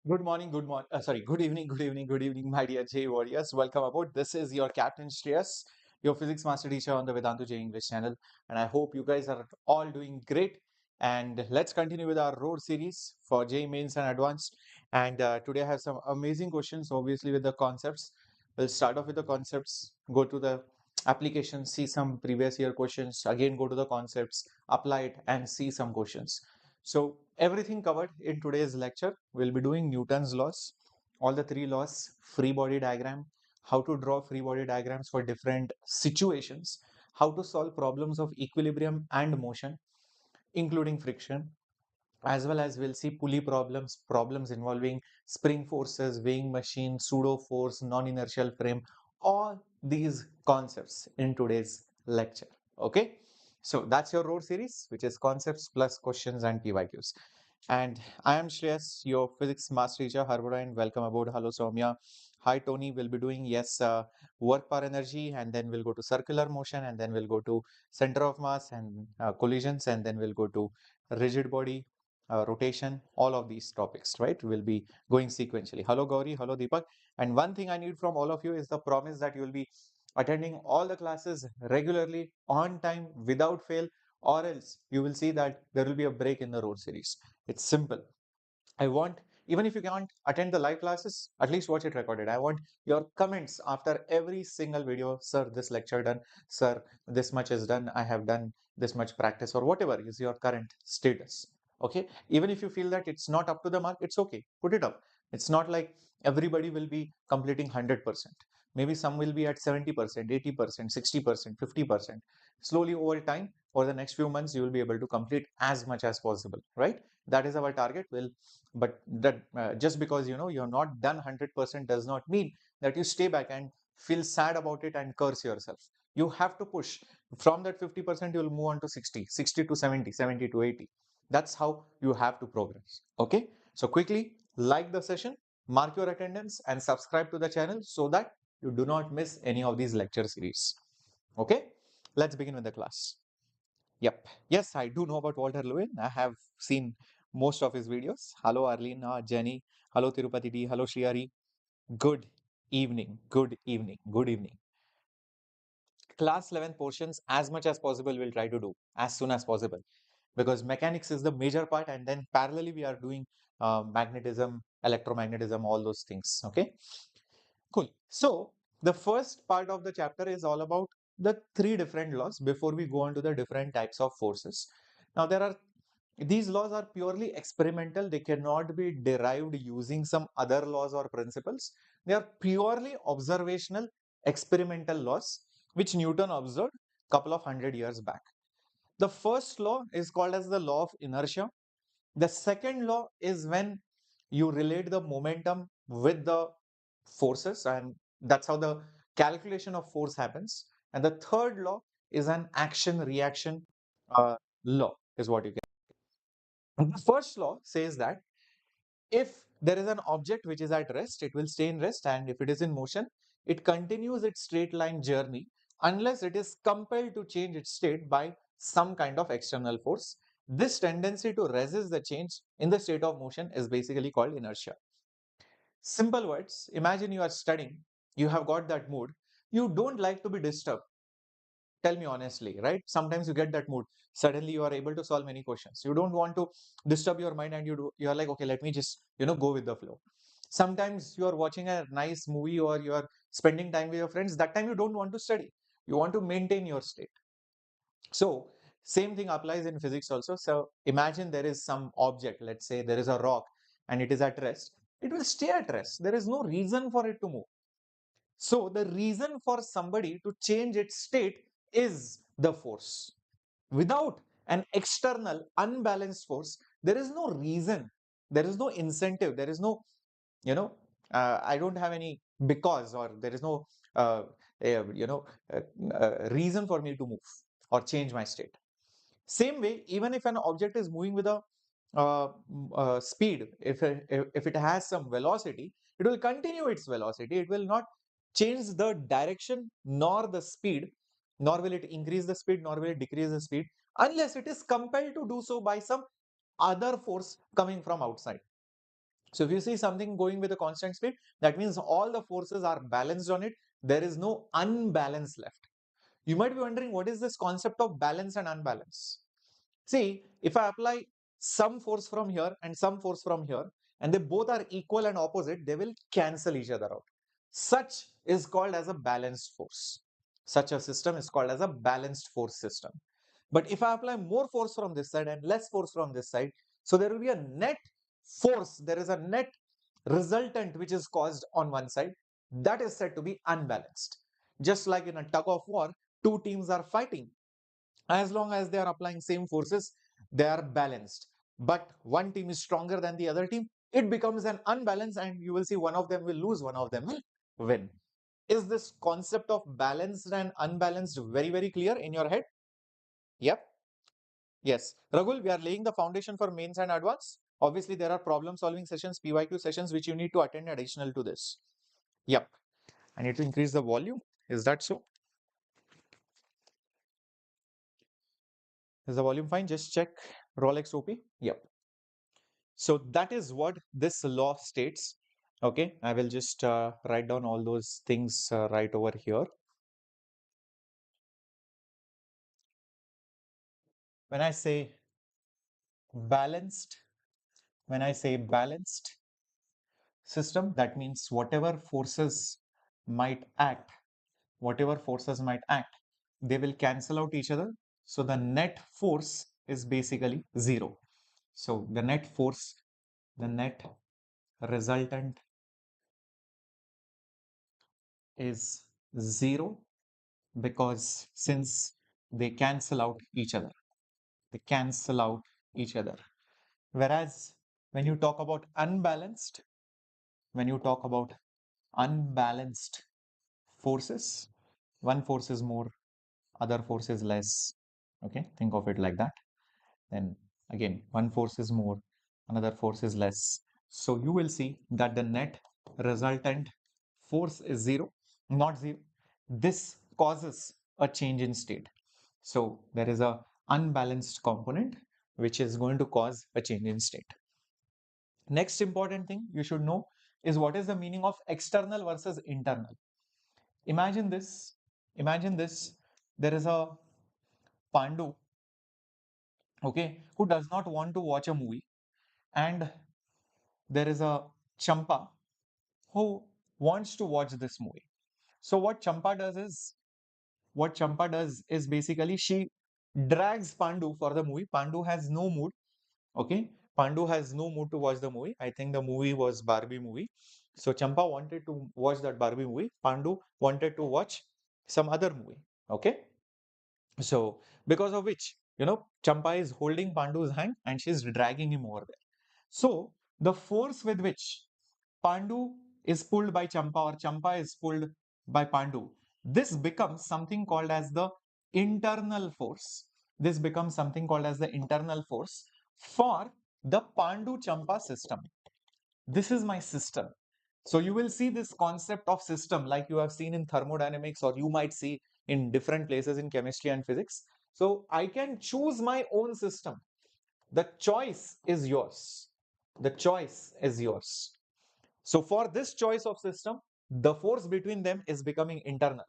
Good evening, my dear J warriors. Welcome aboard. This is your captain Shreyas, your physics master teacher on the Vedantu J English channel, and I hope you guys are all doing great. And let's continue with our road series for J mains and advanced. And today I have some amazing questions, obviously with the concepts. We'll start off with the concepts, go to the application, see some previous year questions, again go to the concepts, apply it, and see some questions. So everything covered in today's lecture. We'll be doing Newton's laws, all the three laws, free body diagram, how to draw free body diagrams for different situations, how to solve problems of equilibrium and motion, including friction, as well as we'll see pulley problems, problems involving spring forces, weighing machine, pseudo force, non-inertial frame, all these concepts in today's lecture. Okay, so that's your road series, which is concepts plus questions and PYQs. And I am Shreyas, your physics master teacher, Harbour, and welcome aboard. Hello, Soumya. Hi, Tony. We'll be doing, yes, work per energy, and then we'll go to circular motion, and then we'll go to center of mass and collisions, and then we'll go to rigid body, rotation, all of these topics, right? We'll be going sequentially. Hello, Gauri. Hello, Deepak. And one thing I need from all of you is the promise that you will be attending all the classes regularly, on time, without fail, or else you will see that there will be a break in the road series. It's simple. I want, even if you can't attend the live classes, at least watch it recorded. I want your comments after every single video. Sir, this lecture done. Sir, this much is done. I have done this much practice, or whatever is your current status. Okay. Even if you feel that it's not up to the mark, it's okay. Put it up. It's not like everybody will be completing 100%. Maybe some will be at 70%, 80%, 60%, 50%. Slowly over time, over the next few months, you will be able to complete as much as possible, right? That is our target. But that just because you're not done 100% does not mean that you stay back and feel sad about it and curse yourself. You have to push. From that 50%, you'll move on to 60, 60 to 70, 70 to 80. That's how you have to progress. Okay, so quickly like the session, mark your attendance, and subscribe to the channel so that you do not miss any of these lecture series. Okay, let's begin with the class. Yep. Yes, I do know about Walter Lewin. I have seen most of his videos. Hello, Arlene, Jenny. Hello, Tirupati D. Hello, Shriyari. Good evening. Good evening. Good evening. Class 11 portions, as much as possible, we'll try to do as soon as possible because mechanics is the major part, and then parallelly, we are doing magnetism, electromagnetism, all those things. Okay. Cool. So, the first part of the chapter is all about the three different laws before we go on to the different types of forces. Now, these laws are purely experimental. They cannot be derived using some other laws or principles. They are purely observational experimental laws which Newton observed a couple of 100 years back. The first law is called as the law of inertia. The second law is when you relate the momentum with the forces, and that's how the calculation of force happens. And the third law is an action reaction law, is what you can. The first law says that if there is an object which is at rest, it will stay in rest, and if it is in motion, it continues its straight line journey unless it is compelled to change its state by some kind of external force. This tendency to resist the change in the state of motion is basically called inertia. Simple words, imagine you are studying, you have got that mood, you don't like to be disturbed. Tell me honestly, right? Sometimes you get that mood. Suddenly you are able to solve many questions. You don't want to disturb your mind, and you are like, okay, let me just go with the flow. Sometimes you are watching a nice movie or you are spending time with your friends. That time you don't want to study. You want to maintain your state. So same thing applies in physics also. So imagine there is some object, let's say there is a rock and it is at rest. It will stay at rest. There is no reason for it to move. So the reason for somebody to change its state is the force. Without an external unbalanced force, there is no reason, there is no incentive, there is no, I don't have any because, or there is no, uh, reason for me to move or change my state. Same way, even if an object is moving with a speed, if it has some velocity, it will continue its velocity. It will not change the direction nor the speed, nor will it increase the speed, nor will it decrease the speed, unless it is compelled to do so by some other force coming from outside. So if you see something going with a constant speed, that means all the forces are balanced on it. There is no unbalance left. You might be wondering, what is this concept of balance and unbalance? See, if I apply some force from here and some force from here, and they both are equal and opposite, they will cancel each other out. Such is called as a balanced force. Such a system is called as a balanced force system. But if I apply more force from this side and less force from this side, so there will be a net force, there is a net resultant which is caused on one side, that is said to be unbalanced. Just like in a tug of war, two teams are fighting. As long as they are applying same forces, they are balanced. But one team is stronger than the other team, it becomes an unbalance, and you will see one of them will lose, one of them will win. Is this concept of balanced and unbalanced very, very clear in your head? Yep. Yes. Ragul, we are laying the foundation for mains and advanced. Obviously, there are problem solving sessions, PYQ sessions, which you need to attend additional to this. Yep. I need to increase the volume. Is that so? Is the volume fine? Just check Rolex OP. Yep. So that is what this law states. Okay. I will just write down all those things right over here. When I say balanced, when I say balanced system, that means whatever forces might act, they will cancel out each other. So the net force is basically zero. So the net force, the net resultant is zero, because since they cancel out each other, they cancel out each other. Whereas when you talk about unbalanced, when you talk about unbalanced forces, one force is more, other force is less. Okay, think of it like that. Then again, one force is more, another force is less. So you will see that the net resultant force is zero, not zero. This causes a change in state. So there is a unbalanced component which is going to cause a change in state. Next important thing you should know is what is the meaning of external versus internal. Imagine this, there is a Pandu, okay, who does not want to watch a movie, and there is a Champa who wants to watch this movie. So what Champa does is basically she drags Pandu for the movie. Pandu has no mood. Okay, Pandu has no mood to watch the movie. I think the movie was Barbie movie. So Champa wanted to watch that Barbie movie. Pandu wanted to watch some other movie. Okay, so because of which, Champa is holding Pandu's hand and she's dragging him over there. So the force with which Pandu is pulled by Champa or Champa is pulled by Pandu, this becomes something called as the internal force. This becomes something called as the internal force for the Pandu Champa system. This is my system. So you will see this concept of system like you have seen in thermodynamics, or you might see in different places in chemistry and physics. So I can choose my own system. The choice is yours. The choice is yours. So for this choice of system, the force between them is becoming internal.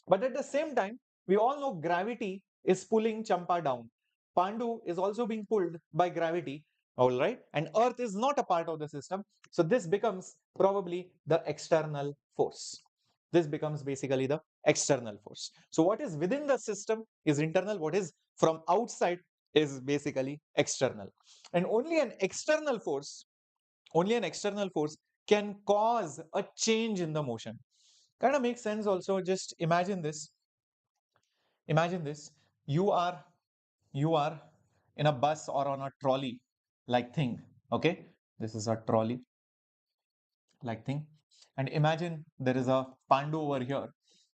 But at the same time, we all know gravity is pulling Champa down. Pandu is also being pulled by gravity, all right? And Earth is not a part of the system. So this becomes probably the external force. This becomes basically the external force. So what is within the system is internal. What is from outside is basically external. And only an external force can cause a change in the motion. Kind of makes sense also. Just imagine this. Imagine this. You are you are in a bus or on a trolley like thing. Okay. This is a trolley like thing. And imagine there is a Pandu over here.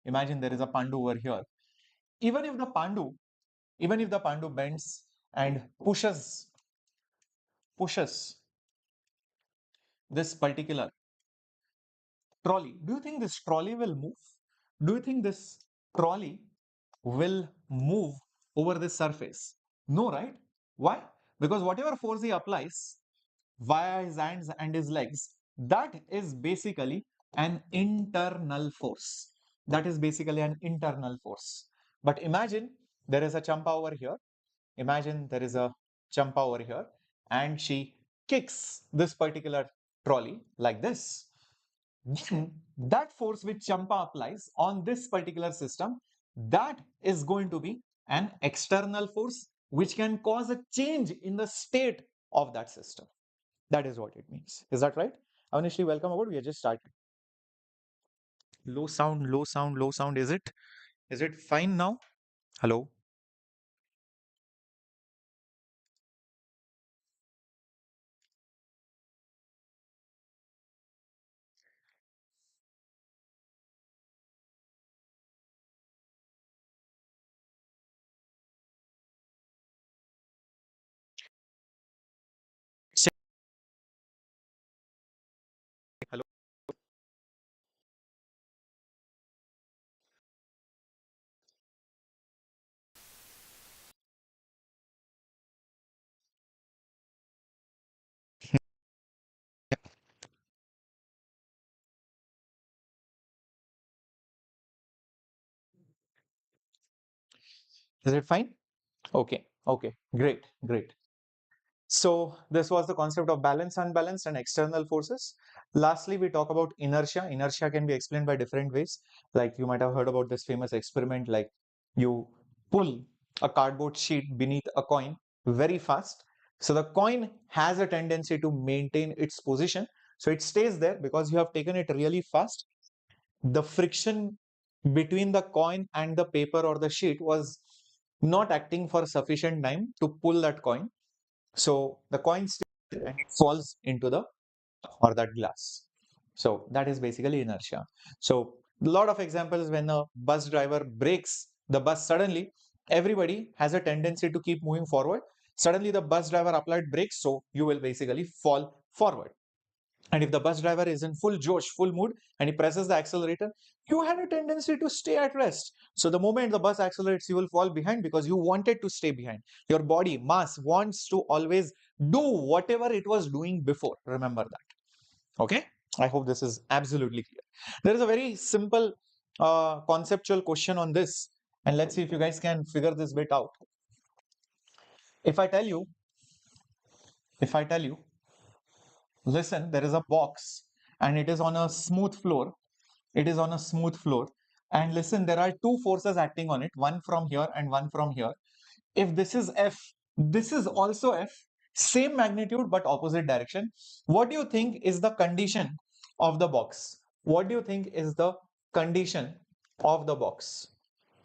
Imagine there is a Pandu over here. Even if the Pandu, even if the Pandu bends and pushes this particular trolley, do you think this trolley will move? Do you think this trolley will move over this surface? No, right? Why? Because whatever force he applies, via his hands and his legs, that is basically an internal force. That is basically an internal force. But imagine there is a champa over here. Imagine there is a champa over here and she kicks this particular trolley like this. Then that force which champa applies on this particular system, that is going to be an external force which can cause a change in the state of that system. That is what it means. Is that right? Avanishli, welcome aboard. We are just starting. Low sound, low sound, low sound. Is it? Is it fine now? Hello? Hello? Is it fine? Okay. Okay. Great. Great. So this was the concept of balance, unbalanced, and external forces. Lastly, we talk about inertia. Inertia can be explained by different ways. Like you might have heard about this famous experiment, like you pull a cardboard sheet beneath a coin very fast. So the coin has a tendency to maintain its position. So it stays there because you have taken it really fast. The friction between the coin and the paper or the sheet was not acting for sufficient time to pull that coin, so the coin stays and it falls into the or that glass. So that is basically inertia. So a lot of examples when a bus driver brakes the bus suddenly, everybody has a tendency to keep moving forward. Suddenly the bus driver applied brakes, so you will basically fall forward. And if the bus driver is in full josh, full mood, and he presses the accelerator, you had a tendency to stay at rest. So the moment the bus accelerates, you will fall behind because you wanted to stay behind. Your body mass wants to always do whatever it was doing before. Remember that. Okay. I hope this is absolutely clear. There is a very simple conceptual question on this, and let's see if you guys can figure this bit out. If I tell you, if I tell you, listen, there is a box and it is on a smooth floor. It is on a smooth floor. And listen, there are two forces acting on it, one from here and one from here. If this is F, this is also F, same magnitude but opposite direction. What do you think is the condition of the box? What do you think is the condition of the box?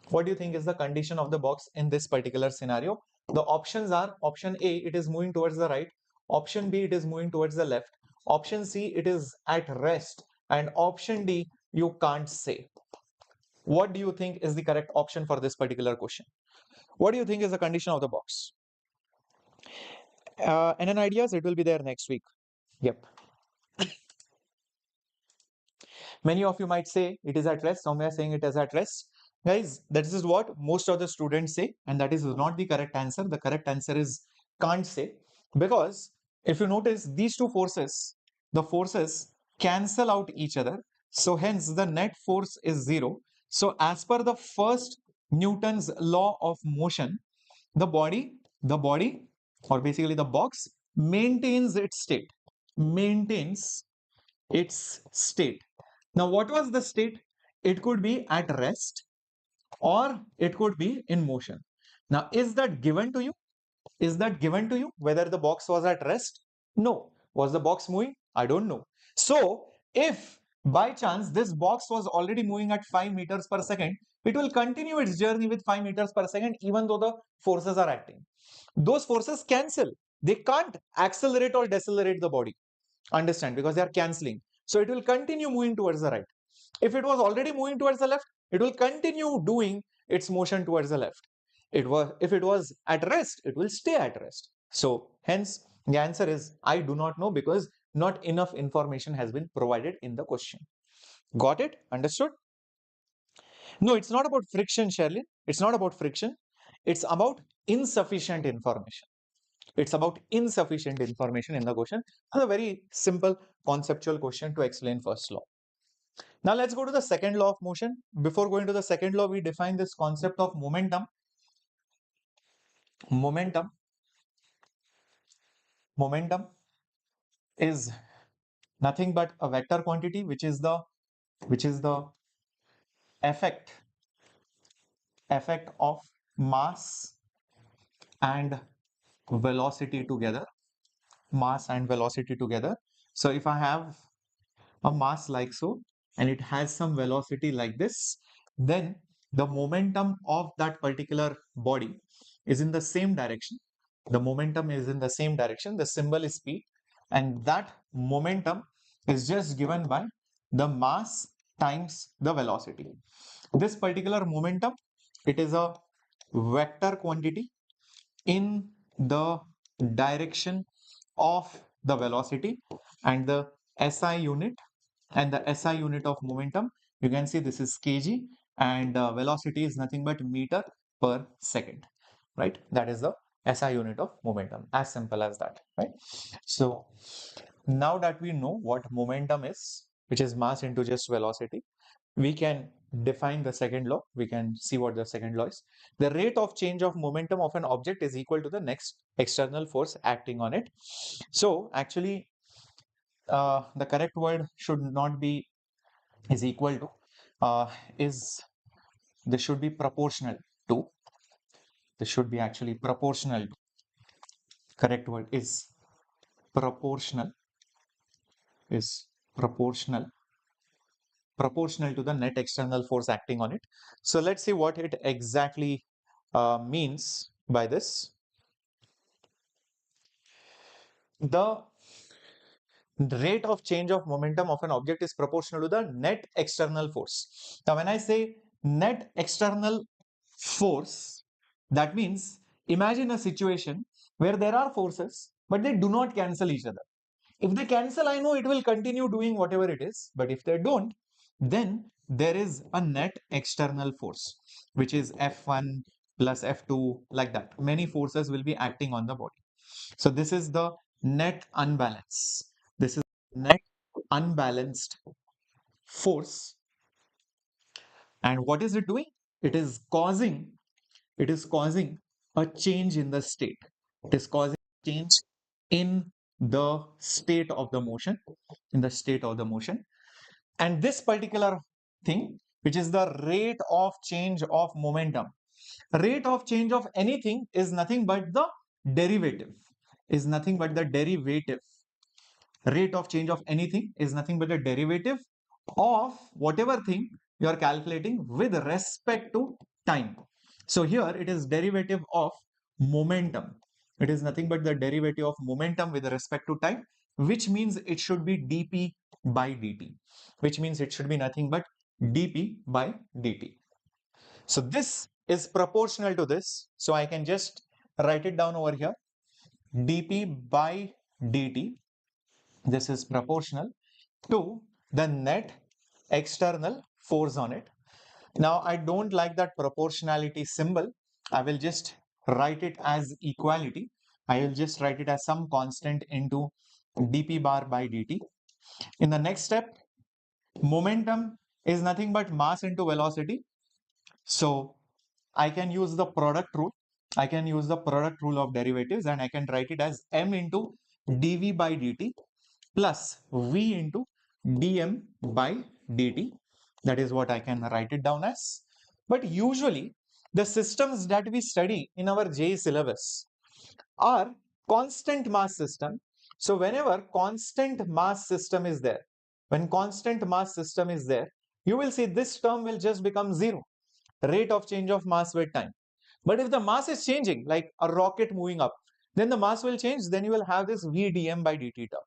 What do you think is the condition of the box in this particular scenario? The options are option A, it is moving towards the right. Option B, it is moving towards the left. Option C, it is at rest. And option D, you can't say. What do you think is the correct option for this particular question? What do you think is the condition of the box? And an ideas, it will be there next week. Yep. Many of you might say it is at rest. Some are saying it is at rest. Guys, that is what most of the students say, and that is not the correct answer. The correct answer is can't say, because if you notice these two forces, the forces cancel out each other. So hence the net force is zero. So as per the first Newton's law of motion, the body, or basically the box maintains its state, maintains its state. Now, what was the state? It could be at rest or it could be in motion. Now, is that given to you? Is that given to you whether the box was at rest? No. Was the box moving? I don't know. So, if by chance this box was already moving at 5 meters per second, it will continue its journey with 5 meters per second even though the forces are acting. Those forces cancel. They can't accelerate or decelerate the body. Understand? Because they are cancelling. So it will continue moving towards the right. If it was already moving towards the left, it will continue doing its motion towards the left. If it was at rest, it will stay at rest. So hence the answer is I do not know, because not enough information has been provided in the question. Got it? Understood? No, it's not about friction, Sherlyn. It's not about friction. It's about insufficient information. It's about insufficient information in the question. It's a very simple conceptual question to explain first law. Now let's go to the second law of motion. Before going to the second law, we define this concept of momentum. Momentum is nothing but a vector quantity, which is the effect of mass and velocity together. Mass and velocity together. So if I have a mass like so, and it has some velocity like this, then the momentum of that particular body is in the same direction. The momentum is in the same direction. The symbol is P, and that momentum is just given by the mass times the velocity. This particular momentum, it is a vector quantity in the direction of the velocity, and the SI unit of momentum, you can see this is kg, and velocity is nothing but meter per second, right? That is the SI unit of momentum, as simple as that, right? So now that we know what momentum is, which is mass into just velocity, we can define the second law. We can see what the second law is. The rate of change of momentum of an object is equal to the next external force acting on it. So actually, the correct word should not be is equal to, is this should be proportional to. This should be actually proportional to. Correct word is proportional. Is proportional proportional to the net external force acting on it. So let's see what it exactly means by this. The rate of change of momentum of an object is proportional to the net external force. Now, when I say net external force, that means imagine a situation where there are forces, but they do not cancel each other. If they cancel, I know it will continue doing whatever it is, but if they don't, then there is a net external force, which is F1 plus F2, like that. Many forces will be acting on the body. So this is the net unbalance. This is net unbalanced force. And what is it doing? It is causing a change in the state. It is causing change in the state of the motion, And this particular thing, which is the rate of change of momentum, rate of change of anything is nothing but the derivative, is nothing but the derivative. Rate of change of anything is nothing but the derivative of whatever thing you are calculating with respect to time. So here it is derivative of momentum. It is nothing but the derivative of momentum with respect to time, which means it should be dp by dt, which means it should be nothing but dp by dt. So this is proportional to this. So I can just write it down over here. dp by dt, this is proportional to the net external force on it. Now, I don't like that proportionality symbol. I will just write it as equality. I will just write it as some constant into dp bar by dt. In the next step, momentum is nothing but mass into velocity. So I can use the product rule. I can use the product rule of derivatives, and I can write it as m into dv by dt plus v into dm by dt. That is what I can write it down as. But usually, the systems that we study in our JEE syllabus are constant mass system. So whenever constant mass system is there, when constant mass system is there, you will see this term will just become zero, rate of change of mass with time. But if the mass is changing, like a rocket moving up, then the mass will change. Then you will have this v dm by dt term.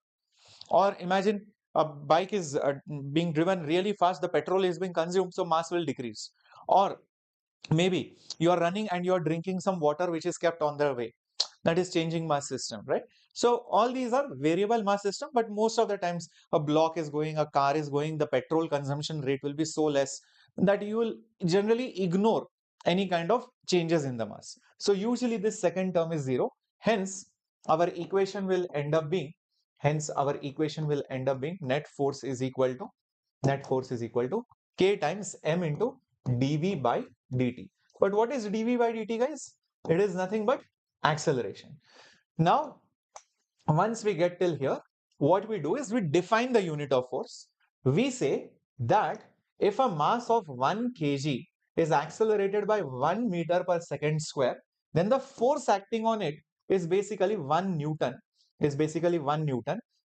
Or imagine a bike is being driven really fast, the petrol is being consumed, so mass will decrease. Or maybe you are running and you are drinking some water which is kept on the way. That is changing mass system, right? So all these are variable mass system, but most of the times a block is going, a car is going, the petrol consumption rate will be so less that you will generally ignore any kind of changes in the mass. So usually this second term is zero. Hence, our equation will end up being, hence our equation will end up being net force is equal to K times M into dV by dt. But what is dV by dt, guys? It is nothing but acceleration. Now, once we get till here, what we do is we define the unit of force. We say that if a mass of 1 kg is accelerated by 1 meter per second square, then the force acting on it is basically 1 Newton.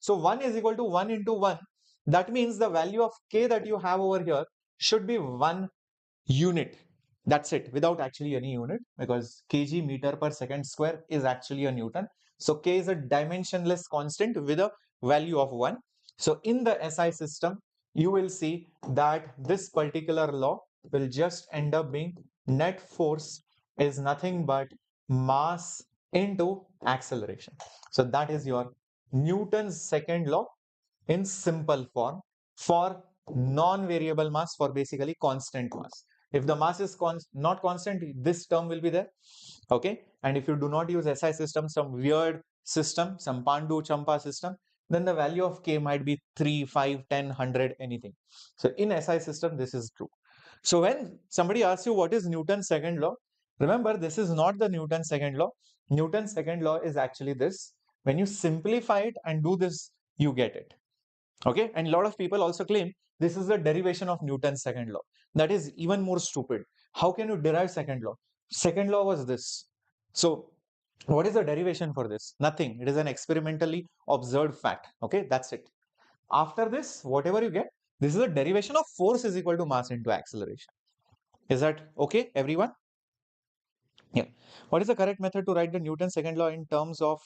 So 1 is equal to 1 into 1. That means the value of K that you have over here should be 1 unit. That's it, without actually any unit, because kg meter per second square is actually a Newton. So K is a dimensionless constant with a value of 1. So in the SI system, you will see that this particular law will just end up being net force is nothing but mass into acceleration. So that is your Newton's second law in simple form for non-variable mass, for basically constant mass. If the mass is not constant, this term will be there. Okay. And if you do not use SI system, some weird system, some Pandu Champa system, then the value of K might be 3, 5, 10, 100, anything. So in SI system, this is true. So when somebody asks you what is Newton's second law, remember this is not the Newton's second law. Newton's second law is actually this. When you simplify it and do this, you get it. Okay, and a lot of people also claim this is the derivation of Newton's second law. That is even more stupid. How can you derive second law? Second law was this. So what is the derivation for this? Nothing. It is an experimentally observed fact. Okay, that's it. After this, whatever you get, this is a derivation of force is equal to mass into acceleration. Is that okay, everyone? Yeah. What is the correct method to write the Newton's second law in terms of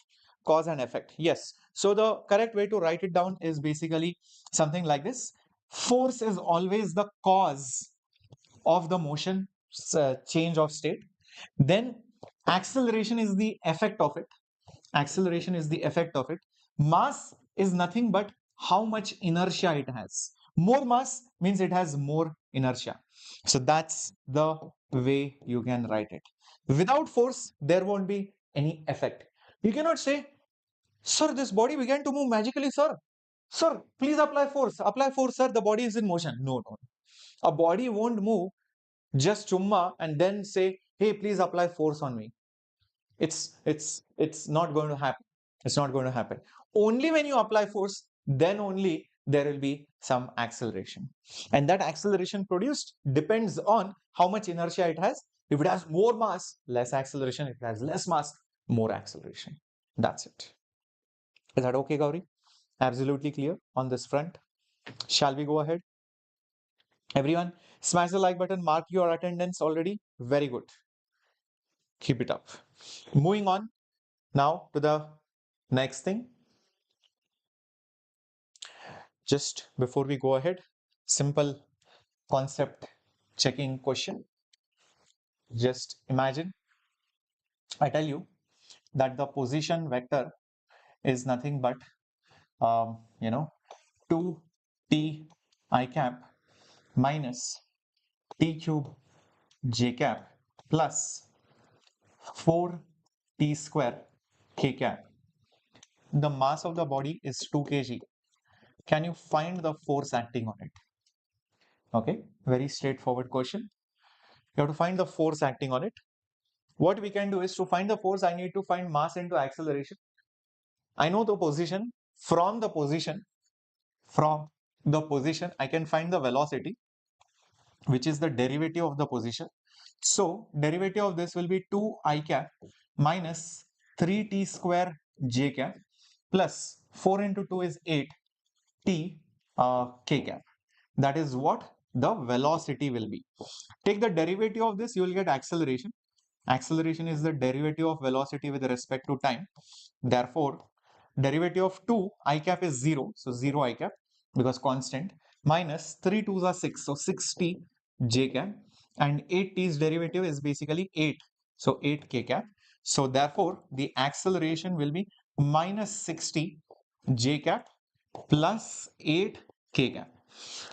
cause and effect? Yes. So the correct way to write it down is basically something like this. Force is always the cause of the motion change of state. Then acceleration is the effect of it. Acceleration is the effect of it. Mass is nothing but how much inertia it has. More mass means it has more inertia. So that's the way you can write it. Without force, there won't be any effect. You cannot say, sir, this body began to move magically, sir. Sir, please apply force. Apply force, sir. The body is in motion. No, no. A body won't move just chumma and then say, hey, please apply force on me. It's not going to happen. It's not going to happen. Only when you apply force, then only there will be some acceleration. And that acceleration produced depends on how much inertia it has. If it has more mass, less acceleration. If it has less mass, more acceleration. That's it. Is that okay, Gauri? Absolutely clear on this front. Shall we go ahead? Everyone, smash the like button, mark your attendance already. Very good. Keep it up. Moving on now to the next thing. Just before we go ahead, simple concept checking question. Just imagine I tell you that the position vector is nothing but 2t I cap minus t cube j cap plus 4t square k cap. The mass of the body is 2 kg. Can you find the force acting on it? Okay, very straightforward question. You have to find the force acting on it. What we can do is, to find the force, I need to find mass into acceleration. I know the position. From the position, I can find the velocity, which is the derivative of the position. So derivative of this will be 2 I cap minus 3t square j cap plus 4 into 2 is 8 t k cap. That is what the velocity will be. Take the derivative of this, you will get acceleration. Acceleration is the derivative of velocity with respect to time. Therefore, derivative of 2 I cap is 0. So 0 I cap because constant, minus 3 2s are 6. So 6t j cap, and 8t's derivative is basically 8. So 8 k cap. So therefore, the acceleration will be minus 60 j cap plus 8 k cap.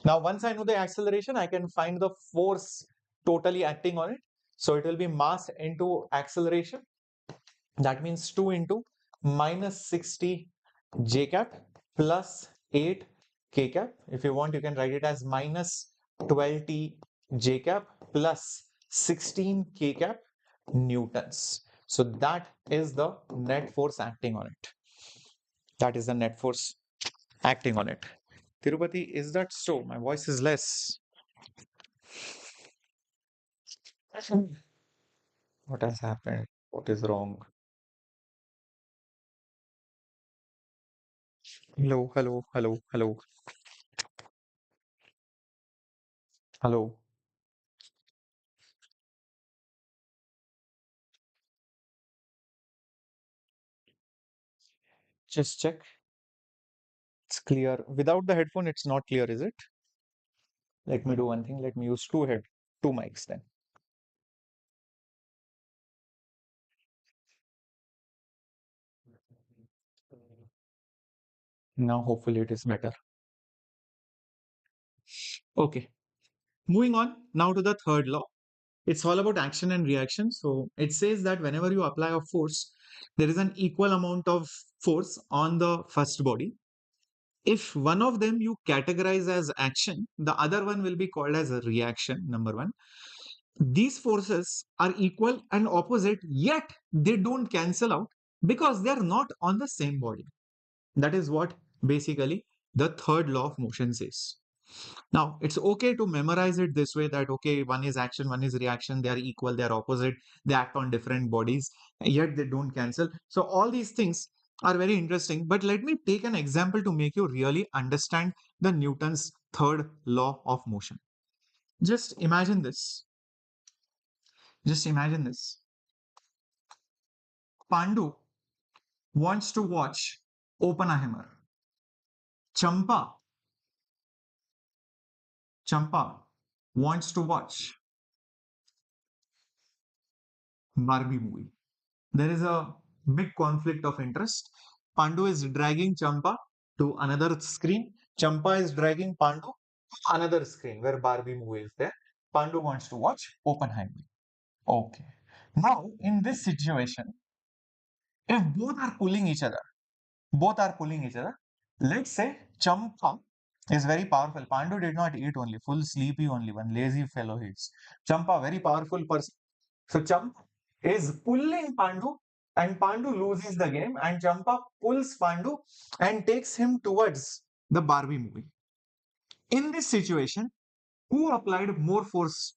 Now, once I know the acceleration, I can find the force totally acting on it. So it will be mass into acceleration. That means 2 into minus 60 j cap plus 8 k cap. If you want, you can write it as minus 12t j cap plus 16 k cap newtons. So that is the net force acting on it. That is the net force acting on it. Tirupati, is that so? My voice is less. What has happened? What is wrong? Hello, hello, hello, hello, hello. Just check. It's clear. Without the headphone, it's not clear, is it? Let me do one thing. Let me use two mics then. Now, hopefully, it is better. Okay. Moving on now to the third law. It's all about action and reaction. So it says that whenever you apply a force, there is an equal amount of force on the first body. If one of them you categorize as action, the other one will be called as a reaction, number one. These forces are equal and opposite, yet they don't cancel out because they are not on the same body. That is what basically the third law of motion says. Now, it's okay to memorize it this way that, okay, one is action, one is reaction, they are equal, they are opposite, they act on different bodies, yet they don't cancel. So, all these things are very interesting. But let me take an example to make you really understand the Newton's third law of motion. Just imagine this. Just imagine this. Pandu wants to watch Oppenheimer. Champa, Champa wants to watch Barbie movie. There is a big conflict of interest. Pandu is dragging Champa to another screen. Champa is dragging Pandu to another screen where Barbie movie is there. Pandu wants to watch Oppenheimer. Okay. Now, in this situation, if both are pulling each other, let's say Champa is very powerful. Pandu did not eat only, full sleepy only, one lazy fellow he is. Champa, very powerful person. So Champa is pulling Pandu and Pandu loses the game and Champa pulls Pandu and takes him towards the Barbie movie. In this situation, who applied more force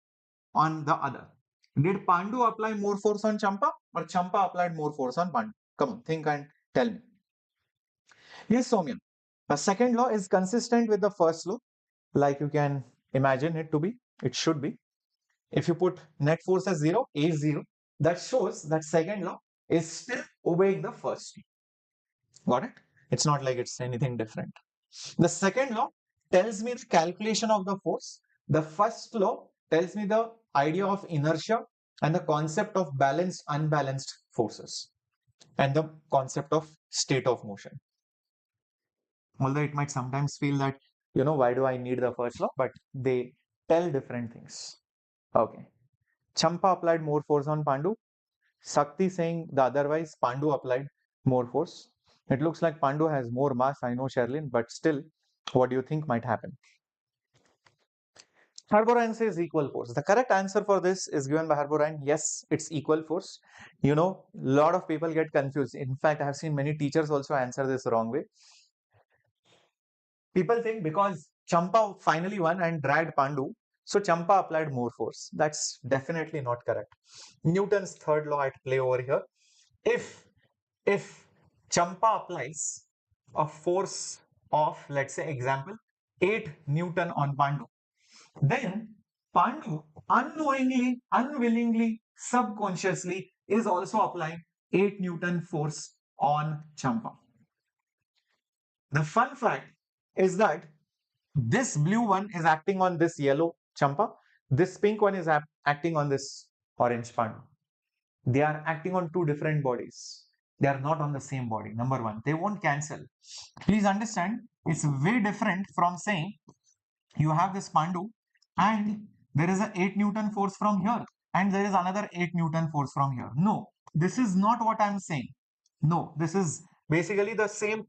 on the other? Did Pandu apply more force on Champa or Champa applied more force on Pandu? Come on, think and tell me. Yes, Soumya. The second law is consistent with the first law, like you can imagine it to be. It should be. If you put net force as 0, A is 0, that shows that second law is still obeying the first law. Got it? It's not like it's anything different. The second law tells me the calculation of the force. The first law tells me the idea of inertia and the concept of balanced, unbalanced forces and the concept of state of motion. Although it might sometimes feel that, why do I need the first law? But they tell different things. Okay. Champa applied more force on Pandu. Sakti saying the otherwise, Pandu applied more force. It looks like Pandu has more mass, I know, Sherlin, but still, what do you think might happen? Harborine says equal force. The correct answer for this is given by Harborine. Yes, it's equal force. A lot of people get confused. In fact, I have seen many teachers also answer this wrong way. People think because Champa finally won and dragged Pandu, so Champa applied more force. That's definitely not correct. Newton's third law at play over here. If if Champa applies a force of, let's say, example, 8 Newton on Pandu, then Pandu unknowingly, unwillingly, subconsciously is also applying 8 Newton force on Champa. The fun fact is that this blue one is acting on this yellow Champa. This pink one is acting on this orange Pandu. They are acting on two different bodies. They are not on the same body. Number one, they won't cancel. Please understand, it's way different from saying you have this Pandu and there is a 8 Newton force from here and there is another 8 Newton force from here. No, this is not what I'm saying. No, this is basically the same,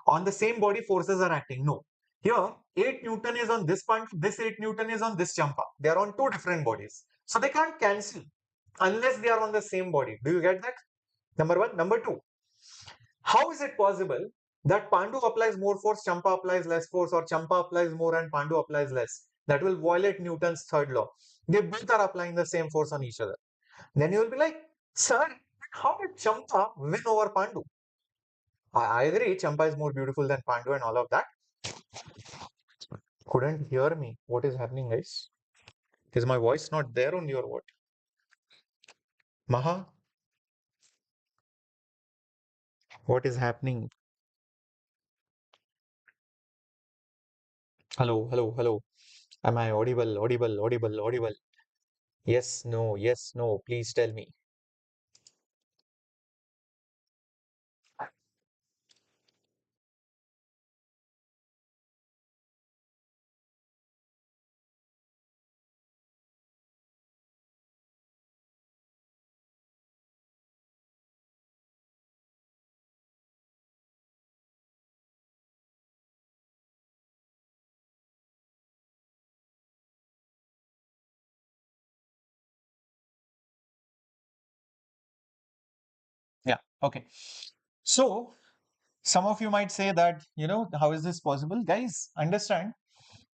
on the same body forces are acting. No. Here, 8 Newton is on this point, this 8 Newton is on this champa. They are on two different bodies. So they can't cancel unless they are on the same body. Do you get that? Number one. Number two, how is it possible that Pandu applies more force, Champa applies less force, or Champa applies more and Pandu applies less? That will violate Newton's third law. They both are applying the same force on each other. Then you will be like, sir, how did Champa win over Pandu? I agree, Champa is more beautiful than Pandu and all of that. Couldn't hear me. What is happening, guys? Is my voice not there on your what? Maha, what is happening? Hello, hello, hello. Am I audible, audible, audible, audible? Yes, no. Please tell me. Yeah, okay. So, some of you might say that, how is this possible? Guys, understand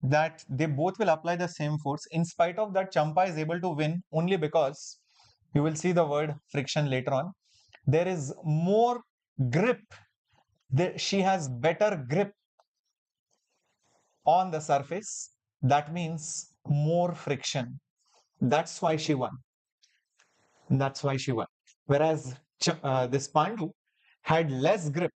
that they both will apply the same force. In spite of that, Champa is able to win only because you will see the word friction later on. There is more grip. She has better grip on the surface. That means more friction. That's why she won. That's why she won. Whereas this Pandu had less grip.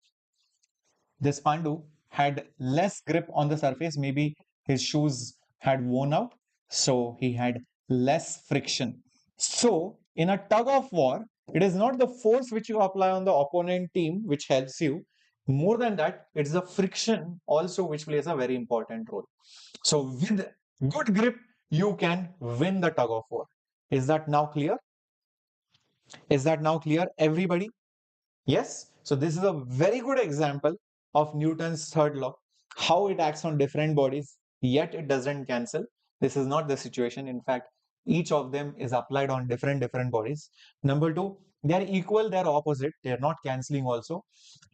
This Pandu had less grip on the surface. Maybe his shoes had worn out, so he had less friction. So, in a tug of war, it is not the force which you apply on the opponent team which helps you. More than that, it's the friction also which plays a very important role. So, with good grip, you can win the tug of war. Is that now clear? Is that now clear, everybody? Yes. So this is a very good example of Newton's third law, how it acts on different bodies, yet it doesn't cancel. This is not the situation. In fact, each of them is applied on different bodies. Number two, they are equal, they are opposite, they are not canceling also.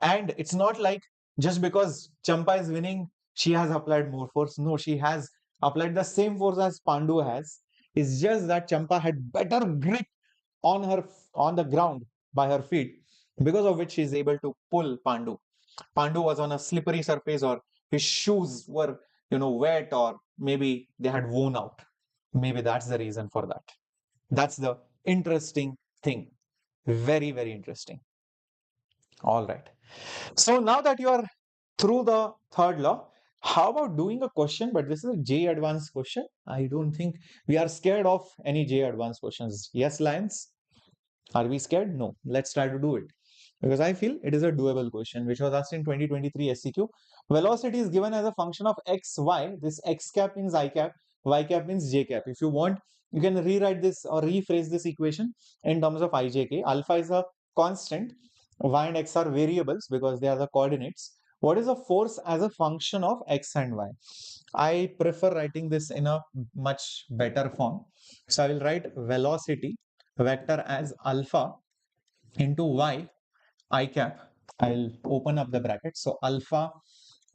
And it's not like just because Champa is winning, she has applied more force. No, she has applied the same force as Pandu has. It's just that Champa had better grip on her on the ground by her feet, because of which she is able to pull Pandu. Pandu was on a slippery surface, or his shoes were, wet, or maybe they had worn out. Maybe that's the reason for that. That's the interesting thing. Very, very interesting. All right. So now that you are through the third law, how about doing a question? But this is a J advanced question. I don't think we are scared of any J advanced questions. Yes, Lions? Are we scared? No. Let's try to do it. Because I feel it is a doable question, which was asked in 2023 SCQ. Velocity is given as a function of x, y. This x cap means I cap, y cap means j cap. If you want, you can rewrite this or rephrase this equation in terms of ijk. Alpha is a constant, y and x are variables because they are the coordinates. What is a force as a function of x and y? I prefer writing this in a much better form. So I will write velocity vector as alpha into y I cap. I'll open up the bracket. So alpha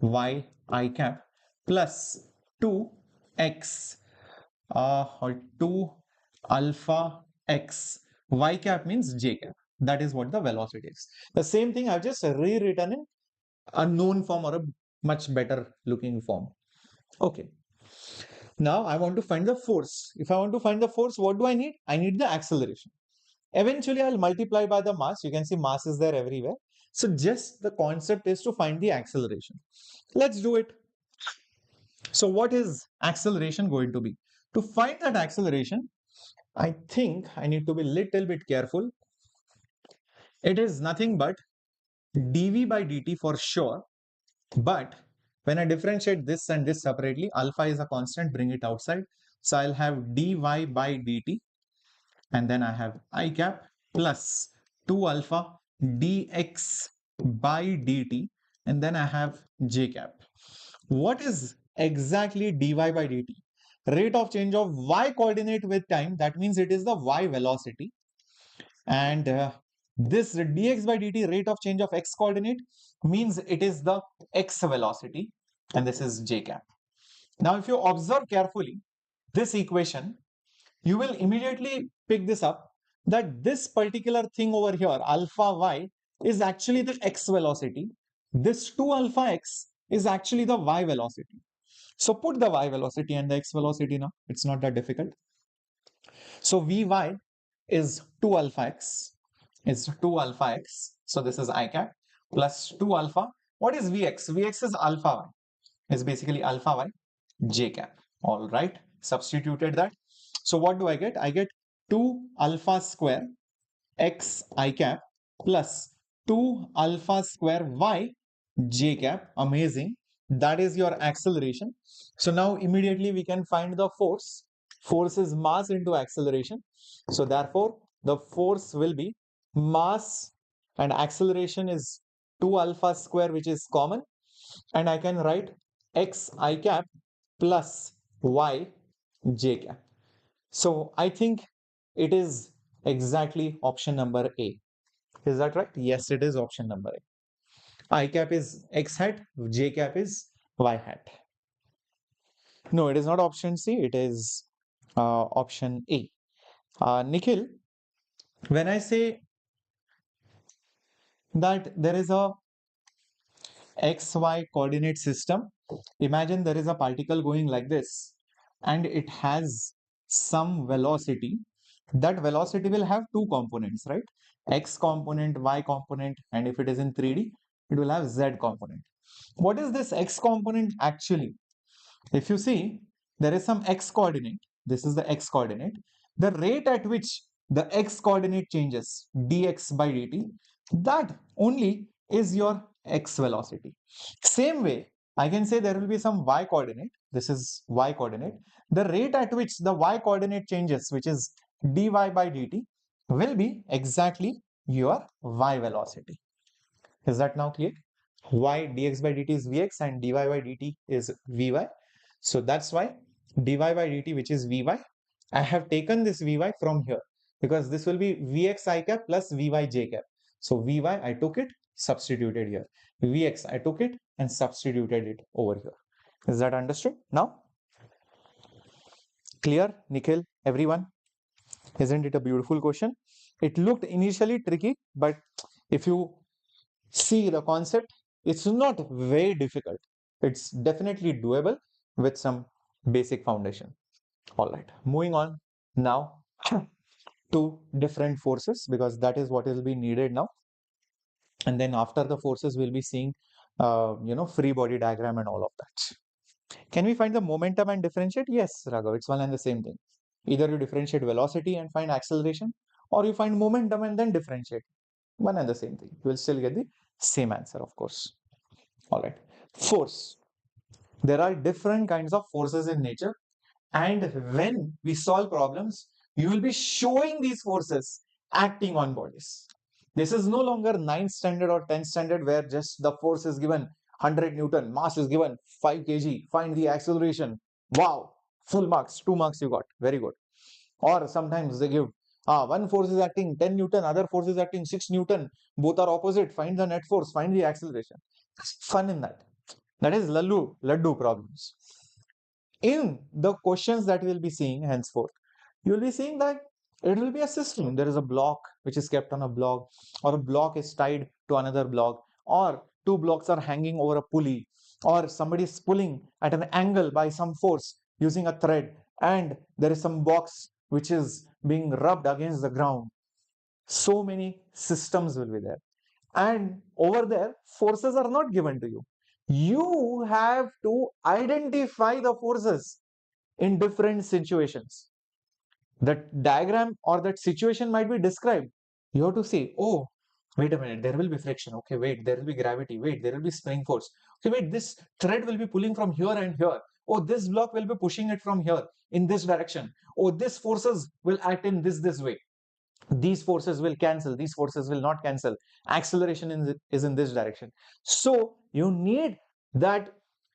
y I cap plus 2x or 2 alpha x y cap means j cap. That is what the velocity is. The same thing I've just rewritten in a known form or a much better looking form. Okay. Now I want to find the force. If I want to find the force, what do I need? I need the acceleration. Eventually, I'll multiply by the mass. You can see mass is there everywhere. So just the concept is to find the acceleration. Let's do it. So what is acceleration going to be? To find that acceleration, I think I need to be little bit careful. It is nothing but dv by dt for sure. But when I differentiate this and this separately, alpha is a constant, bring it outside. So I'll have dy by dt, and then I have I cap plus 2 alpha dx by dt, and then I have j cap. What is exactly dy by dt? Rate of change of y coordinate with time. That means it is the y velocity. And this dx by dt rate of change of x coordinate means it is the x velocity. And this is j cap. Now, if you observe carefully this equation, you will immediately pick this up that this particular thing over here, alpha y, is actually the x velocity. This 2 alpha x is actually the y velocity. So put the y velocity and the x velocity now. It's not that difficult. So Vy is 2 alpha x, is 2 alpha x. So this is I cap plus 2 alpha. What is Vx? Vx is alpha y, is basically alpha y j cap. All right, substituted that. So what do I get? I get 2 alpha square x I cap plus 2 alpha square y j cap. Amazing. That is your acceleration. So now immediately we can find the force. Force is mass into acceleration. So therefore the force will be mass and acceleration is 2 alpha square, which is common. And I can write x I cap plus y j cap. So I think it is exactly option number A. Is that right? Yes, it is option number A. I cap is x hat, j cap is y hat. No, it is not option C, it is option A. Nikhil, when I say that there is a xy coordinate system, imagine there is a particle going like this and it has some velocity. That velocity will have two components, right? X component, y component, and if it is in 3D, it will have z component. What is this x component actually? If you see, there is some x coordinate. This is the x coordinate. The rate at which the x coordinate changes, dx by dt, that only is your x velocity. Same way, I can say there will be some y coordinate. This is y coordinate. The rate at which the y coordinate changes, which is dy by dt, will be exactly your y velocity. Is that now clear? Y dx by dt is vx and dy by dt is vy. So that's why dy by dt, which is vy, I have taken this vy from here because this will be vx I cap plus vy j cap. So vy I took it, substituted here. Vx I took it and substituted it over here. Is that understood? Now, clear, Nikhil, everyone? Isn't it a beautiful question? It looked initially tricky, but if you see the concept, it's not very difficult. It's definitely doable with some basic foundation. All right, moving on now to different forces, because that is what will be needed now. And then after the forces, we'll be seeing, free body diagram and all of that. Can we find the momentum and differentiate? Yes, Raghav, it's one and the same thing. Either you differentiate velocity and find acceleration, or you find momentum and then differentiate. One and the same thing. You will still get the same answer, of course. All right. Force. There are different kinds of forces in nature. And when we solve problems, you will be showing these forces acting on bodies. This is no longer 9th standard or 10th standard where just the force is given 100 Newton, mass is given 5 kg, find the acceleration. Wow, full marks, 2 marks you got. Very good. Or sometimes they give one force is acting 10 Newton, other force is acting 6 Newton. Both are opposite. Find the net force, find the acceleration. There's fun in that. That is laddu problems. In the questions that we'll be seeing henceforth, you will be seeing that it will be a system. There is a block which is kept on a block, or a block is tied to another block, or two blocks are hanging over a pulley, or somebody is pulling at an angle by some force using a thread, and there is some box which is being rubbed against the ground. So many systems will be there. And over there, forces are not given to you. You have to identify the forces in different situations. That diagram or that situation might be described. You have to say, oh, wait a minute, there will be friction. Okay, wait, there will be gravity. Wait, there will be spring force. Okay, wait, this thread will be pulling from here and here. Oh, this block will be pushing it from here in this direction. Oh, this forces will act in this way. these forces will cancel, these forces will not cancel, acceleration is in this direction. So you need that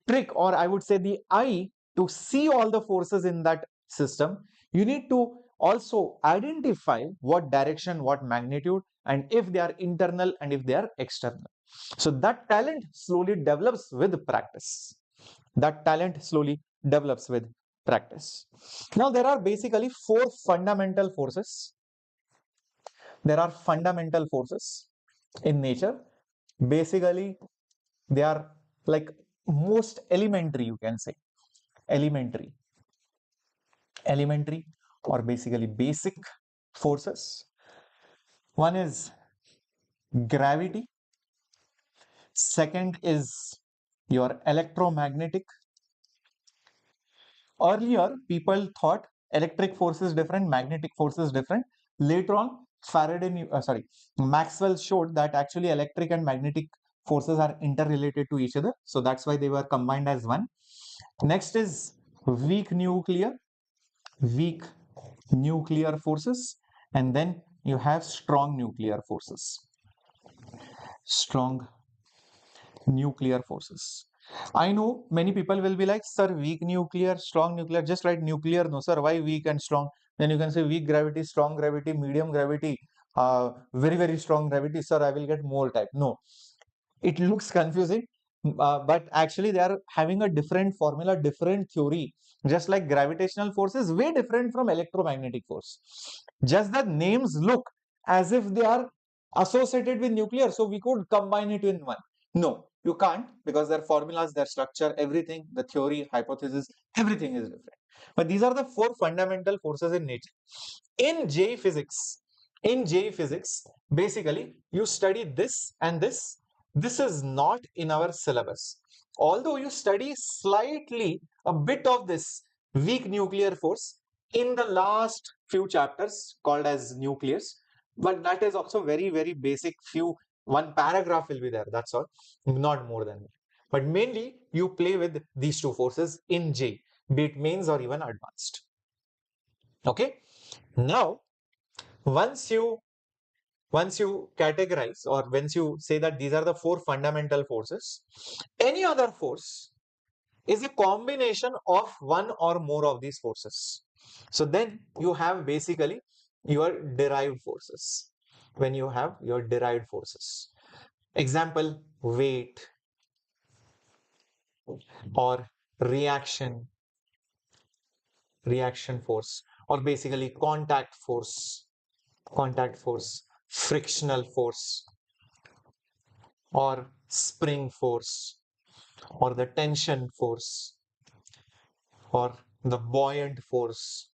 trick, or I would say the eye, to see all the forces in that system. You need to also identify what direction, what magnitude, and if they are internal and if they are external. So that talent slowly develops with practice. That talent slowly develops with practice. Now there are basically four fundamental forces. There are fundamental forces in nature. Basically, they are like most elementary, you can say. Elementary. Elementary, or basically basic forces. One is gravity. Second is your electromagnetic. Earlier, people thought electric force is different, magnetic force is different. Later on, Maxwell showed that actually electric and magnetic forces are interrelated to each other. So that's why they were combined as one. Next is weak nuclear, weak nuclear forces, and then you have strong nuclear forces. Strong nuclear forces. I know many people will be like, sir, weak nuclear, strong nuclear, just write nuclear. No, sir, why weak and strong? Then you can say weak gravity, strong gravity, medium gravity, very, very strong gravity. Sir, I will get more type. No, it looks confusing, but actually they are having a different formula, different theory. Just like gravitational force is way different from electromagnetic force. Just the names look as if they are associated with nuclear, so we could combine it in one. No, you can't, because their formulas, their structure, everything, the theory, hypothesis, everything is different. But these are the four fundamental forces in nature. In JEE physics, basically you study this and this. This is not in our syllabus. Although you study slightly a bit of this weak nuclear force in the last few chapters called as nucleus, but that is also very, very basic. One paragraph will be there, that's all, not more than that. But mainly you play with these two forces in JEE, be it mains or even advanced. Okay. Now, once you categorize, or once you say that these are the four fundamental forces, any other force is a combination of one or more of these forces. So then you have basically your derived forces. When you have your derived forces, example, weight, or reaction force, or basically contact force, frictional force, or spring force, or the tension force, or the buoyant force,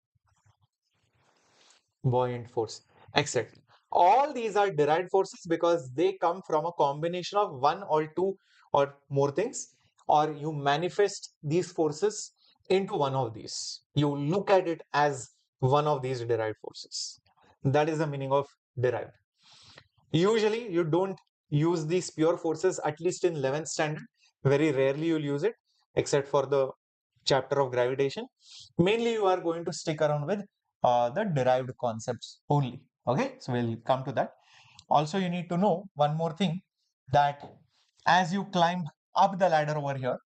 etc. All these are derived forces because they come from a combination of one or two or more things, or you manifest these forces into one of these. You look at it as one of these derived forces. That is the meaning of derived. Usually, you don't use these pure forces, at least in 11th standard. Very rarely you'll use it, except for the chapter of gravitation. Mainly, you are going to stick around with the derived concepts only. Okay, so we'll come to that. Also, you need to know one more thing, that as you climb up the ladder over here,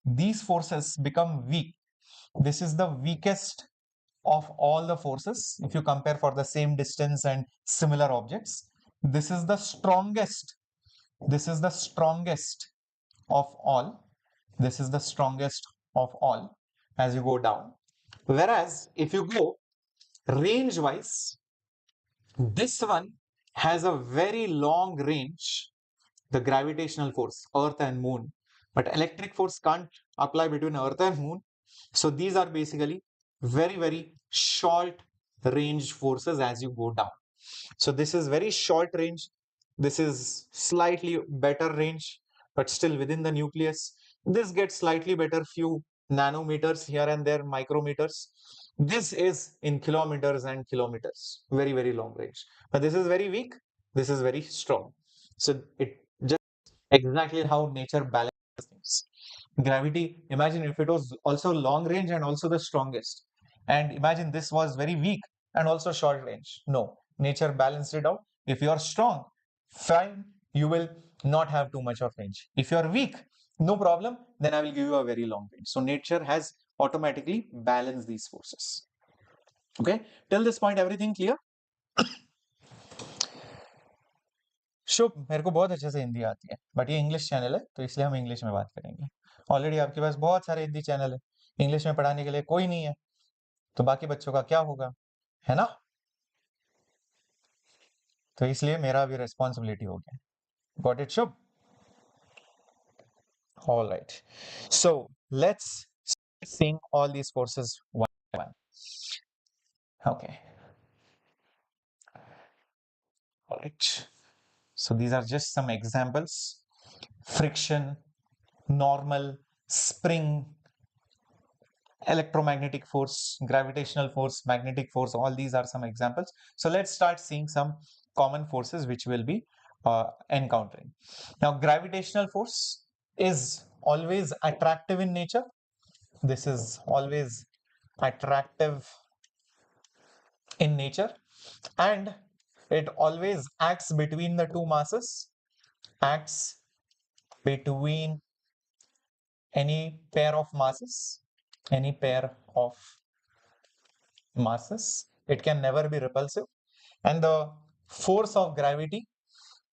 these forces become weak. This is the weakest of all the forces. If you compare for the same distance and similar objects, this is the strongest. This is the strongest of all. This is the strongest of all as you go down. Whereas if you go range wise, this one has a very long range, the gravitational force, Earth and Moon. But electric force can't apply between Earth and Moon. So these are basically very, very short range forces as you go down. So this is very short range. This is slightly better range, but still within the nucleus. This gets slightly better, few nanometers here and there, micrometers. This is in kilometers and kilometers, very, very long range. But this is very weak. This is very strong. So it just exactly how nature balances things. Gravity, imagine if it was also long range and also the strongest. And imagine this was very weak and also short range. No, nature balanced it out. If you are strong, fine, you will not have too much of range. If you are weak, no problem, then I will give you a very long range. So nature has automatically balanced these forces. Okay, till this point everything clear? शुभ, मेरे को बहुत अच्छे से हिंदी आती है, but ये English channel है तो इसलिए हम इंग्लिश में बात करेंगे। ऑलरेडी आपके पास बहुत सारे हिंदी चैनल है, इंग्लिश में पढ़ाने के लिए कोई नहीं है, तो बाकी बच्चों का क्या होगा, है ना? तो इसलिए मेरा भी रिस्पॉन्सिबिलिटी हो गया। Got it Shubh? All right, so let's seeing all these courses one by one. Okay, all right, so these are just some examples: friction, normal, spring, electromagnetic force, gravitational force, magnetic force. All these are some examples. So let's start seeing some common forces which we'll be encountering. Now, gravitational force is always attractive in nature. This is always attractive in nature, and it always acts between the two masses, acts between any pair of masses, any pair of masses. It can never be repulsive, and the force of gravity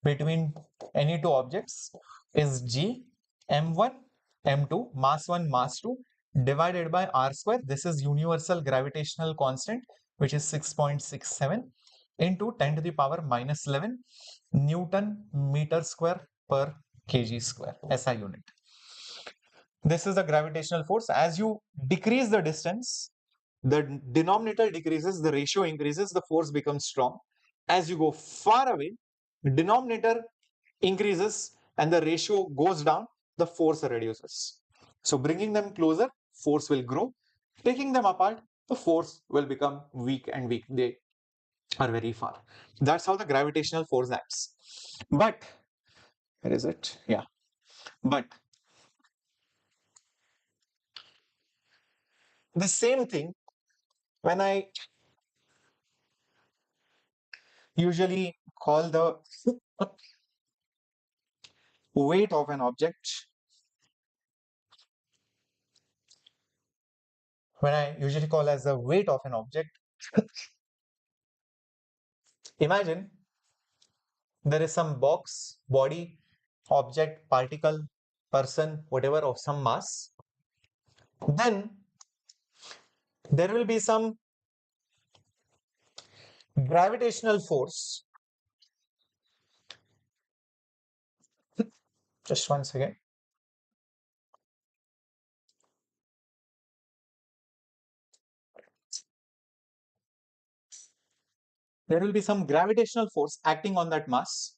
between any two objects is G, m1, m2, mass 1, mass 2, divided by r square. This is universal gravitational constant, which is 6.67 into 10 to the power minus 11 Newton meter square per kg square, SI unit. This is the gravitational force. As you decrease the distance, the denominator decreases, the ratio increases, the force becomes strong. As you go far away, the denominator increases and the ratio goes down, the force reduces. So bringing them closer, force will grow. Taking them apart, the force will become weak and weak. They are very far. That's how the gravitational force acts. But, where is it? Yeah. But the same thing, when I usually call the weight of an object, when I usually call as the weight of an object, imagine there is some box, body, object, particle, person, whatever of some mass. Then there will be some gravitational force. Just one second. There will be some gravitational force acting on that mass,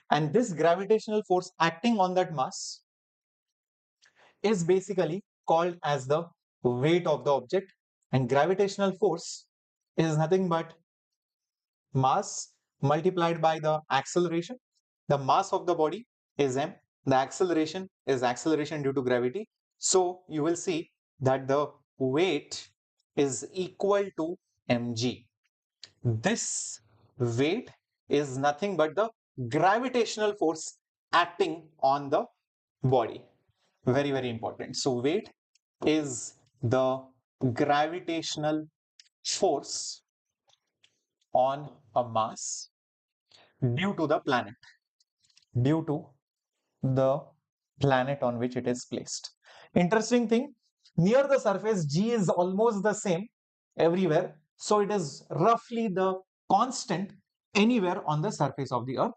and this gravitational force acting on that mass is basically called as the weight of the object. And gravitational force is nothing but mass multiplied by the acceleration. The mass of the body is m, the acceleration is acceleration due to gravity. So you will see that the weight is equal to mg. This weight is nothing but the gravitational force acting on the body. Very, very important. So weight is the gravitational force on a mass due to the planet, due to the planet on which it is placed. Interesting thing, near the surface, G is almost the same everywhere. So it is roughly the constant anywhere on the surface of the earth.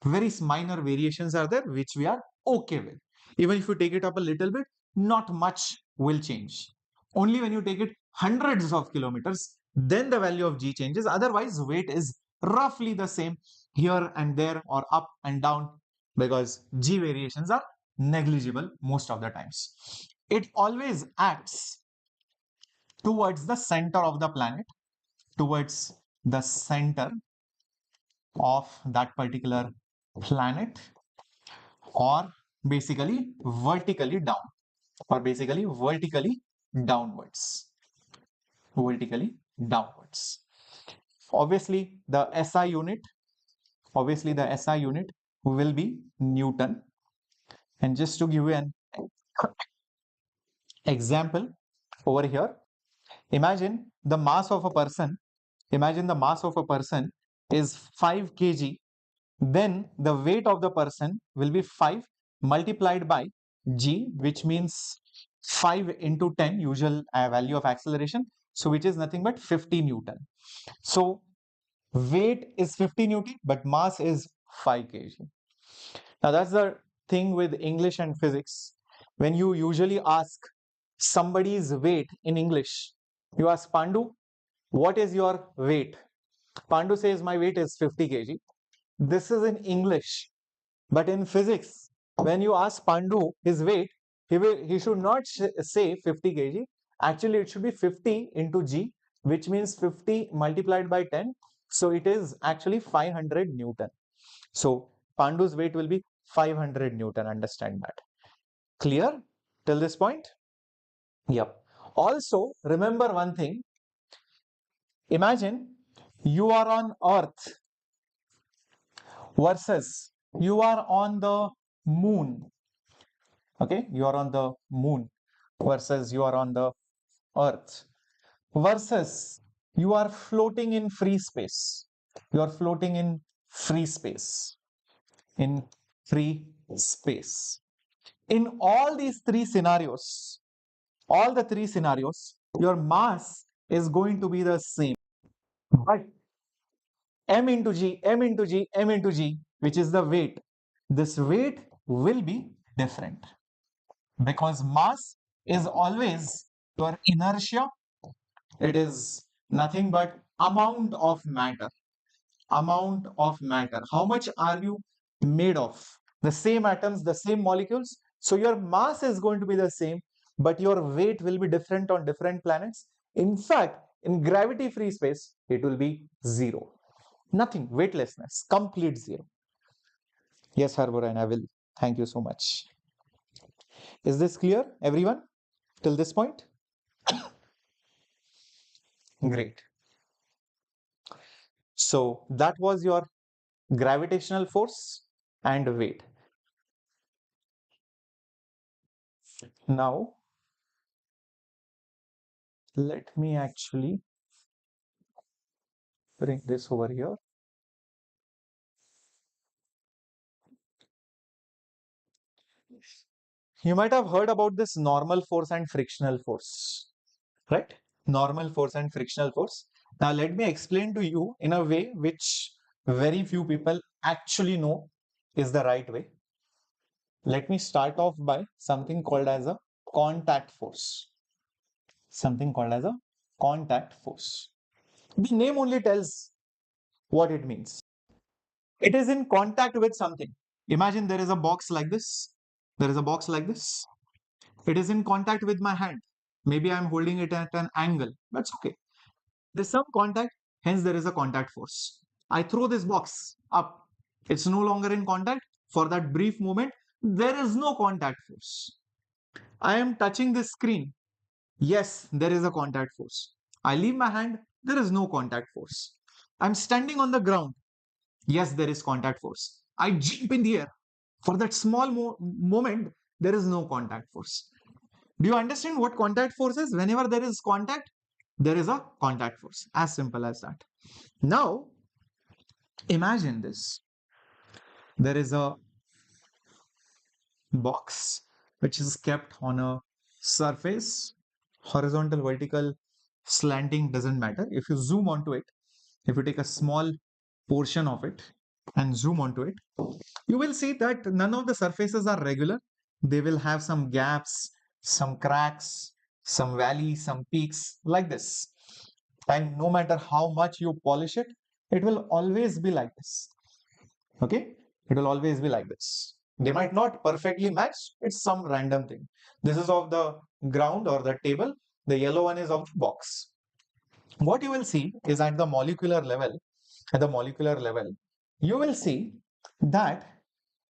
Very minor variations are there, which we are okay with. Even if you take it up a little bit, not much will change. Only when you take it hundreds of kilometers, then the value of G changes. Otherwise, weight is roughly the same here and there or up and down, because G variations are negligible most of the times. It always acts towards the center of the planet, towards the center of that particular planet, or basically vertically down, or basically vertically downwards. Vertically downwards. Obviously, the SI unit, will be Newton. And just to give you an example over here, imagine the mass of a person, is 5 kg, then the weight of the person will be 5 multiplied by g, which means 5 into 10, usual value of acceleration, so which is nothing but 50 Newton. So weight is 50 Newton, but mass is 5 kg. Now that's the thing with English and physics. When you usually ask somebody's weight in English, you ask Pandu, what is your weight? Pandu says my weight is 50 kg. This is in English. But in physics, when you ask Pandu his weight, he should not say 50 kg. Actually, it should be 50 into g, which means 50 multiplied by 10. So it is actually 500 Newton. So Pandu's weight will be 500 Newton. Understand that. Clear till this point? Yep. Also, remember one thing. Imagine you are on Earth versus you are on the moon. Okay, you are on the moon versus you are on the Earth versus you are floating in free space. You are floating in free space. In free space. In all these three scenarios, your mass is going to be the same. But m into g, which is the weight, this weight will be different because mass is always your inertia. It is nothing but amount of matter. How much are you made of? The same atoms, the same molecules. So your mass is going to be the same, but your weight will be different on different planets. In fact, in gravity free space, it will be zero. Nothing, weightlessness, complete zero. Yes, Harbour, and I will. Thank you so much. Is this clear, everyone, till this point? Great. So that was your gravitational force and weight. Now, let me actually bring this over here. You might have heard about this normal force and frictional force, right? Normal force and frictional force. Now, let me explain to you in a way which very few people actually know is the right way. Let me start off by something called as a contact force. Something called as a contact force. The name only tells what it means. It is in contact with something. Imagine there is a box like this. There is a box like this. It is in contact with my hand. Maybe I'm holding it at an angle. That's okay. There's some contact, hence there is a contact force. I throw this box up. It's no longer in contact. For that brief moment, there is no contact force. I am touching this screen. Yes, there is a contact force. I leave my hand. There is no contact force. I'm standing on the ground. Yes, there is contact force. I jump in the air. For that small moment, there is no contact force. Do you understand what contact force is? Whenever there is contact, there is a contact force. As simple as that. Now, imagine this. There is a box which is kept on a surface, horizontal, vertical, slanting, doesn't matter. If you zoom onto it, if you take a small portion of it and zoom onto it, you will see that none of the surfaces are regular. They will have some gaps, some cracks, some valleys, some peaks like this. And no matter how much you polish it, it will always be like this. Okay? It will always be like this. They might not perfectly match. It's some random thing. This is of the ground or the table. The yellow one is of the box. What you will see is at the molecular level, you will see that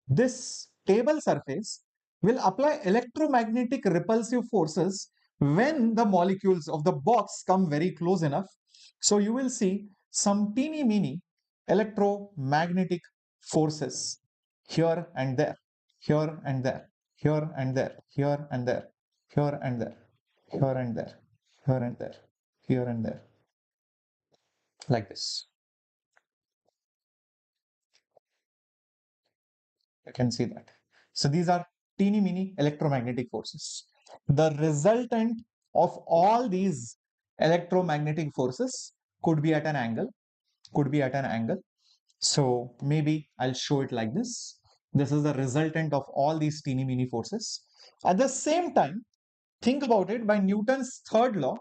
this table surface will apply electromagnetic repulsive forces when the molecules of the box come very close enough. So you will see some teeny mini electromagnetic forces here and there, here and there, here and there, here and there, here and there, here and there, here and there, here and there, like this. You can see that. So these are teeny mini electromagnetic forces. The resultant of all these electromagnetic forces could be at an angle, could be at an angle. So maybe I'll show it like this. This is the resultant of all these teeny mini forces. At the same time, think about it, by Newton's third law,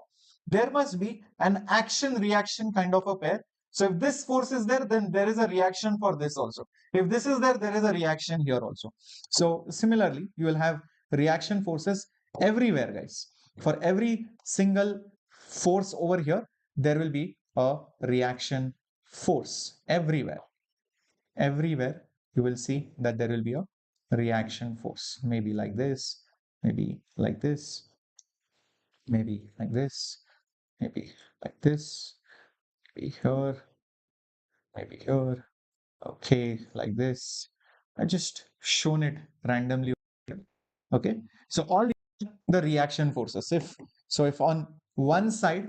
there must be an action reaction kind of a pair. So if this force is there, then there is a reaction for this also. If this is there, there is a reaction here also. So similarly, you will have reaction forces everywhere, guys. For every single force over here, there will be a reaction force everywhere. Everywhere you will see that there will be a reaction force, maybe like this, maybe like this, maybe like this, maybe like this, maybe here, maybe here. Okay, like this. I just shown it randomly. Okay, so all the reaction forces. If on one side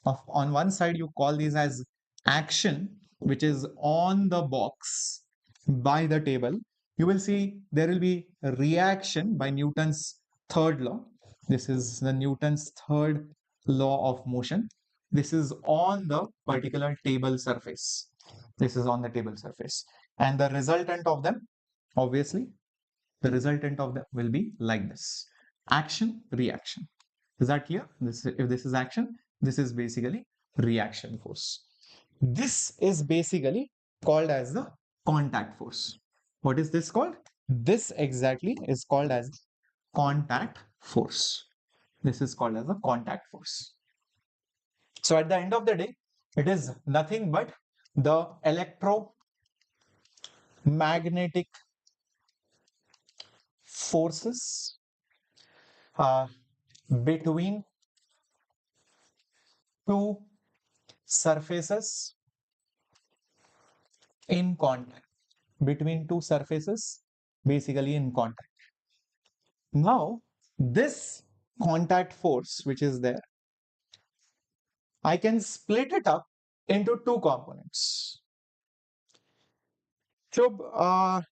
on one side you call these as action, which is on the box by the table, you will see there will be a reaction by Newton's third law. This is the Newton's third law of motion. This is on the particular table surface. This is on the table surface. And the resultant of them, obviously, the resultant of them will be like this. Action, reaction. Is that clear? If this is action, this is basically reaction force. This is basically called as the contact force. What is this called? This exactly is called as contact force. This is called as a contact force. So at the end of the day, it is nothing but the electromagnetic forces between two surfaces in contact, between two surfaces basically in contact. Now this contact force which is there, I can split it up into two components. So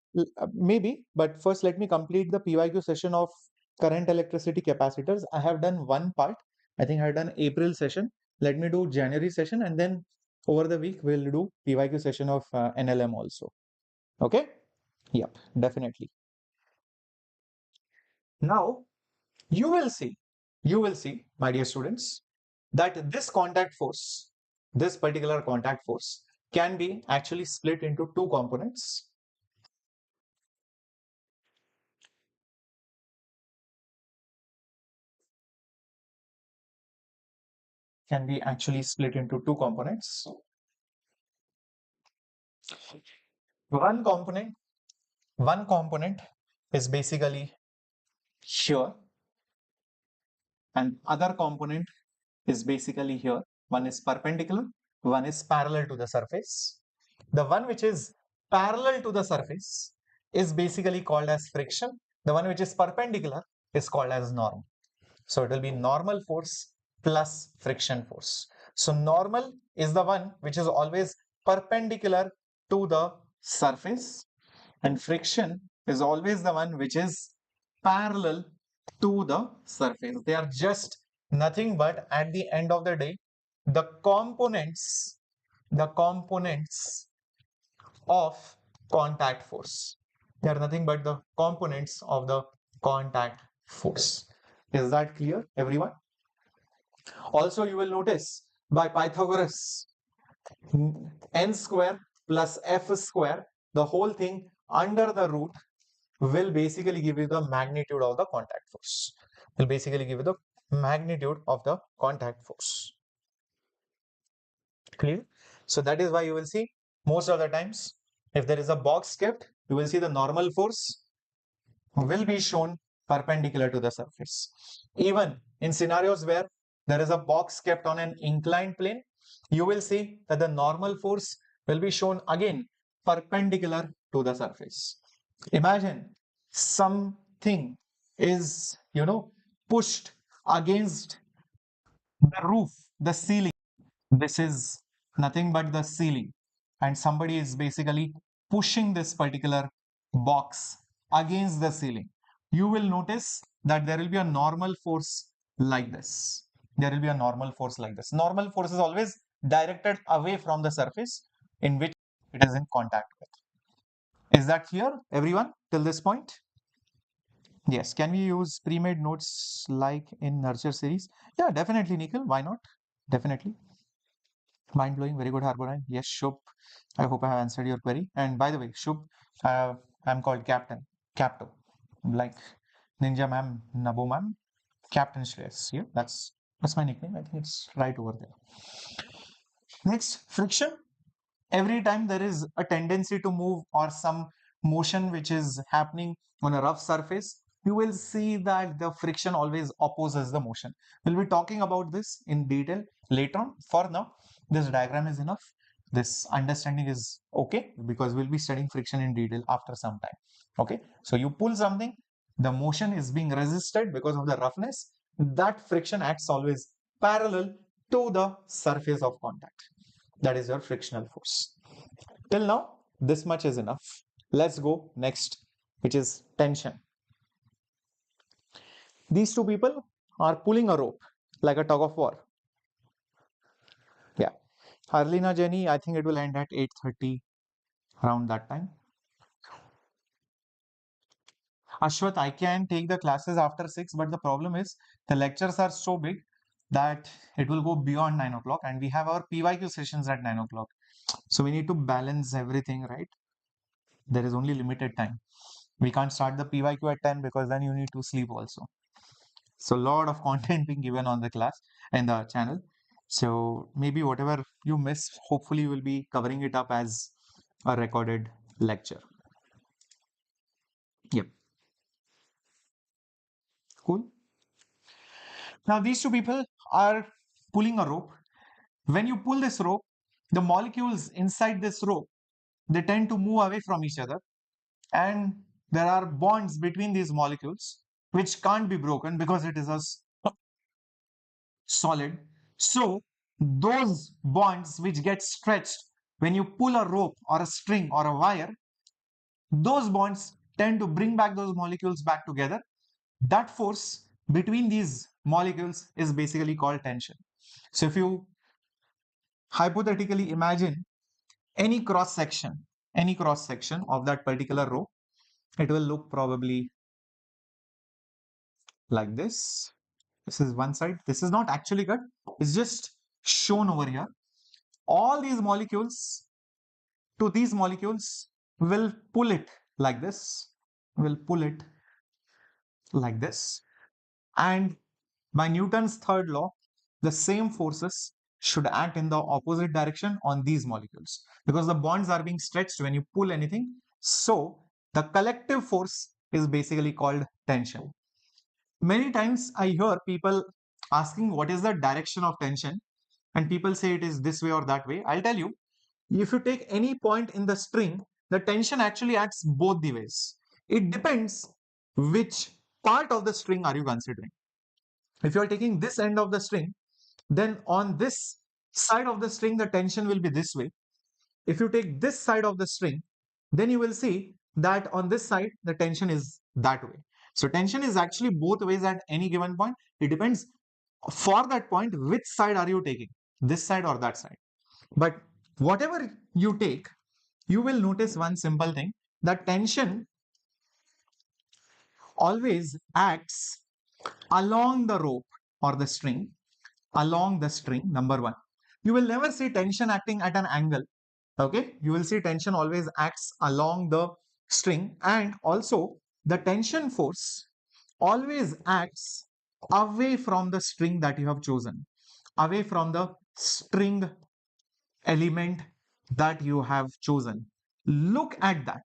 maybe, but first let me complete the PYQ session of current electricity capacitors. I have done one part. I think I have done April session. Let me do January session, and then over the week we'll do PYQ session of NLM also. Okay? Yep, definitely. Now you will see, my dear students, that this contact force, this particular contact force can be actually split into two components. Can be actually split into two components. One component, one component is basically here, and other component is basically here. One is perpendicular, one is parallel to the surface. The one which is parallel to the surface is basically called as friction. The one which is perpendicular is called as norm. So it will be normal force plus friction force. So normal is the one which is always perpendicular to the surface, and friction is always the one which is parallel to the surface. They are just nothing but at the end of the day, the components of contact force. They are nothing but the components of the contact force. Is that clear, everyone? Also, you will notice by Pythagoras, n square plus f square, the whole thing under the root will basically give you the magnitude of the contact force. Will basically give you the magnitude of the contact force. Clear? So that is why you will see most of the times, if there is a box kept, you will see the normal force will be shown perpendicular to the surface. Even in scenarios where there is a box kept on an inclined plane, you will see that the normal force will be shown again perpendicular to the surface. Imagine something is, pushed against the roof, the ceiling. This is nothing but the ceiling. And somebody is basically pushing this particular box against the ceiling. You will notice that there will be a normal force like this. There will be a normal force like this. Normal force is always directed away from the surface in which it is in contact with. Is that clear, everyone, till this point? Yes. Can we use pre-made notes like in nurture series? Yeah, definitely, Nikhil. Why not? Definitely. Mind blowing. Very good, Harbour. Yes, Shubh. I hope I have answered your query. And by the way, Shubh, I'm called Captain, Capto, like Ninja Ma'am, Nabu Ma'am, Captain Shreyas. Yeah, that's my nickname. I think it's right over there. Next, friction. Every time there is a tendency to move or some motion which is happening on a rough surface, you will see that the friction always opposes the motion. We'll be talking about this in detail later on. For now, this diagram is enough. This understanding is okay because we'll be studying friction in detail after some time. Okay, so you pull something, the motion is being resisted because of the roughness. That friction acts always parallel to the surface of contact. That is your frictional force. Till now, this much is enough. Let's go next, which is tension. These two people are pulling a rope like a tug of war. Yeah. Harlina Jenny, I think it will end at 8:30 around that time. Ashwath, I can take the classes after 6, but the problem is the lectures are so big that it will go beyond 9 o'clock and we have our PYQ sessions at 9 o'clock. So we need to balance everything, right? There is only limited time. We can't start the PYQ at 10 because then you need to sleep also. So a lot of content being given on the class and the channel. So maybe whatever you miss, hopefully you will be covering it up as a recorded lecture. Yep. Cool. Now these two people are pulling a rope. When you pull this rope, the molecules inside this rope, they tend to move away from each other. And there are bonds between these molecules which can't be broken because it is a solid. So those bonds which get stretched when you pull a rope or a string or a wire, those bonds tend to bring back those molecules back together. That force between these molecules is basically called tension. So if you hypothetically imagine any cross section of that particular rope, it will look probably like this. This is one side. This is not actually cut. It's just shown over here. All these molecules to these molecules will pull it like this. Will pull it like this. And by Newton's third law, the same forces should act in the opposite direction on these molecules because the bonds are being stretched when you pull anything. So the collective force is basically called tension. Many times I hear people asking what is the direction of tension, and people say it is this way or that way. I'll tell you, if you take any point in the string, the tension actually acts both the ways. It depends which part of the string are you considering. If you are taking this end of the string, then on this side of the string, the tension will be this way. If you take this side of the string, then you will see that on this side, the tension is that way. So tension is actually both ways at any given point. It depends for that point, which side are you taking, this side or that side. But whatever you take, you will notice one simple thing, that tension always acts along the rope or the string, number one. You will never see tension acting at an angle. Okay, you will see tension always acts along the string, and also the tension force always acts away from the string that you have chosen, away from the string element that you have chosen. Look at that.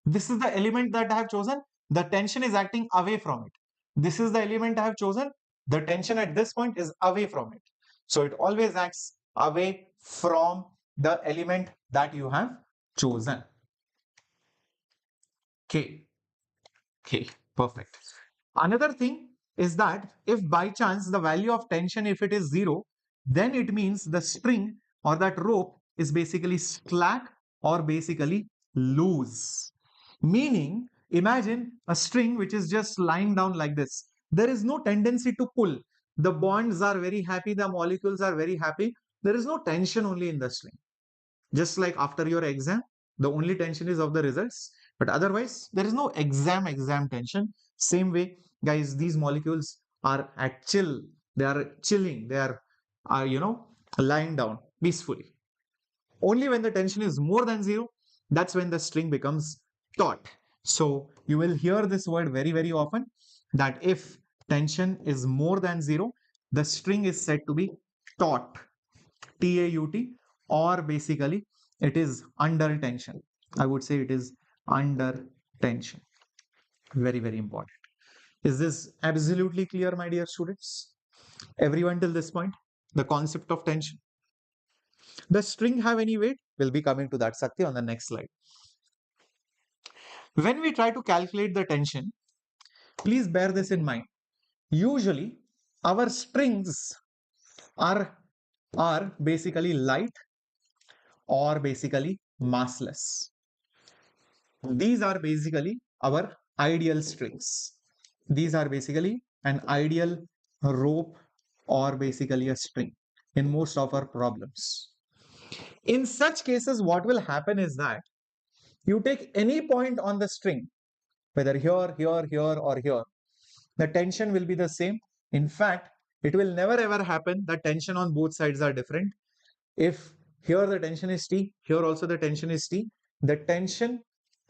This is the element that I have chosen. The tension is acting away from it. This is the element I have chosen. The tension at this point is away from it. So it always acts away from the element that you have chosen. Okay, okay, perfect. Another thing is that if by chance the value of tension, if it is 0, then it means the string or that rope is basically slack or basically loose. Meaning, imagine a string which is just lying down like this. There is no tendency to pull. The bonds are very happy, the molecules are very happy. There is no tension only in the string. Just like after your exam, the only tension is of the results, but otherwise there is no exam tension. Same way, guys, these molecules are at chill. They are chilling. They are lying down peacefully. Only when the tension is more than 0, that's when the string becomes taut. So you will hear this word very, very often, that if tension is more than 0, the string is said to be taut, TAUT, or basically it is under tension. I would say it is under tension. Very, very important. Is this absolutely clear, my dear students? Everyone till this point? The concept of tension. Does string have any weight? We'll be coming to that, Sakti, on the next slide. When we try to calculate the tension, please bear this in mind. Usually, our strings are, are basically light or basically massless. These are basically our ideal strings. These are basically an ideal rope or basically a string in most of our problems. In such cases, what will happen is that you take any point on the string, whether here, here, here, or here, the tension will be the same. In fact, it will never ever happen that tension on both sides are different. If here the tension is T, here also the tension is T, the tension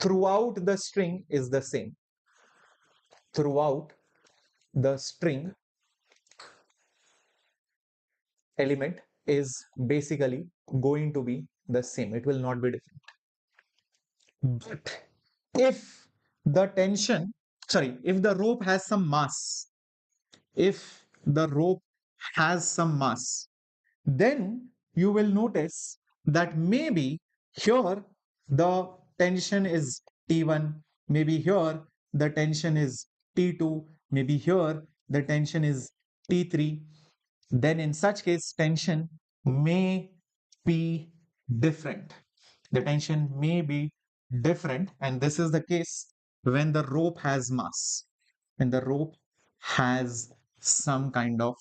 throughout the string is the same. Throughout the string element is basically going to be the same. It will not be different. But if the tension, sorry, if the rope has some mass, if the rope has some mass, then you will notice that maybe here the tension is T1, maybe here the tension is T2, maybe here the tension is T3. Then in such case, tension may be different. The tension may be different, and this is the case when the rope has mass, when the rope has some kind of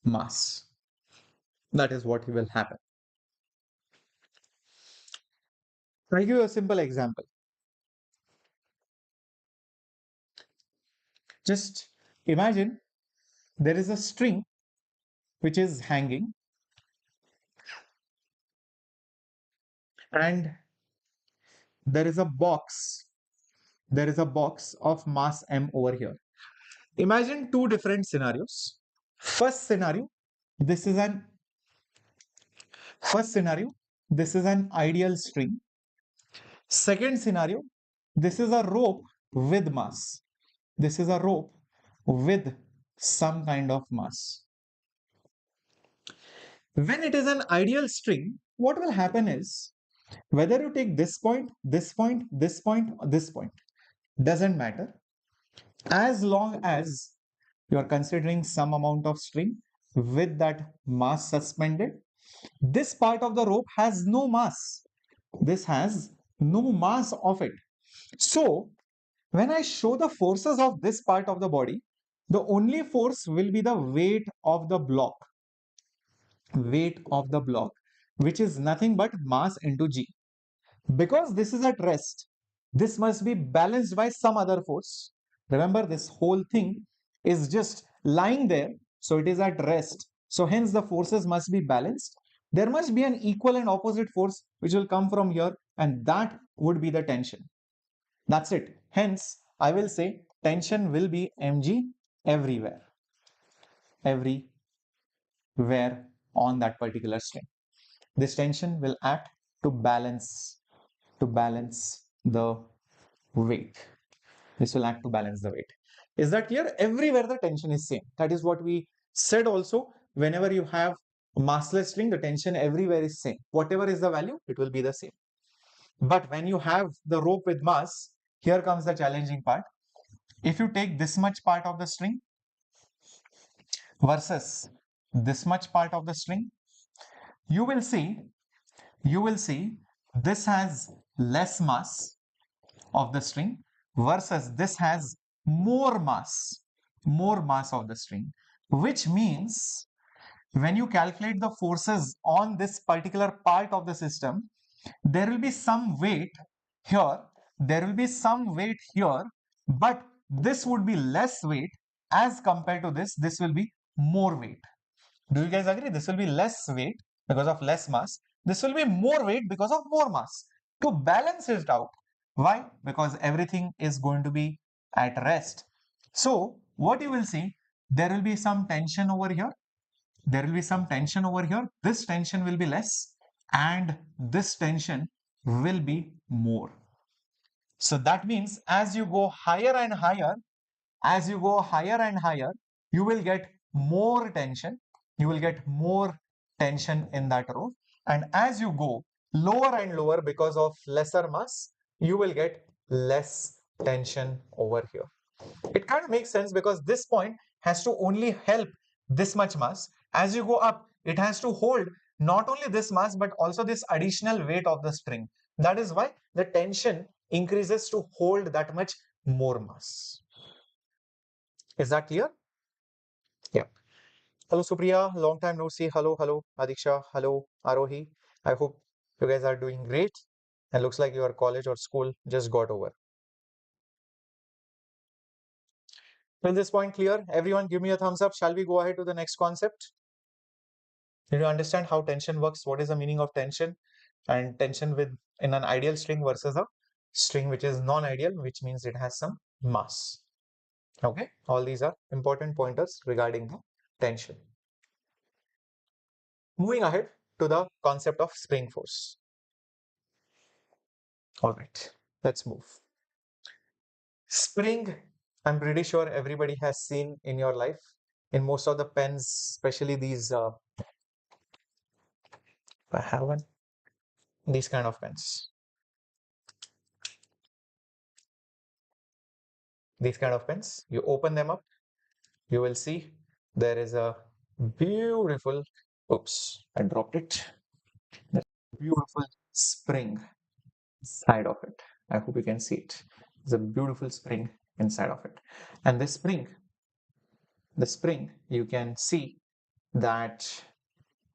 mass. That is what will happen. I'll give you a simple example. Just imagine there is a string which is hanging, and there is a box. There is a box of mass m over here. Imagine two different scenarios. First scenario, this is an first scenario, this is an ideal string. Second scenario, this is a rope with mass. This is a rope with some kind of mass. When it is an ideal string, what will happen is whether you take this point, this point, this point, or this point, doesn't matter. As long as you are considering some amount of string with that mass suspended, this part of the rope has no mass. This has no mass of it. So, when I show the forces of this part of the body, the only force will be the weight of the block. Weight of the block, which is nothing but mass into G. Because this is at rest, this must be balanced by some other force. Remember, this whole thing is just lying there, so it is at rest. So hence the forces must be balanced. There must be an equal and opposite force which will come from here, and that would be the tension. That's it. Hence, I will say tension will be mg everywhere. Everywhere on that particular string. This tension will act to balance the weight. This will act to balance the weight. Is that clear? Everywhere the tension is same. That is what we said also. Whenever you have massless string, the tension everywhere is same. Whatever is the value, it will be the same. But when you have the rope with mass, here comes the challenging part. If you take this much part of the string versus this much part of the string, you will see this has less mass of the string versus this has more mass of the string, which means when you calculate the forces on this particular part of the system, there will be some weight here, but this would be less weight as compared to this. This will be more weight. Do you guys agree? This will be less weight because of less mass. This will be more weight because of more mass. To balance it out. Why? Because everything is going to be at rest. So what you will see, there will be some tension over here. This tension will be less and this tension will be more. So that means as you go higher and higher, you will get more tension. In that row. And as you go lower and lower because of lesser mass, you will get less tension over here. It kind of makes sense because this point has to only help this much mass. As you go up, it has to hold not only this mass but also this additional weight of the string. That is why the tension increases to hold that much more mass. Is that clear? Yeah. Hello Supriya, long time no see. Hello Adiksha, hello Arohi. I hope you guys are doing great and looks like your college or school just got over. Till this point clear? Everyone give me a thumbs up. Shall we go ahead to the next concept? Did you understand how tension works? What is the meaning of tension? And tension in an ideal string versus a string which is non-ideal, which means it has some mass. Okay, all these are important pointers regarding the tension. Moving ahead to the concept of spring force. All right, let's move. Spring, I'm pretty sure everybody has seen in your life. In most of the pens, especially these, I have one, these kind of pens. These kind of pens, you open them up, you will see there is a beautiful, oops, I dropped it. There's a beautiful spring inside of it. I hope you can see it. There's a beautiful spring inside of it. And this spring, you can see that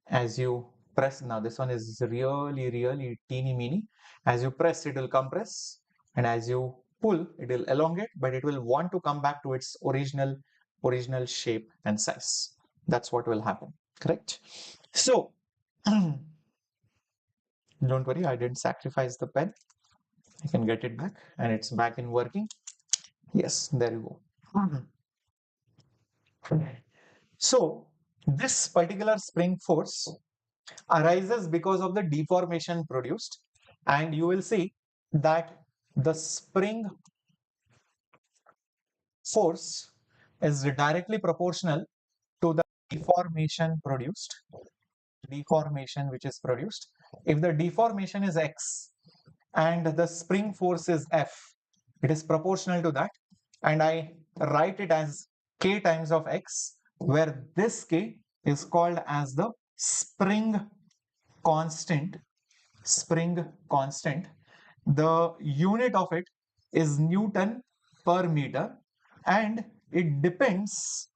as you press, now this one is really teeny meeny. As you press, it will compress, and as you pull, it will elongate, but it will want to come back to its original shape and size. That's what will happen, correct? So don't worry, I didn't sacrifice the pen. I can get it back, and it's back in working. Yes, there you go. So this particular spring force arises because of the deformation produced, and you will see that the spring force is directly proportional to the deformation which is produced. If the deformation is x and the spring force is F, it is proportional to that, and I write it as K times of X, where this K is called as the spring constant. The unit of it is Newton per meter, and it depends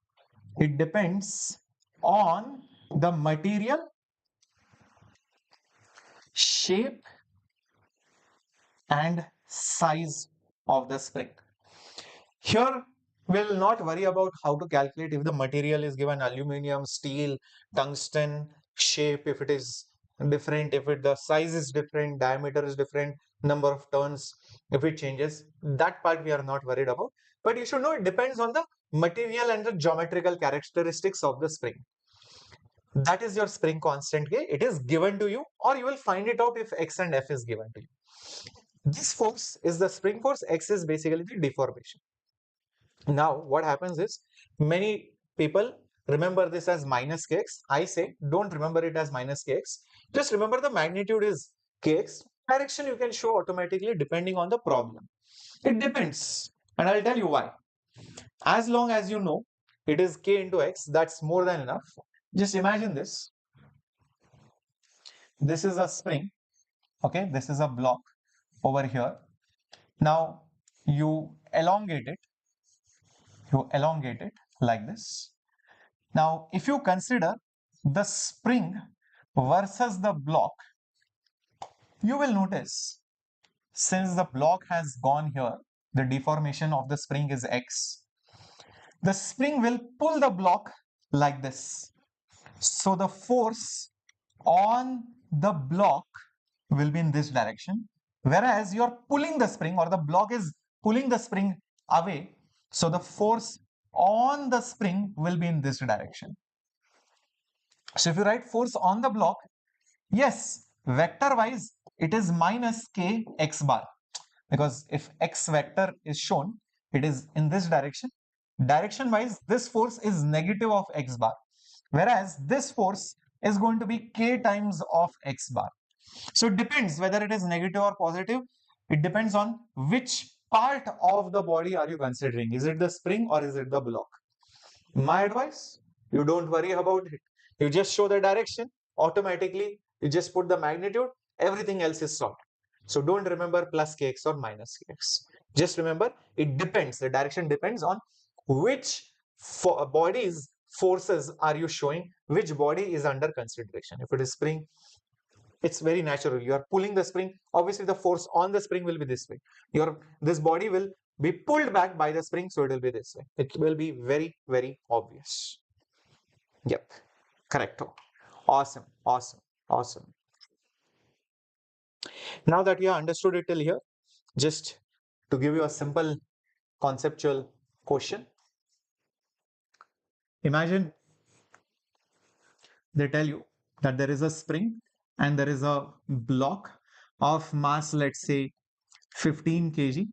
on the material, shape and size of the spring. Here we'll not worry about how to calculate if the material is given aluminum, steel, tungsten, shape if it is different, the size is different, diameter is different, number of turns if it changes. That part we are not worried about, but you should know it depends on the material and the geometrical characteristics of the spring. That is your spring constant K. It is given to you, or you will find it out if X and F is given to you. This force is the spring force. X is basically the deformation. Now what happens is, many people remember this as minus kx. I say don't remember it as minus kx. Just remember the magnitude is kx. Direction you can show automatically depending on the problem. It depends. And I'll tell you why. As long as you know it is k into x, that's more than enough. Just imagine this. This is a spring. Okay, this is a block over here. Now you elongate it. You elongate it like this. Now, if you consider the spring versus the block, you will notice since the block has gone here, the deformation of the spring is x. The spring will pull the block like this. So the force on the block will be in this direction, whereas you're pulling the spring or the block is pulling the spring away. So the force on the spring will be in this direction. So if you write force on the block, yes, vector wise, it is minus k x bar, because if x vector is shown, it is in this direction. Direction wise, this force is negative of x bar, whereas this force is going to be k times of x bar. So it depends whether it is negative or positive. It depends on which part of the body are you considering. Is it the spring or is it the block? My advice, you don't worry about it. You just show the direction, automatically you just put the magnitude, everything else is solved. So don't remember plus kx or minus kx. Just remember it depends. The direction depends on which body's forces are you showing, which body is under consideration. If it is spring, it's very natural. You are pulling the spring. Obviously, the force on the spring will be this way. This body will be pulled back by the spring, so it will be this way. It will be very, very obvious. Yep, correcto. Awesome, awesome, awesome. Now that you have understood it till here, just to give you a simple conceptual question. Imagine they tell you that there is a spring and there is a block of mass, let's say 15 kg,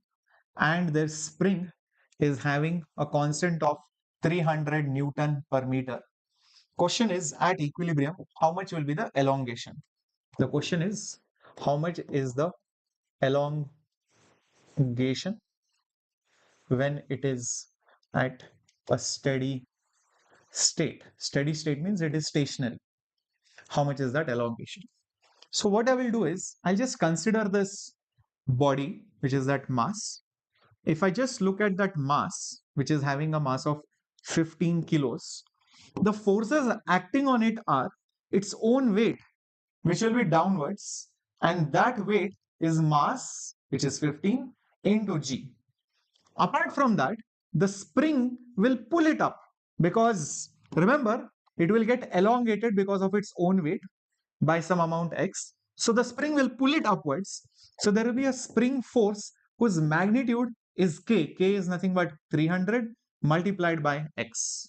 and their spring is having a constant of 300 Newton per meter. Question is, at equilibrium, how much will be the elongation? The question is, how much is the elongation when it is at a steady state? Steady state means it is stationary. How much is that elongation? So what I will do is, I'll just consider this body, which is that mass. If I just look at that mass, which is having a mass of 15 kilos, the forces acting on it are its own weight, which will be downwards, and that weight is mass, which is 15, into g. Apart from that, the spring will pull it up, because remember, it will get elongated because of its own weight by some amount x. So the spring will pull it upwards. So there will be a spring force whose magnitude is k. K is nothing but 300 multiplied by x.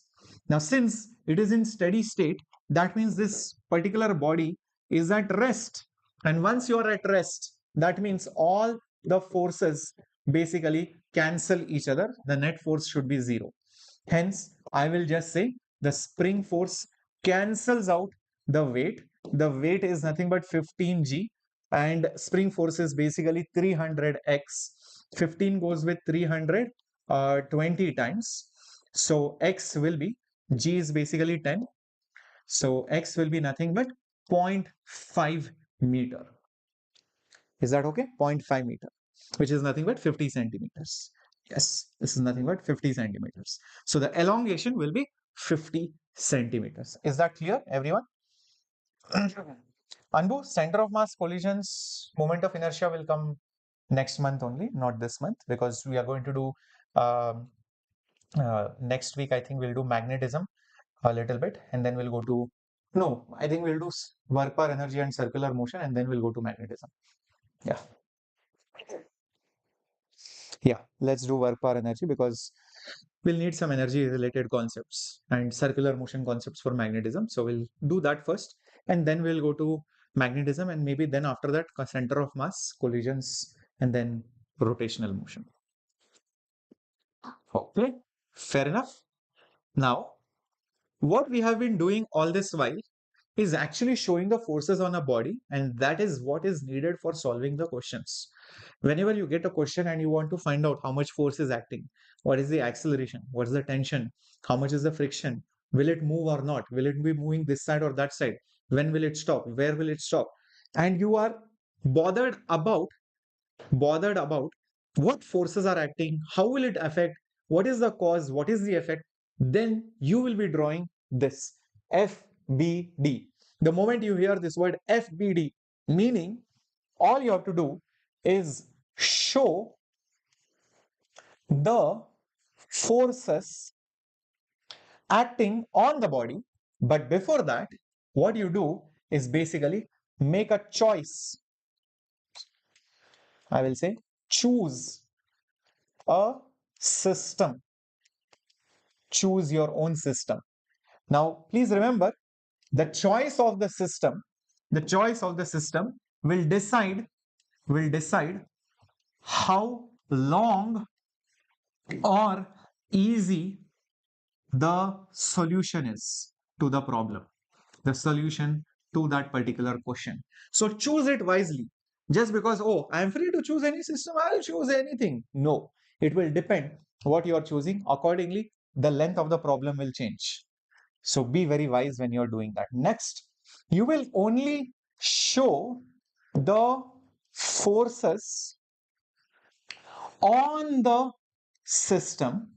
Now, since it is in steady state, that means this particular body is at rest. And once you are at rest, that means all the forces basically cancel each other. The net force should be zero. Hence, I will just say the spring force cancels out the weight. The weight is nothing but 15g, and spring force is basically 300x. 15 goes with 300 20 times. So x will be, g is basically 10. So x will be nothing but 0.5 meter. Is that okay? 0.5 meter, which is nothing but 50 centimeters. Yes, this is nothing but 50 centimeters. So the elongation will be 50 centimeters. Is that clear, everyone? Anbu, center of mass collisions, moment of inertia will come next month only, not this month, because we are going to do um, next week. I think we'll do magnetism a little bit, and then we'll go to, no, I think we'll do work per energy and circular motion, and then we'll go to magnetism. Yeah. Yeah, let's do work per energy, because we'll need some energy related concepts and circular motion concepts for magnetism. So we'll do that first, and then we'll go to magnetism, and maybe then after that center of mass collisions, and then rotational motion. Okay, fair enough. Now, what we have been doing all this while is actually showing the forces on a body, and that is what is needed for solving the questions. Whenever you get a question and you want to find out how much force is acting, what is the acceleration, what is the tension, how much is the friction, will it move or not, will it be moving this side or that side, when will it stop, where will it stop, and you are bothered about bothered about what forces are acting, how will it affect, what is the cause, what is the effect, then you will be drawing this FBD. The moment you hear this word FBD, meaning all you have to do is show the forces acting on the body. But before that, what you do is basically make a choice. I will say choose a system. Choose your own system. Now, please remember the choice of the system, the choice of the system will decide how long or easy the solution is to the problem, the solution to that particular question. So choose it wisely. Just because, oh, I am free to choose any system, I'll choose anything. No, it will depend what you are choosing. Accordingly, the length of the problem will change. So be very wise when you're doing that. Next, you will only show the forces on the system.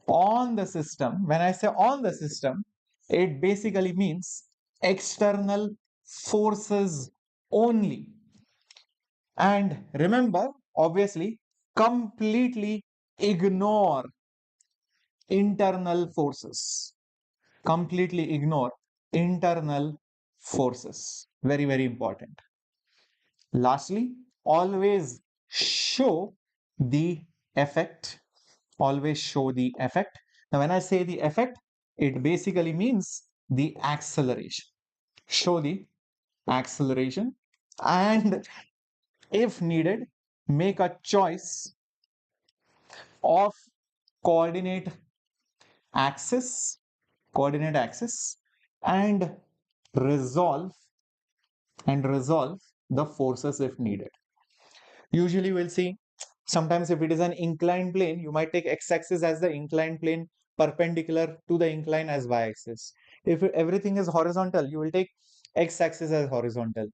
On the system, when I say on the system, it basically means external forces only. And remember, obviously, completely ignore internal forces. Completely ignore internal forces. Very, very important. Lastly, always show the effect. Always show the effect. Now, when I say the effect, it basically means the acceleration. Show the acceleration, and if needed, make a choice of coordinate axis, coordinate axis, and resolve resolve the forces if needed. Usually we'll see sometimes if it is an inclined plane, you might take x-axis as the inclined plane perpendicular to the incline as y-axis. If everything is horizontal, you will take x-axis as horizontal.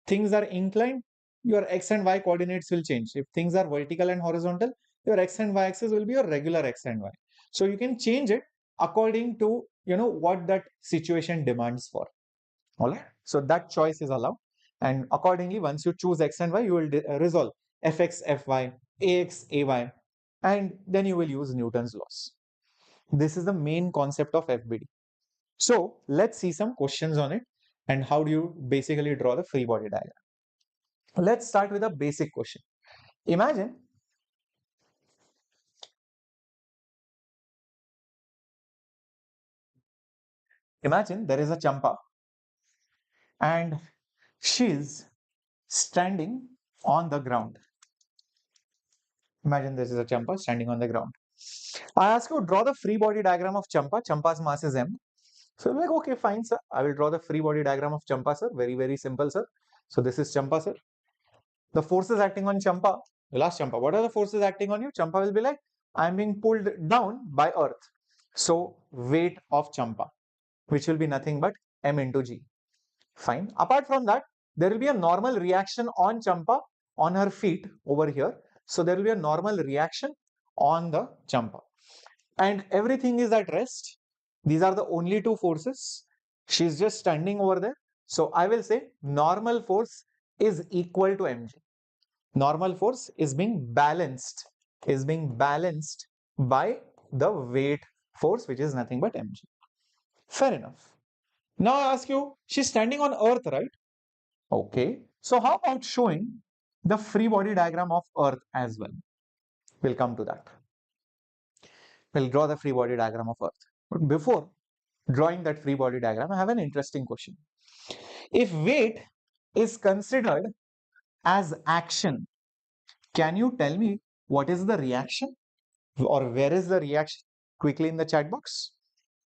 Things are inclined, your x and y coordinates will change. If things are vertical and horizontal, your x and y axis will be your regular x and y. So you can change it according to what that situation demands for. All right. So that choice is allowed. And accordingly, once you choose x and y, you will resolve fx, fy, ax, ay, and then you will use Newton's laws. This is the main concept of FBD. So let's see some questions on it and how do you basically draw the free body diagram. Let's start with a basic question. Imagine there is a Champa and she's standing on the ground. Imagine this is a Champa standing on the ground. I ask you draw the free body diagram of Champa. Champa's mass is m. So I'm like, okay, fine, sir. I will draw the free body diagram of Champa, sir. Very, very simple, sir. So this is Champa, sir. The forces acting on Champa, will ask Champa, what are the forces acting on you? Champa will be like, I'm being pulled down by earth. So weight of Champa, which will be nothing but m into g. Fine. Apart from that, there will be a normal reaction on Champa on her feet over here. So there will be a normal reaction on the Champa. And everything is at rest. These are the only two forces. She's just standing over there. So I will say normal force is equal to mg. Normal force is being balanced by the weight force, which is nothing but mg. Fair enough. Now I ask you, she's standing on earth, right? Okay. So how about showing the free body diagram of earth as well? We'll come to that. We'll draw the free body diagram of earth. But before drawing that free body diagram, I have an interesting question. If weight is considered as action, can you tell me what is the reaction or where is the reaction? Quickly in the chat box.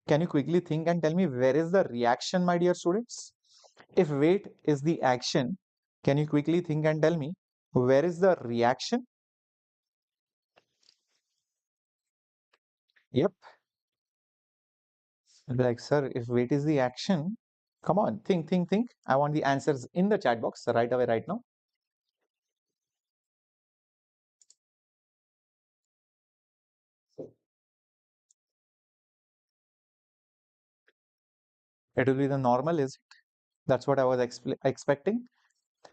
Can you quickly think and tell me where is the reaction, my dear students? If weight is the action, can you quickly think and tell me where is the reaction? Yep. I'll be like, sir, if weight is the action, come on, think, think, think. I want the answers in the chat box right away, right now. It will be the normal, is it? That's what I was expecting.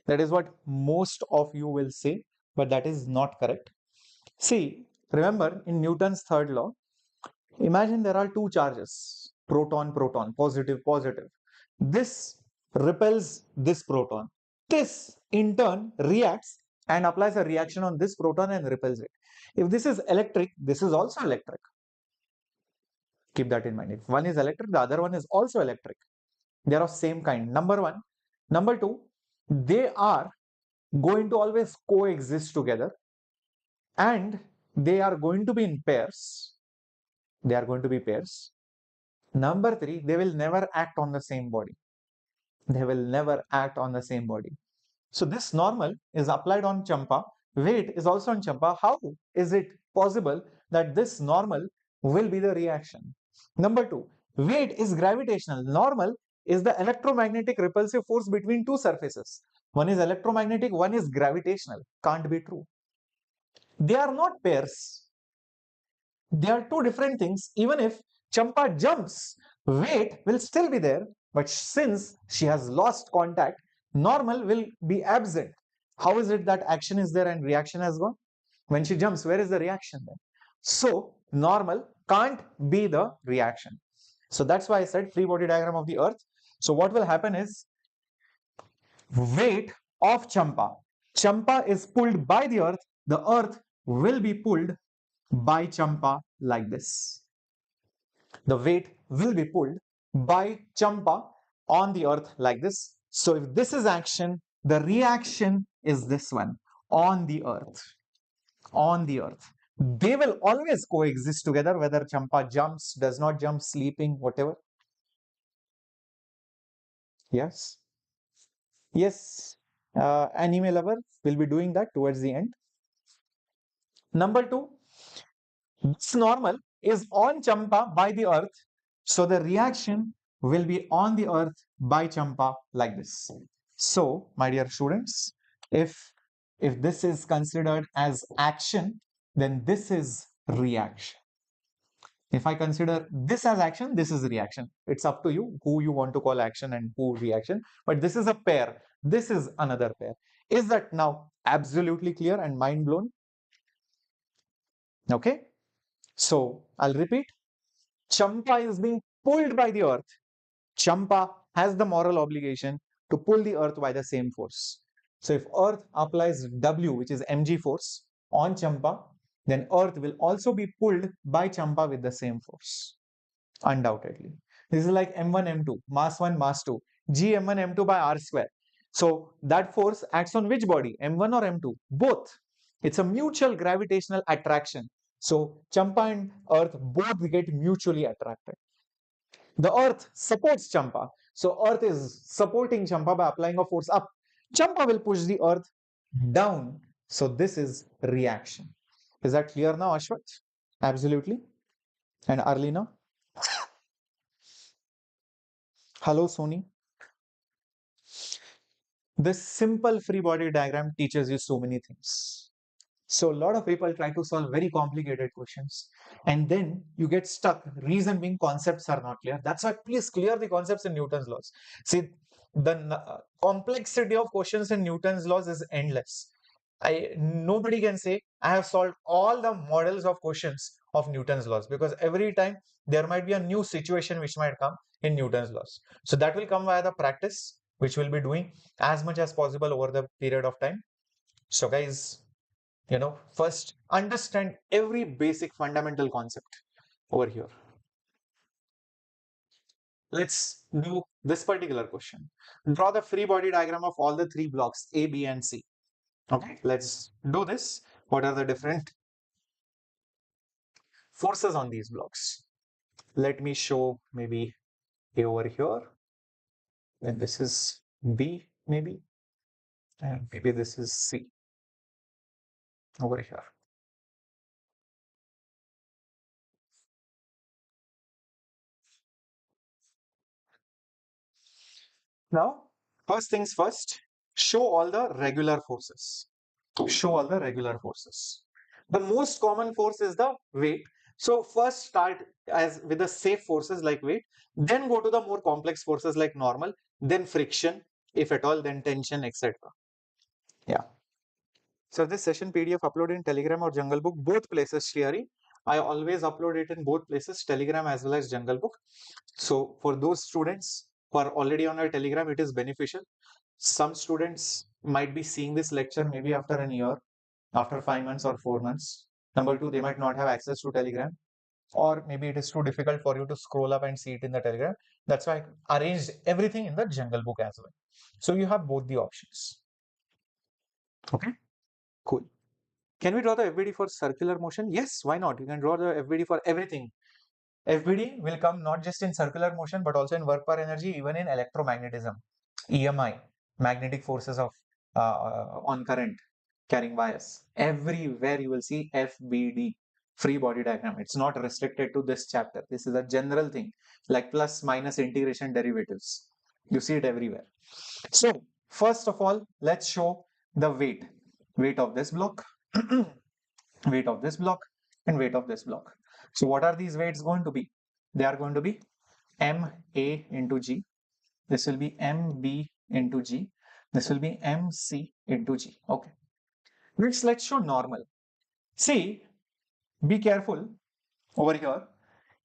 That is what most of you will say, but that is not correct. See, remember in Newton's third law, imagine there are two charges, proton, proton, positive, positive. This repels this proton. This in turn reacts and applies a reaction on this proton and repels it. If this is electric, this is also electric. Keep that in mind. If one is electric, the other one is also electric. They are of same kind. Number one. Number two, they are going to always coexist together and they are going to be in pairs. They are going to be pairs. Number three, they will never act on the same body. They will never act on the same body. So this normal is applied on Champa. Weight is also on Champa. How is it possible that this normal will be the reaction? Number two, weight is gravitational. Normal is the electromagnetic repulsive force between two surfaces. One is electromagnetic, one is gravitational. Can't be true. They are not pairs. They are two different things. Even if Champa jumps, weight will still be there. But since she has lost contact, normal will be absent. How is it that action is there and reaction has gone? When she jumps, where is the reaction then? So normal can't be the reaction. So that's why I said free body diagram of the earth. So what will happen is weight of Champa. Champa is pulled by the earth will be pulled by Champa like this. The weight will be pulled by Champa on the earth like this. So if this is action, the reaction is this one on the earth. On the earth. They will always coexist together, whether Champa jumps, does not jump, sleeping, whatever. Yes. Yes. Anime lover will be doing that towards the end. Number two, this normal is on Champa by the earth. So the reaction will be on the earth by Champa like this. So, my dear students, if this is considered as action, then this is reaction. If I consider this as action, this is reaction. It's up to you who you want to call action and who reaction. But this is a pair. This is another pair. Is that now absolutely clear and mind blown? Okay. So I'll repeat. Champa is being pulled by the earth. Champa has the moral obligation to pull the earth by the same force. So if earth applies W, which is mg force, on Champa, then earth will also be pulled by Champa with the same force. Undoubtedly. This is like m1, m2, mass 1, mass 2, g m1, m2 by r square. So that force acts on which body, m1 or m2? Both. It's a mutual gravitational attraction. So Champa and earth both get mutually attracted. The earth supports Champa. So earth is supporting Champa by applying a force up. Champa will push the earth down. So this is reaction. Is that clear now, Ashwat? Absolutely. And Arlina? Hello, Sony. This simple free body diagram teaches you so many things. So a lot of people try to solve very complicated questions and then you get stuck. Reason being concepts are not clear. That's why please clear the concepts in Newton's laws. See, the complexity of questions in Newton's laws is endless. Nobody can say I have solved all the models of questions of Newton's laws because every time there might be a new situation which might come in Newton's laws. So that will come via the practice, which we'll be doing as much as possible over the period of time. So guys, first understand every basic fundamental concept over here. Let's do this particular question. Draw the free body diagram of all the three blocks A, B, and C. Okay, let's do this. What are the different forces on these blocks? Let me show maybe A over here. Then this is B maybe. And maybe this is C over here. Now, first things first, show all the regular forces. Show all the regular forces. The most common force is the weight. So first start as with the safe forces like weight, then go to the more complex forces like normal, then friction, if at all, then tension, etc. Yeah. So this session PDF uploaded in Telegram or Jungle Book, both places, Shreyas. I always upload it in both places, Telegram as well as Jungle Book. So for those students who are already on our Telegram, it is beneficial. Some students might be seeing this lecture maybe after a year, after 5 months or 4 months. Number two, they might not have access to Telegram, or maybe it is too difficult for you to scroll up and see it in the Telegram. That's why I arranged everything in the Jungle Book as well. So you have both the options. Okay, cool. Can we draw the FBD for circular motion? Yes, why not? You can draw the FBD for everything. FBD will come not just in circular motion, but also in work per energy, even in electromagnetism, EMI, magnetic forces of on current carrying wires. Everywhere you will see FBD, free body diagram. It's not restricted to this chapter. This is a general thing, like plus minus integration derivatives. You see it everywhere. So first of all, let's show the weight of this block, weight of this block, and weight of this block. So what are these weights going to be? They are going to be MA into G. This will be MB into G. This will be MC into G. Okay. Let's show normal. See, be careful over here.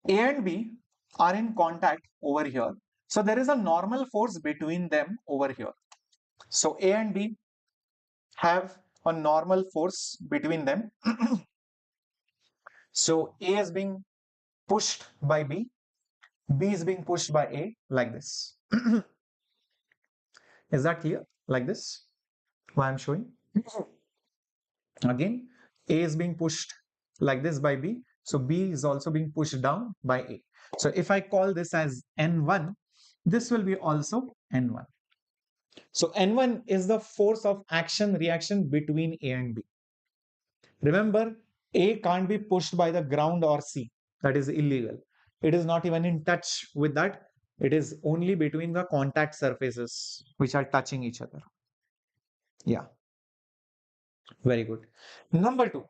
A and B are in contact over here. So there is a normal force between them over here. So A and B have a normal force between them. So A is being pushed by B, B is being pushed by A like this. Is that clear? Like this? Why I'm showing? Again, A is being pushed like this by B. So B is also being pushed down by A. So if I call this as N1, this will be also N1. So N1 is the force of action reaction between A and B. Remember, A can't be pushed by the ground or C. That is illegal. It is not even in touch with that. It is only between the contact surfaces which are touching each other. Yeah, very good. Number two,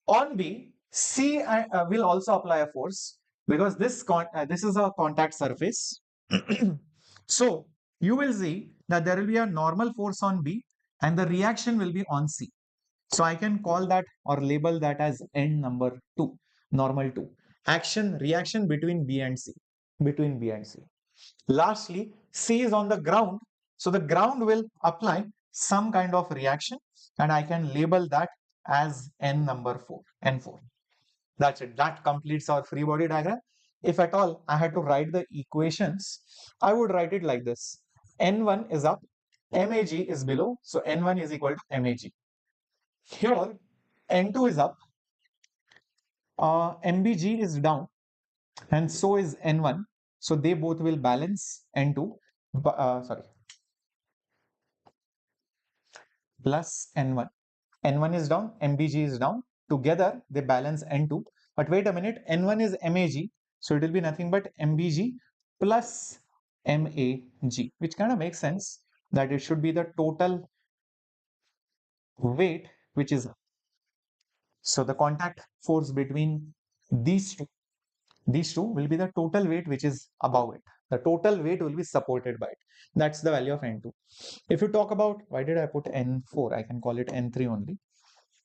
on B, C will also apply a force because this is a contact surface. So you will see that there will be a normal force on B and the reaction will be on C. So I can call that or label that as N number 2, normal 2. Action reaction between B and C. Between B and C. Lastly, C is on the ground. So the ground will apply some kind of reaction and I can label that as N number 4, N4. That's it. That completes our free body diagram. If at all I had to write the equations, I would write it like this. N1 is up, MAG is below. So N1 is equal to MAG. Here, N2 is up, MBG is down, and so is N1. So they both will balance N2, sorry, plus N1. N1 is down, MBG is down. Together, they balance N2. But wait a minute, N1 is MAG, so it will be nothing but MBG plus MAG, which kind of makes sense that it should be the total weight which is up. So the contact force between these two will be the total weight which is above it. The total weight will be supported by it. That's the value of N2. If you talk about, why did I put N4? I can call it N3 only.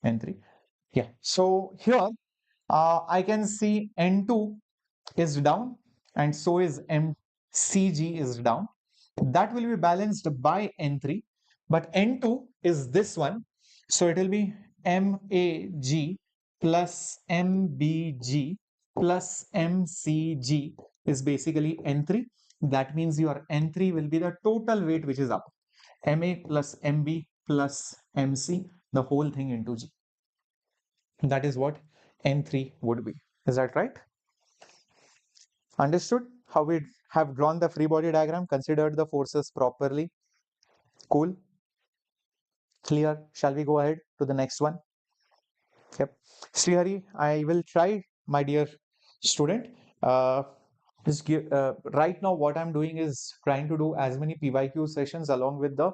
N3. Yeah. So here I can see N2 is down and so is MCG is down. That will be balanced by N3, but N2 is this one. So it will be MAG plus MBG plus MCG is basically N3. That means your N3 will be the total weight which is up. MA plus MB plus MC, the whole thing into G. That is what N3 would be. Is that right? Understood how we have drawn the free body diagram, considered the forces properly? Cool, clear. Shall we go ahead to the next one? Yep. Srihari, I will try, my dear student. Uh, just give, right now, what I'm doing is trying to do as many PYQ sessions along with the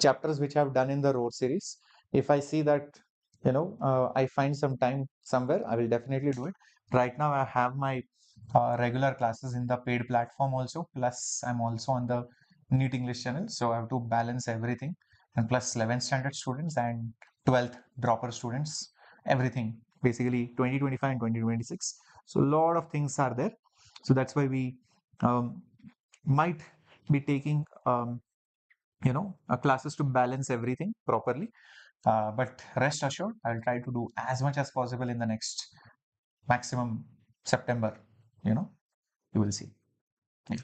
chapters which I've done in the road series. If I see that, I find some time somewhere, I will definitely do it. Right now, I have my regular classes in the paid platform also. Plus, I'm also on the NEET English channel. So I have to balance everything. And plus 11th standard students and 12th dropper students, everything basically 2025 and 2026. So a lot of things are there. So that's why we um, might be taking classes to balance everything properly. But rest assured, I'll try to do as much as possible in the next maximum September. You know, you will see. Yeah.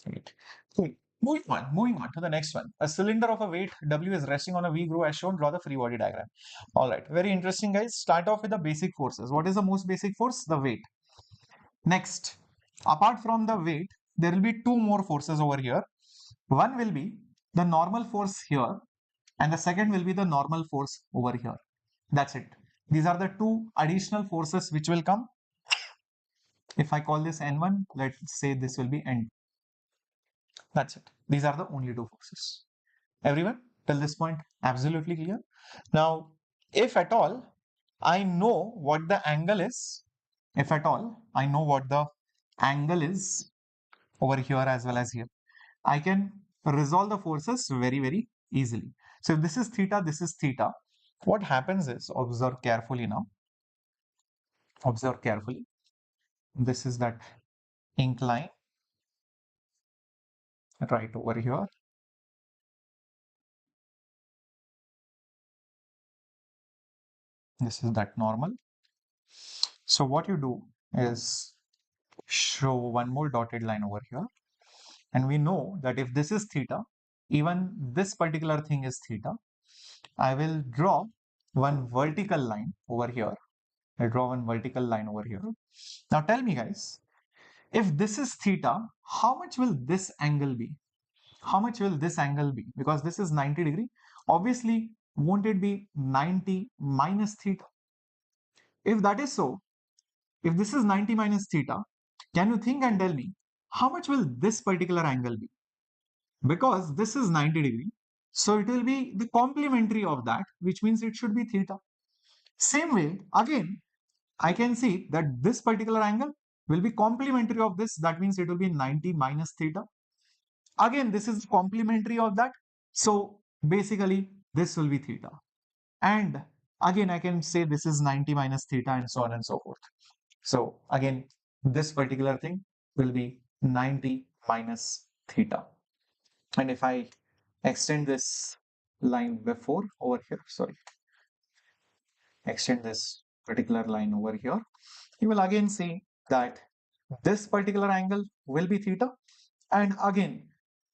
Right. Cool. Moving on to the next one. A cylinder of a weight W is resting on a V groove as shown. Draw the free body diagram. All right. Very interesting, guys. Start off with the basic forces. What is the most basic force? The weight. Next, apart from the weight, there will be two more forces over here. One will be the normal force here, and the second will be the normal force over here. That's it. These are the two additional forces which will come. If I call this N1, let's say this will be N2. That's it. These are the only two forces. Everyone, till this point, absolutely clear? Now, if at all I know what the angle is, if at all I know what the angle is over here as well as here, I can resolve the forces very, very easily. So if this is theta, this is theta. What happens is, observe carefully now. Observe carefully. This is that incline right over here. This is that normal. So what you do is show one more dotted line over here. And we know that if this is theta, even this particular thing is theta. I will draw one vertical line over here. I draw one vertical line over here. Now tell me, guys, if this is theta, how much will this angle be? How much will this angle be? Because this is 90 degree. Obviously, won't it be 90 minus theta? If that is so, if this is 90 minus theta, can you think and tell me how much will this particular angle be? Because this is 90 degree, so it will be the complementary of that, which means it should be theta. Same way, again, I can see that this particular angle will be complementary of this. That means it will be 90 minus theta. Again, this is complementary of that. So basically, this will be theta. And again, I can say this is 90 minus theta and so on and so forth. So again, this particular thing will be 90 minus theta. And if I extend this line before over here, sorry, extend this particular line over here, you will again see that this particular angle will be theta. And again,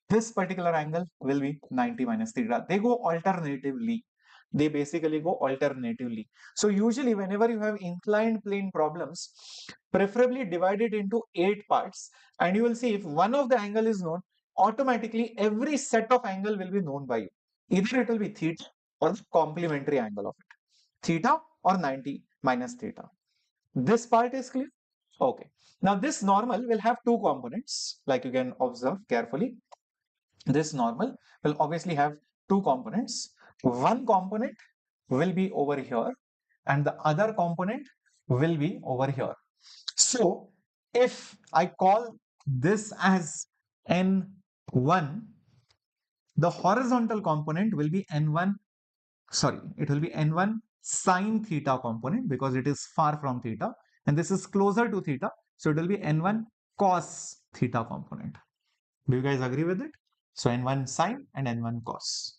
this particular angle will be 90 minus theta. They go alternatively. They basically go alternatively. So usually whenever you have inclined plane problems, preferably divide it into 8 parts, and you will see if one of the angle is known, automatically every set of angle will be known by you. Either it will be theta or the complementary angle of it. Theta or 90 minus theta. This part is clear? Okay. Now this normal will have two components, like you can observe carefully. This normal will obviously have two components. One component will be over here and the other component will be over here. So if I call this as N1, the horizontal component will be N1, sorry, it will be N1 sine theta component because it is far from theta, and this is closer to theta. So it will be N1 cos theta component. Do you guys agree with it? So N1 sine and N1 cos.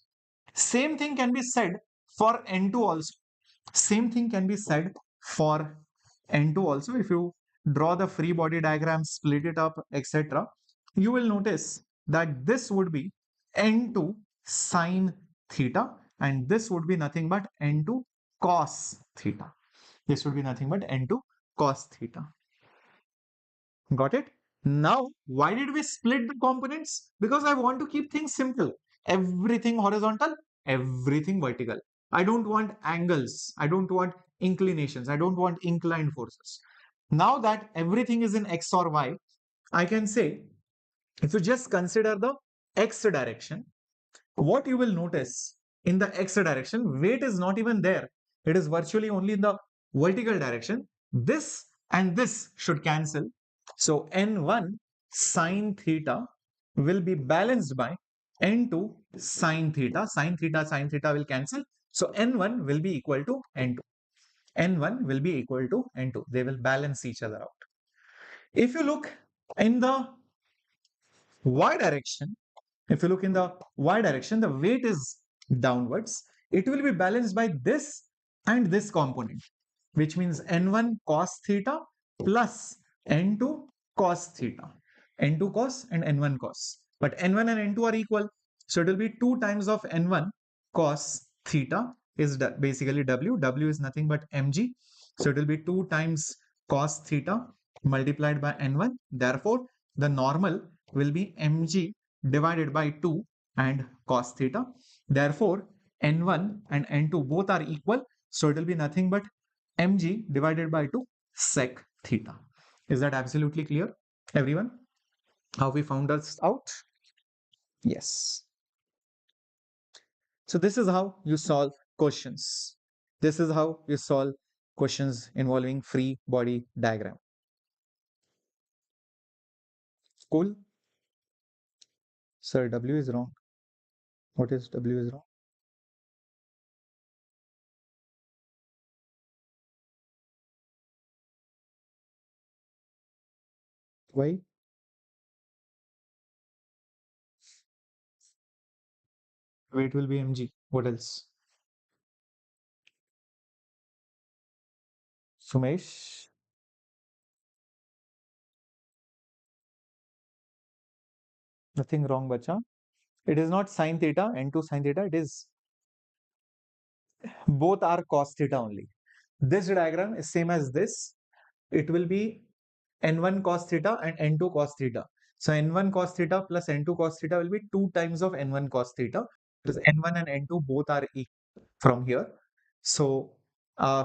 Same thing can be said for N2 also. Same thing can be said for N2 also. If you draw the free body diagram, split it up, etc., you will notice that this would be N2 sine theta and this would be nothing but N2 cos theta. This would be nothing but N2 cos theta. Got it? Now, why did we split the components? Because I want to keep things simple. Everything horizontal, everything vertical. I don't want angles. I don't want inclinations. I don't want inclined forces. Now that everything is in X or Y, I can say, if you just consider the X direction, what you will notice in the X direction, weight is not even there. It is virtually only in the vertical direction. This and this should cancel. So N1 sine theta will be balanced by N2 sine theta. Sine theta will cancel. So N1 will be equal to N2. N1 will be equal to N2. They will balance each other out. If you look in the Y direction, if you look in the Y direction, the weight is downwards. It will be balanced by this and this component, which means N1 cos theta plus N2 cos theta. N2 cos and N1 cos. But N1 and N2 are equal. So it will be 2 times of N1 cos theta is basically W. W is nothing but mg. So it will be 2 times cos theta multiplied by N1. Therefore, the normal will be mg divided by 2 and cos theta. Therefore, N1 and N2 both are equal. So it will be nothing but mg divided by 2 sec theta. Is that absolutely clear, everyone? How we found this out? Yes. So this is how you solve questions. This is how you solve questions involving free body diagram. Cool? Sir, W is wrong. What is W is wrong? Why? Weight will be mg. What else? Sumesh? Nothing wrong, bacha. It is not sine theta, N2 sine theta. It is both are cos theta only. This diagram is same as this. It will be N1 cos theta and N2 cos theta. So N1 cos theta plus N2 cos theta will be 2 times of N1 cos theta because N1 and N2 both are equal from here. So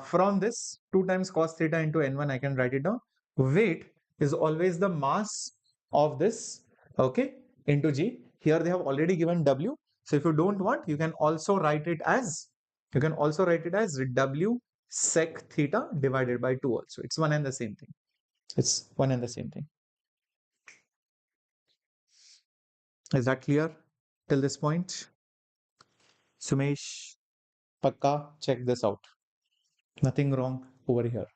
from this 2 times cos theta into N1, I can write it down. Weight is always the mass of this, okay, into G. Here they have already given W. So if you don't want, you can also write it as W sec theta divided by 2 also. It's one and the same thing. It's one and the same thing. Is that clear till this point? Sumesh, Pakka, check this out. Nothing wrong over here.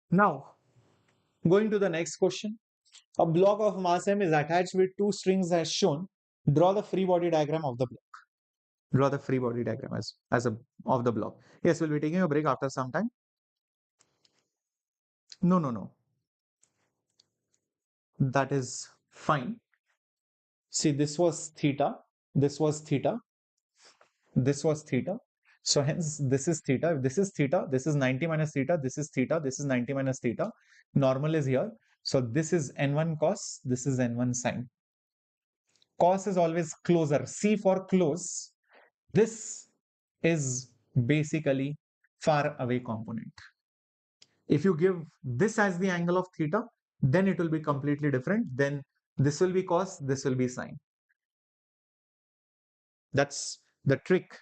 Now, going to the next question. A block of mass m is attached with two strings as shown. Draw the free body diagram of the block. Draw the free body diagram as a of the block. Yes, we'll be taking a break after some time. No, no, no. That is fine. See, this was theta. This was theta. This was theta. So hence this is theta. If this is theta, this is 90 minus theta, this is theta, this is 90 minus theta. Normal is here. So this is N1 cos, this is N1 sine. Cos is always closer. C for close. This is basically far away component. If you give this as the angle of theta, then it will be completely different. Then this will be cos, this will be sine. That's the trick.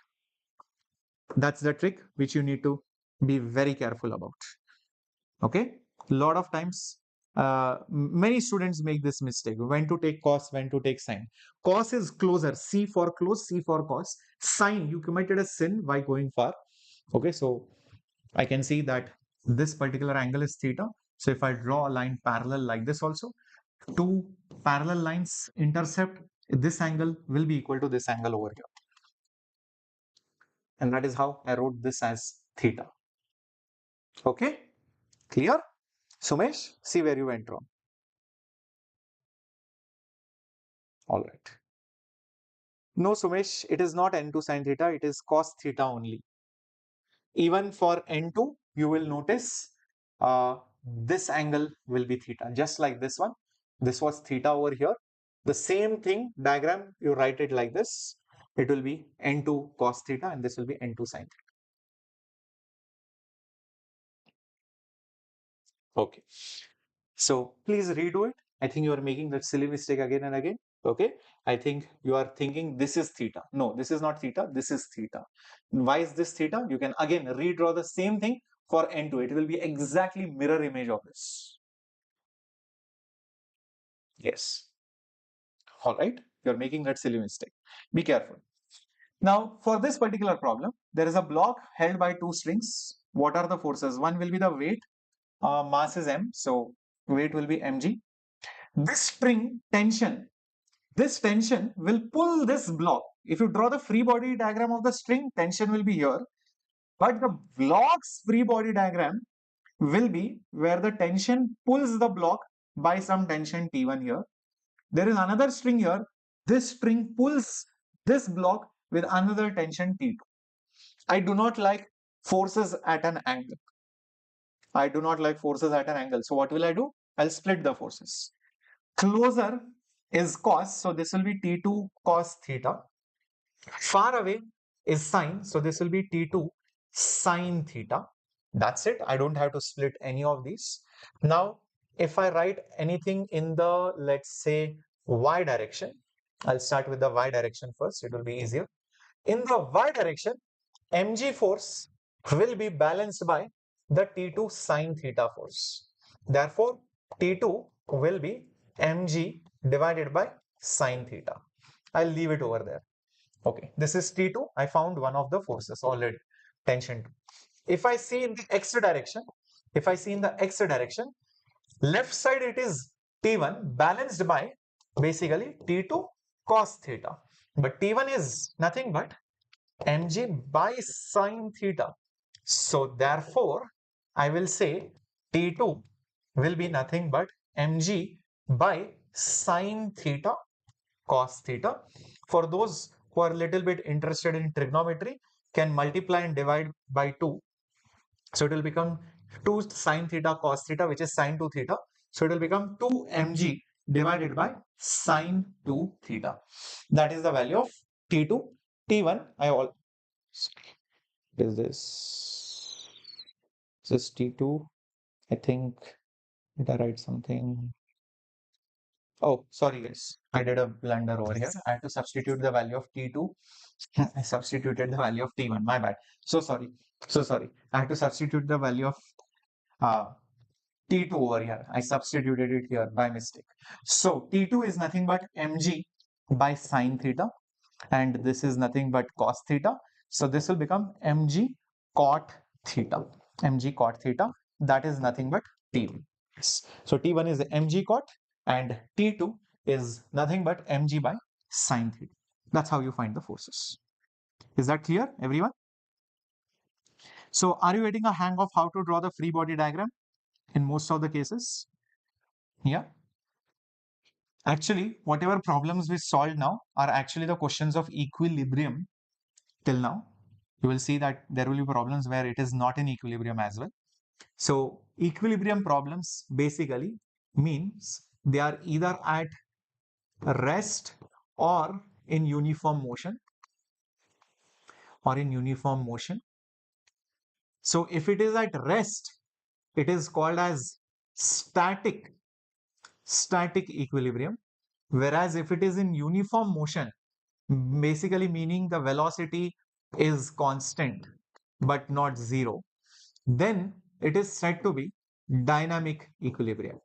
That's the trick which you need to be very careful about. Okay, a lot of times many students make this mistake: when to take cos, when to take sine. Cos is closer. C for close, C for cos. Sine, you committed a sin by going far. Okay, so I can see that this particular angle is theta. So if I draw a line parallel like this also, two parallel lines intercept, this angle will be equal to this angle over here. And that is how I wrote this as theta. Okay, clear? Sumesh, see where you went wrong. All right. No, Sumesh, it is not N2 sine theta, it is cos theta only. Even for N2, you will notice this angle will be theta, just like this one. This was theta over here. The same thing, diagram, you write it like this. It will be N2 cos theta, and this will be N2 sin theta. Okay. So please redo it. I think you are making that silly mistake again and again. Okay. I think you are thinking this is theta. No, this is not theta. This is theta. Why is this theta? You can again redraw the same thing for N2. It will be exactly mirror image of this. Yes. All right. You're making that silly mistake. Be careful. Now, for this particular problem, there is a block held by two strings. What are the forces? One will be the weight. Mass is m. So weight will be mg. This string tension, this tension will pull this block. If you draw the free body diagram of the string, tension will be here. But the block's free body diagram will be where the tension pulls the block by some tension T1 here. There is another string here. This string pulls this block with another tension T2. I do not like forces at an angle. I do not like forces at an angle. So what will I do? I'll split the forces. Closer is cos, so this will be T2 cos theta. Far away is sine, so this will be T2 sine theta. That's it. I don't have to split any of these. Now, if I write anything in the, let's say, y direction, I'll start with the y direction first. It will be easier. In the y direction, mg force will be balanced by the T2 sine theta force. Therefore, T2 will be mg divided by sine theta. I'll leave it over there. Okay, this is T2. I found one of the forces already, tension 2. If I see in the x direction, left side it is T1 balanced by basically T2 cos theta. But T1 is nothing but mg by sine theta. So therefore, I will say T2 will be nothing but mg by sine theta cos theta. For those who are a little bit interested in trigonometry, can multiply and divide by 2. So it will become 2 sine theta cos theta, which is sine 2 theta. So it will become 2 mg divided by sine 2 theta. That is the value of T2. T1, is this T2? I think, did I write something? Oh, sorry guys, I did a blunder over here. I had to substitute the value of T2. I substituted the value of T1. My bad. So sorry. So sorry. I had to substitute the value of uh, T2 over here. I substituted it here by mistake. So T2 is nothing but mg by sine theta, and this is nothing but cos theta. So this will become mg cot theta. mg cot theta. That is nothing but T1. So T1 is mg cot, and T2 is nothing but mg by sine theta. That's how you find the forces. Is that clear, everyone? So are you getting a hang of how to draw the free body diagram in most of the cases? Yeah. Actually, whatever problems we solved now are actually the questions of equilibrium till now. You will see that there will be problems where it is not in equilibrium as well. So equilibrium problems basically means they are either at rest or in uniform motion So if it is at rest, it is called as static equilibrium. Whereas if it is in uniform motion, basically meaning the velocity is constant but not zero, then it is said to be dynamic equilibrium.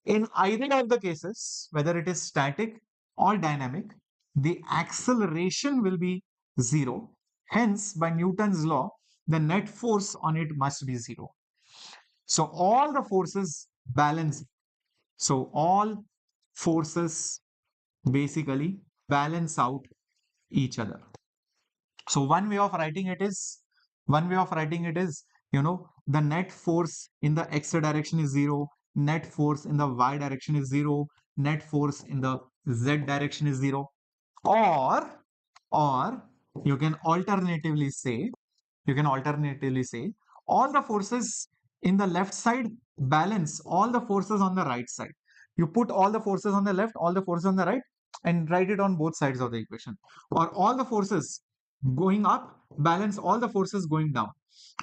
In either of the cases, whether it is static or dynamic, the acceleration will be zero. Hence, by Newton's law, the net force on it must be zero. So all the forces balance. So all forces basically balance out each other. So one way of writing it is, the net force in the x direction is zero, net force in the y direction is zero, net force in the z direction is zero, or you can alternatively say, you can alternatively say all the forces in the left side balance all the forces on the right side. You put all the forces on the left, all the forces on the right, and write it on both sides of the equation. Or all the forces going up balance all the forces going down.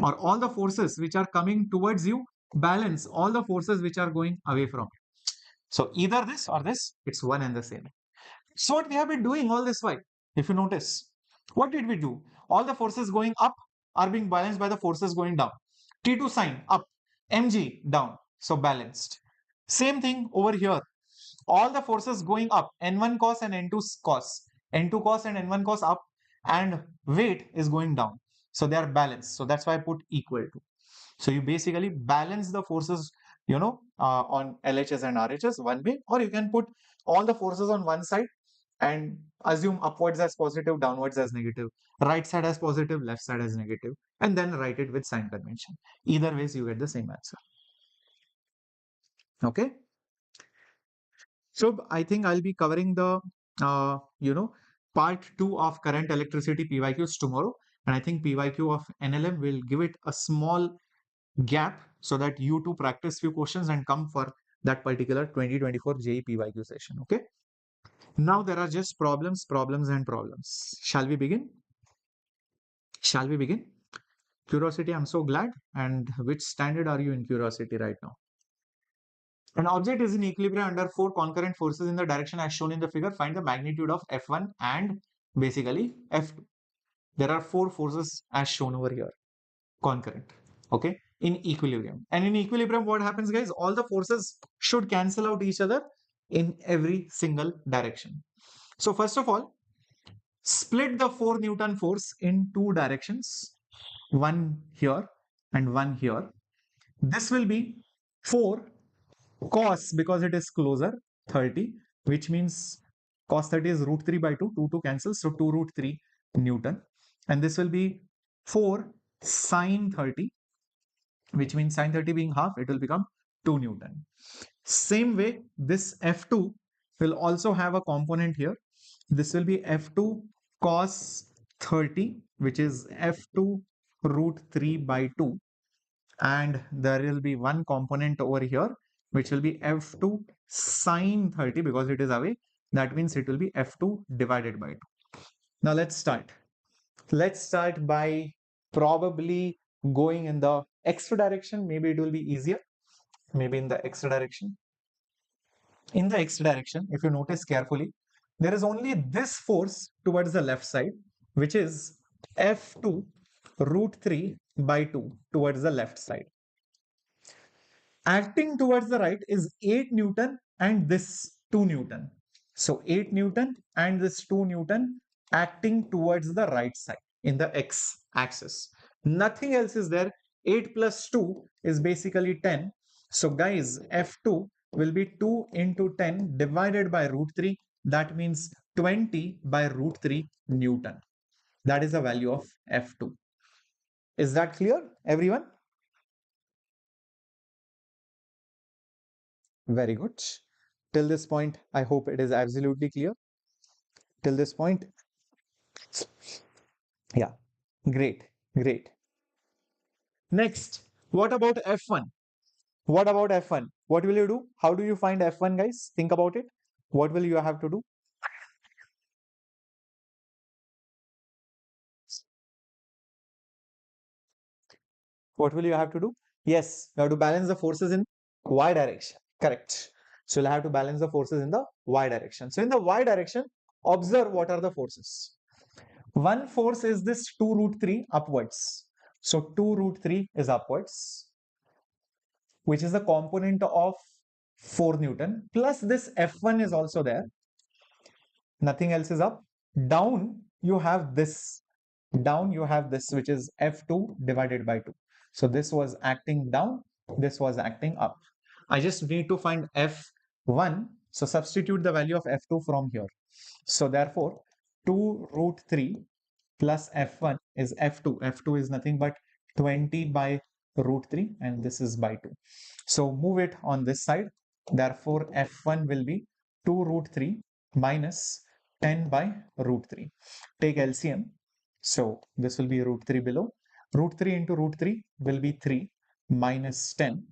Or all the forces which are coming towards you balance all the forces which are going away from you. So either this or this, it's one and the same. So what we have been doing all this while, if you notice, what did we do? All the forces going up are being balanced by the forces going down. T2 sine up, mg down, so balanced. Same thing over here. All the forces going up, n1 cos and n2 cos, n2 cos and n1 cos up, and weight is going down. So they are balanced. So that's why I put equal to. So you basically balance the forces, on LHS and RHS one way, or you can put all the forces on one side and assume upwards as positive, downwards as negative, right side as positive, left side as negative, and then write it with sign convention. Either ways, you get the same answer. Okay. So I think I'll be covering the, uh, you know, part two of current electricity PYQs tomorrow. And I think PYQ of NLM will give it a small gap so that you to practice few questions and come for that particular 2024 JEE PYQ session. Okay. Now there are just problems, problems, and problems. Shall we begin? Shall we begin? Curiosity, I'm so glad. And which standard are you in curiosity right now? An object is in equilibrium under four concurrent forces in the direction as shown in the figure. Find the magnitude of F1 and basically F2. There are four forces as shown over here, concurrent, okay, in equilibrium. And in equilibrium, what happens, guys? All the forces should cancel out each other in every single direction. So first of all, split the 4 Newton force in two directions, one here and one here. This will be 4 cos, because it is closer, 30, which means cos 30 is root 3 by 2, 2 cancels, so 2 root 3 Newton. And this will be 4 sine 30, which means sine 30 being half, it will become 2 Newton. Same way, this F2 will also have a component here. This will be F2 cos 30, which is F2 root 3 by 2. And there will be one component over here, which will be F2 sine 30, because it is away. That means it will be F2 divided by 2. Now let's start. Let's start by probably going in the x direction. Maybe it will be easier. Maybe in the x direction. In the x direction, if you notice carefully, there is only this force towards the left side, which is F2 root 3 by 2 towards the left side. Acting towards the right is 8 Newton and this 2 Newton. So 8 Newton and this 2 Newton acting towards the right side in the x axis. Nothing else is there. 8 plus 2 is basically 10. So guys, F2 will be 2 into 10 divided by root 3. That means 20 by root 3 Newton. That is the value of F2. Is that clear, everyone? Very good. Till this point, I hope it is absolutely clear. Till this point, yeah, great, great. Next, what about F1? What about F1? What will you do? How do you find F1, guys? Think about it. What will you have to do? What will you have to do? Yes, you have to balance the forces in y direction. Correct. So you'll have to balance the forces in the y direction. So in the y direction, observe what are the forces. One force is this 2 root 3 upwards. So 2 root 3 is upwards, which is the component of 4 Newton. Plus this F1 is also there. Nothing else is up. Down, you have this. Down, you have this, which is F2 divided by 2. So this was acting down. This was acting up. I just need to find F1. So substitute the value of F2 from here. So therefore, 2 root 3 plus F1 is F2. F2 is nothing but 20 by root 3, and this is by 2. So move it on this side. Therefore, F1 will be 2 root 3 minus 10 by root 3. Take LCM. So this will be root 3 below. Root 3 into root 3 will be 3 minus 10,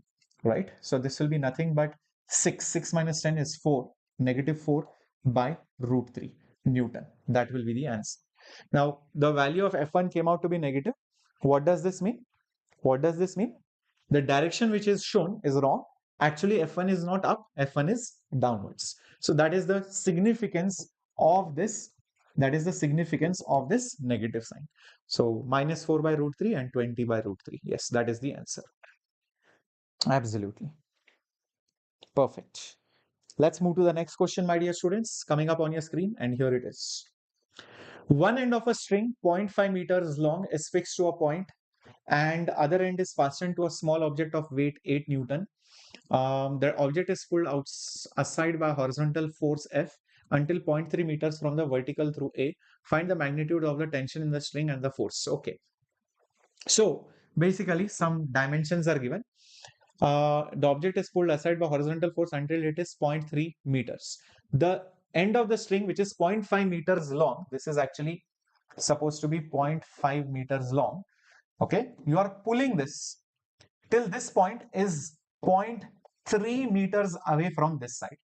right? So this will be nothing but 6. 6 minus 10 is 4, negative 4 by root 3 Newton. That will be the answer. Now, the value of F1 came out to be negative. What does this mean? What does this mean? The direction which is shown is wrong. Actually, F1 is not up, F1 is downwards. So that is the significance of this. That is the significance of this negative sign. So minus 4 by root 3 and 20 by root 3. Yes, that is the answer. Absolutely. Perfect. Let's move to the next question, my dear students, coming up on your screen, and here it is. One end of a string 0.5 meters long is fixed to a point and other end is fastened to a small object of weight 8 Newton. The object is pulled aside by horizontal force F until 0.3 meters from the vertical through A. Find the magnitude of the tension in the string and the force. Okay. So basically some dimensions are given. The object is pulled aside by horizontal force until it is 0.3 meters. The end of the string, which is 0.5 meters long, this is actually supposed to be 0.5 meters long. Okay, you are pulling this till this point is 0.3 meters away from this side.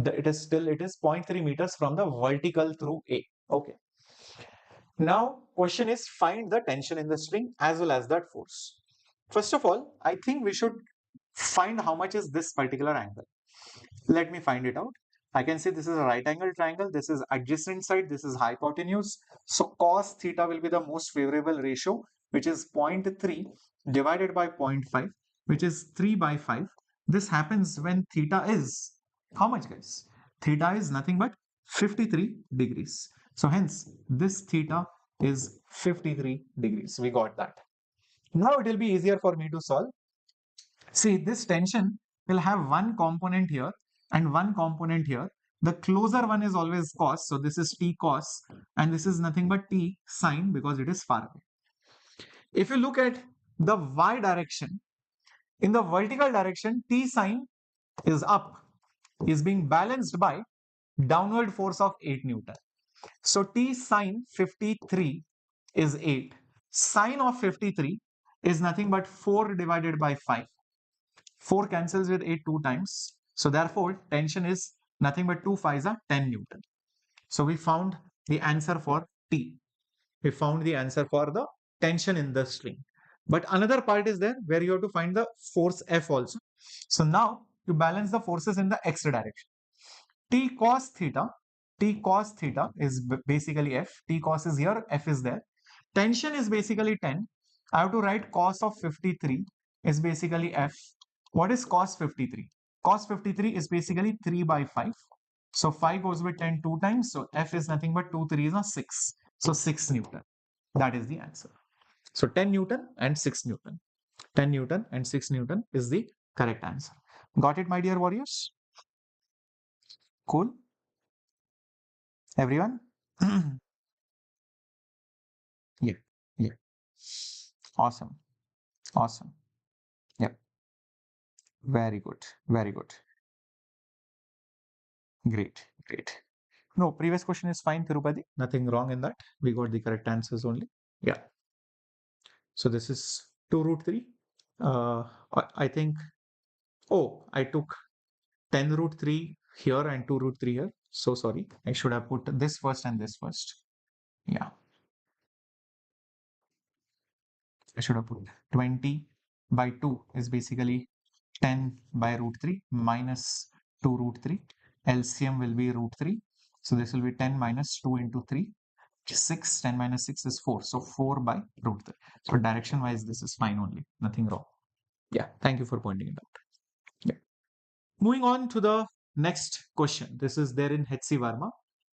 It is 0.3 meters from the vertical through A. Okay. Now, question is find the tension in the string as well as that force. First of all, I think we should find how much is this particular angle. Let me find it out. I can say this is a right angle triangle. This is adjacent side. This is hypotenuse. So cos theta will be the most favorable ratio, which is 0.3 divided by 0.5, which is 3 by 5. This happens when theta is how much, guys? Theta is nothing but 53 degrees. So hence this theta is 53 degrees. We got that. Now it will be easier for me to solve. See, this tension will have one component here and one component here. The closer one is always cos. So this is T cos and this is nothing but T sine because it is far away. If you look at the y direction, in the vertical direction, T sine is up, is being balanced by downward force of 8 Newton. So T sine 53 is 8. Sine of 53 is nothing but 4 divided by 5. 4 cancels with 8 two times. So therefore, tension is nothing but 2 5s are 10 Newton. So we found the answer for T. We found the answer for the tension in the string. But another part is there where you have to find the force F also. So now you balance the forces in the x direction. T cos theta is basically F. T cos is here, F is there. Tension is basically 10. I have to write cos of 53 is basically F. What is cos 53? Cos 53 is basically 3 by 5. So 5 goes with 10 two times. So F is nothing but 2 3 is a 6. So 6 Newton. That is the answer. So 10 Newton and 6 Newton. 10 Newton and 6 Newton is the correct answer. Got it, my dear warriors? Cool. Everyone? Yeah. Yeah. Awesome. Awesome. Yep. Very good. Very good. Great. Great. No, previous question is fine, Tirupati. Nothing wrong in that. We got the correct answers only. Yeah. So this is 2 root 3. I think, oh, I took 10 root 3 here and 2 root 3 here. So sorry. I should have put this first and this first. Yeah. I should have put 20 by 2 is basically 10 by root 3 minus 2 root 3. LCM will be root 3. So this will be 10 minus 2 into 3. 6. 10 minus 6 is 4. So 4 by root 3. So direction wise, this is fine only. Nothing wrong. Yeah. Thank you for pointing it out. Yeah. Moving on to the next question. This is there in HC Varma.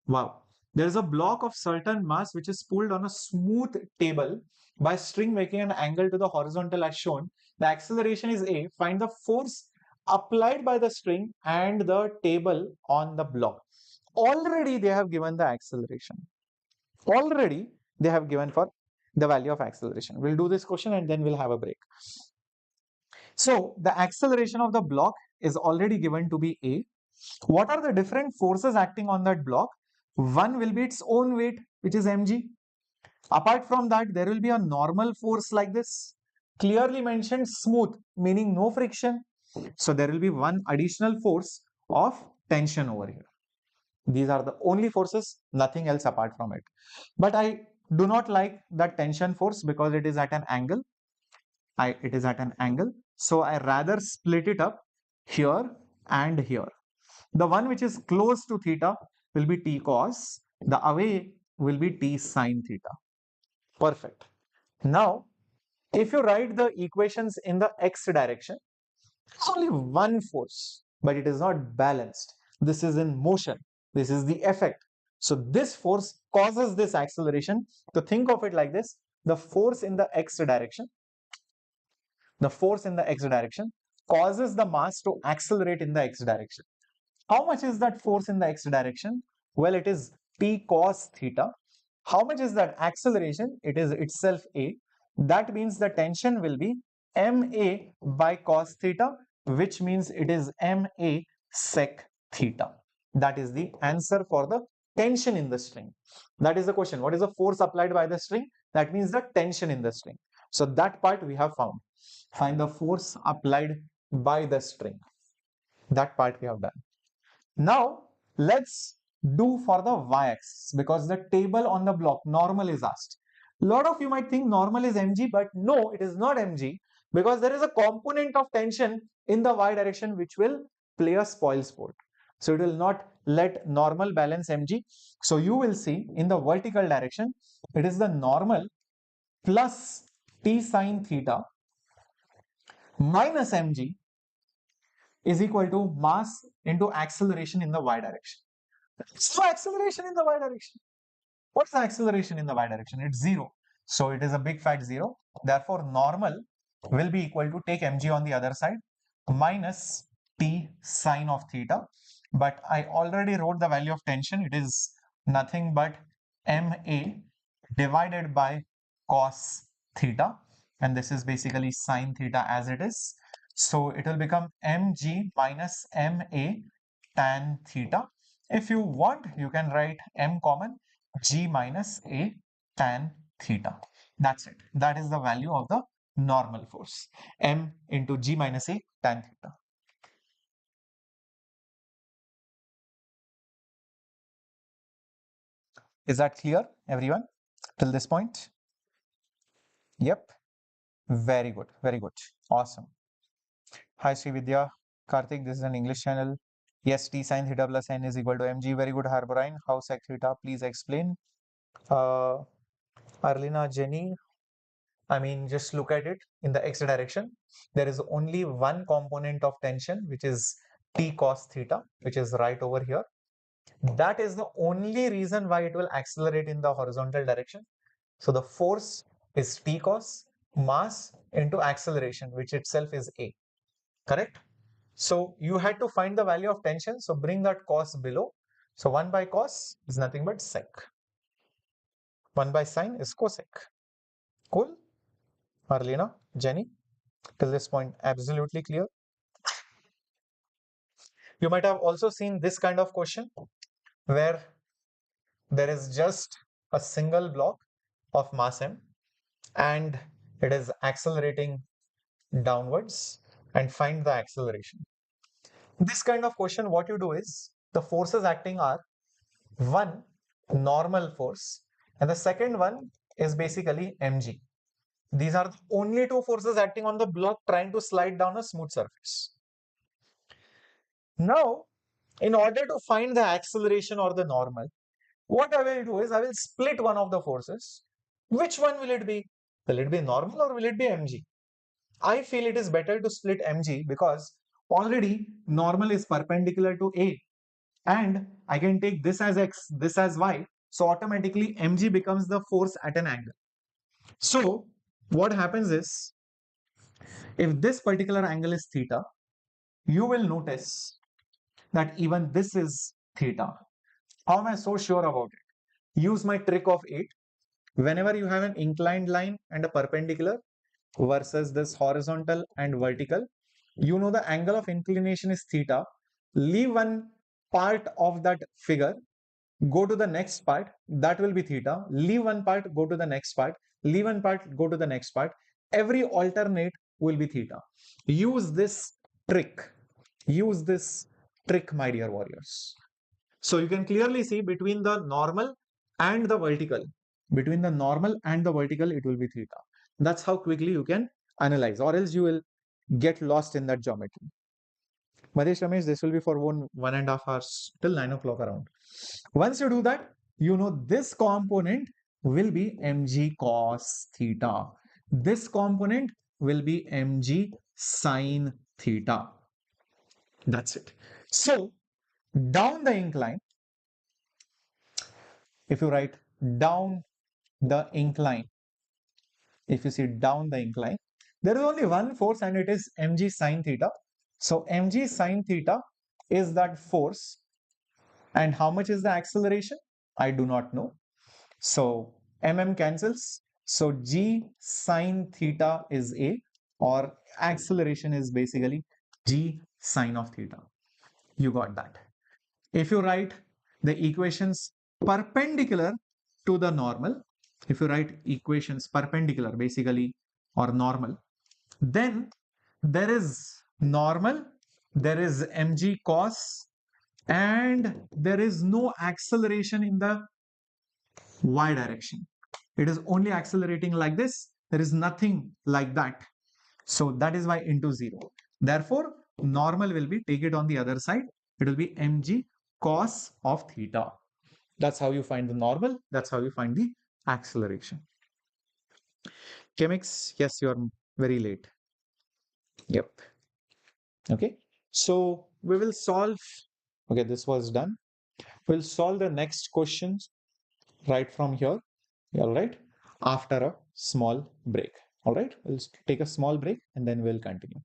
Wow. There is a block of certain mass which is pulled on a smooth table by string making an angle to the horizontal as shown. The acceleration is A. Find the force applied by the string and the table on the block. Already they have given the acceleration. Already they have given for the value of acceleration. We'll do this question and then we'll have a break. So the acceleration of the block is already given to be A. What are the different forces acting on that block? One will be its own weight, which is mg. Apart from that, there will be a normal force like this. Clearly mentioned smooth, meaning no friction. So there will be one additional force of tension over here. These are the only forces, nothing else apart from it. But I do not like that tension force because it is at an angle. It is at an angle. So I rather split it up here and here. The one which is close to theta will be T cos. The away will be T sine theta. Perfect. Now, if you write the equations in the x direction, it's only one force, but it is not balanced. This is in motion. This is the effect. So this force causes this acceleration. To think of it like this, the force in the x direction, the force in the x direction causes the mass to accelerate in the x direction. How much is that force in the x direction? Well, it is T cos theta. How much is that acceleration? It is itself A. That means the tension will be ma by cos theta, which means it is ma sec theta. That is the answer for the tension in the string. That is the question. What is the force applied by the string? That means the tension in the string. So that part we have found. Find the force applied by the string. That part we have done. Now let's do for the y-axis, because the table on the block normal is asked. A lot of you might think normal is mg, but no, it is not mg, because there is a component of tension in the y direction which will play a spoil sport. So it will not let normal balance mg. So you will see in the vertical direction, it is the normal plus t sine theta minus mg is equal to mass into acceleration in the y direction. So acceleration in the y direction. What's the acceleration in the y direction? It's 0. So it is a big fat 0. Therefore, normal will be equal to, take mg on the other side, minus t sine of theta. But I already wrote the value of tension. It is nothing but ma divided by cos theta. And this is basically sine theta as it is. So it will become mg minus ma tan theta. If you want, you can write m common, g minus a tan theta. That's it. That is the value of the normal force. M into g minus a tan theta. Is that clear, everyone, till this point? Yep. Very good. Very good. Awesome. Hi, Sri Vidya. Karthik, this is an English channel. Yes, t sine theta plus n is equal to mg. Very good, Harborine. How sec theta? Please explain. Arlina, Jenny, I mean, just look at it in the x direction. There is only one component of tension, which is T cos theta, which is right over here. That is the only reason why it will accelerate in the horizontal direction. So the force is T cos mass into acceleration, which itself is A. Correct? So you had to find the value of tension. So bring that cos below. So 1 by cos is nothing but sec. 1 by sine is cosec. Cool? Marlena, Jenny, till this point, absolutely clear? You might have also seen this kind of question where there is just a single block of mass m and it is accelerating downwards, and find the acceleration. This kind of question, what you do is, the forces acting are one, normal force, and the second one is basically mg. These are the only two forces acting on the block trying to slide down a smooth surface. Now, in order to find the acceleration or the normal, what I will do is I will split one of the forces. Which one will it be? Will it be normal or will it be mg? I feel it is better to split mg because already normal is perpendicular to A, and I can take this as x, this as y. So automatically mg becomes the force at an angle. So what happens is, if this particular angle is theta, you will notice that even this is theta. How am I so sure about it? Use my trick of 8. Whenever you have an inclined line and a perpendicular versus this horizontal and vertical, you know the angle of inclination is theta. Leave one part of that figure go to the next part, that will be theta. Leave one part, go to the next part. Leave one part, go to the next part. Every alternate will be theta. Use this trick. Use this trick, my dear warriors. So you can clearly see between the normal and the vertical. Between the normal and the vertical, it will be theta. That's how quickly you can analyze, or else you will get lost in that geometry. Mahesh Ramesh, this will be for 1.5 hours till 9 o'clock around. Once you do that, you know this component will be mg cos theta. This component will be mg sine theta. That's it. So down the incline, if you write down the incline, if you see down the incline, there is only one force and it is mg sine theta. So mg sine theta is that force. And how much is the acceleration? I do not know. So mm cancels. So g sine theta is a, or acceleration is basically g sine of theta. You got that. If you write the equations perpendicular to the normal, if you write equations perpendicular basically or normal, then there is normal, there is mg cos, and there is no acceleration in the y direction. It is only accelerating like this. There is nothing like that. So that is why into 0. Therefore, normal will be, take it on the other side. It will be mg cos of theta. That's how you find the normal. That's how you find the acceleration. Chemics, yes, you're very late. Yep. Okay. So we will solve. Okay, this was done. We'll solve the next questions right from here. All right. After a small break. All right. We'll take a small break and then we'll continue.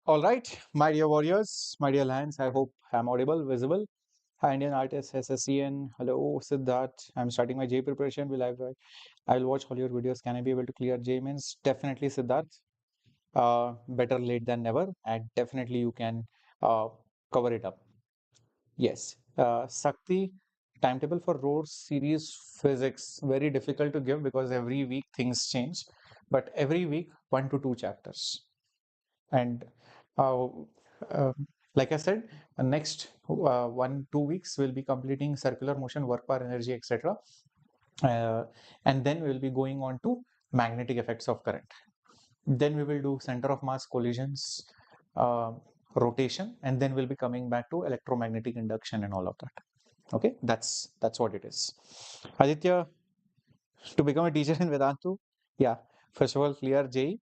All right, my dear warriors, my dear lands, I hope I'm audible, visible. Hi, Indian artist, SSCN. Hello, Siddharth. I'm starting my J preparation. I'll watch all your videos. Can I be able to clear J means? Definitely, Siddharth. Better late than never, and definitely you can uh, cover it up. Yes. Sakti, timetable for road series physics, very difficult to give because every week things change, but every week 1 to 2 chapters. And uh, uh, like I said, next 1 2 weeks we'll be completing circular motion, work power, energy, etc. Uh, and then we'll be going on to magnetic effects of current. Then we will do center of mass collisions, uh, rotation, and then we'll be coming back to electromagnetic induction and all of that. Okay, that's what it is. Aditya, to become a teacher in Vedantu, yeah, first of all, clear JEE.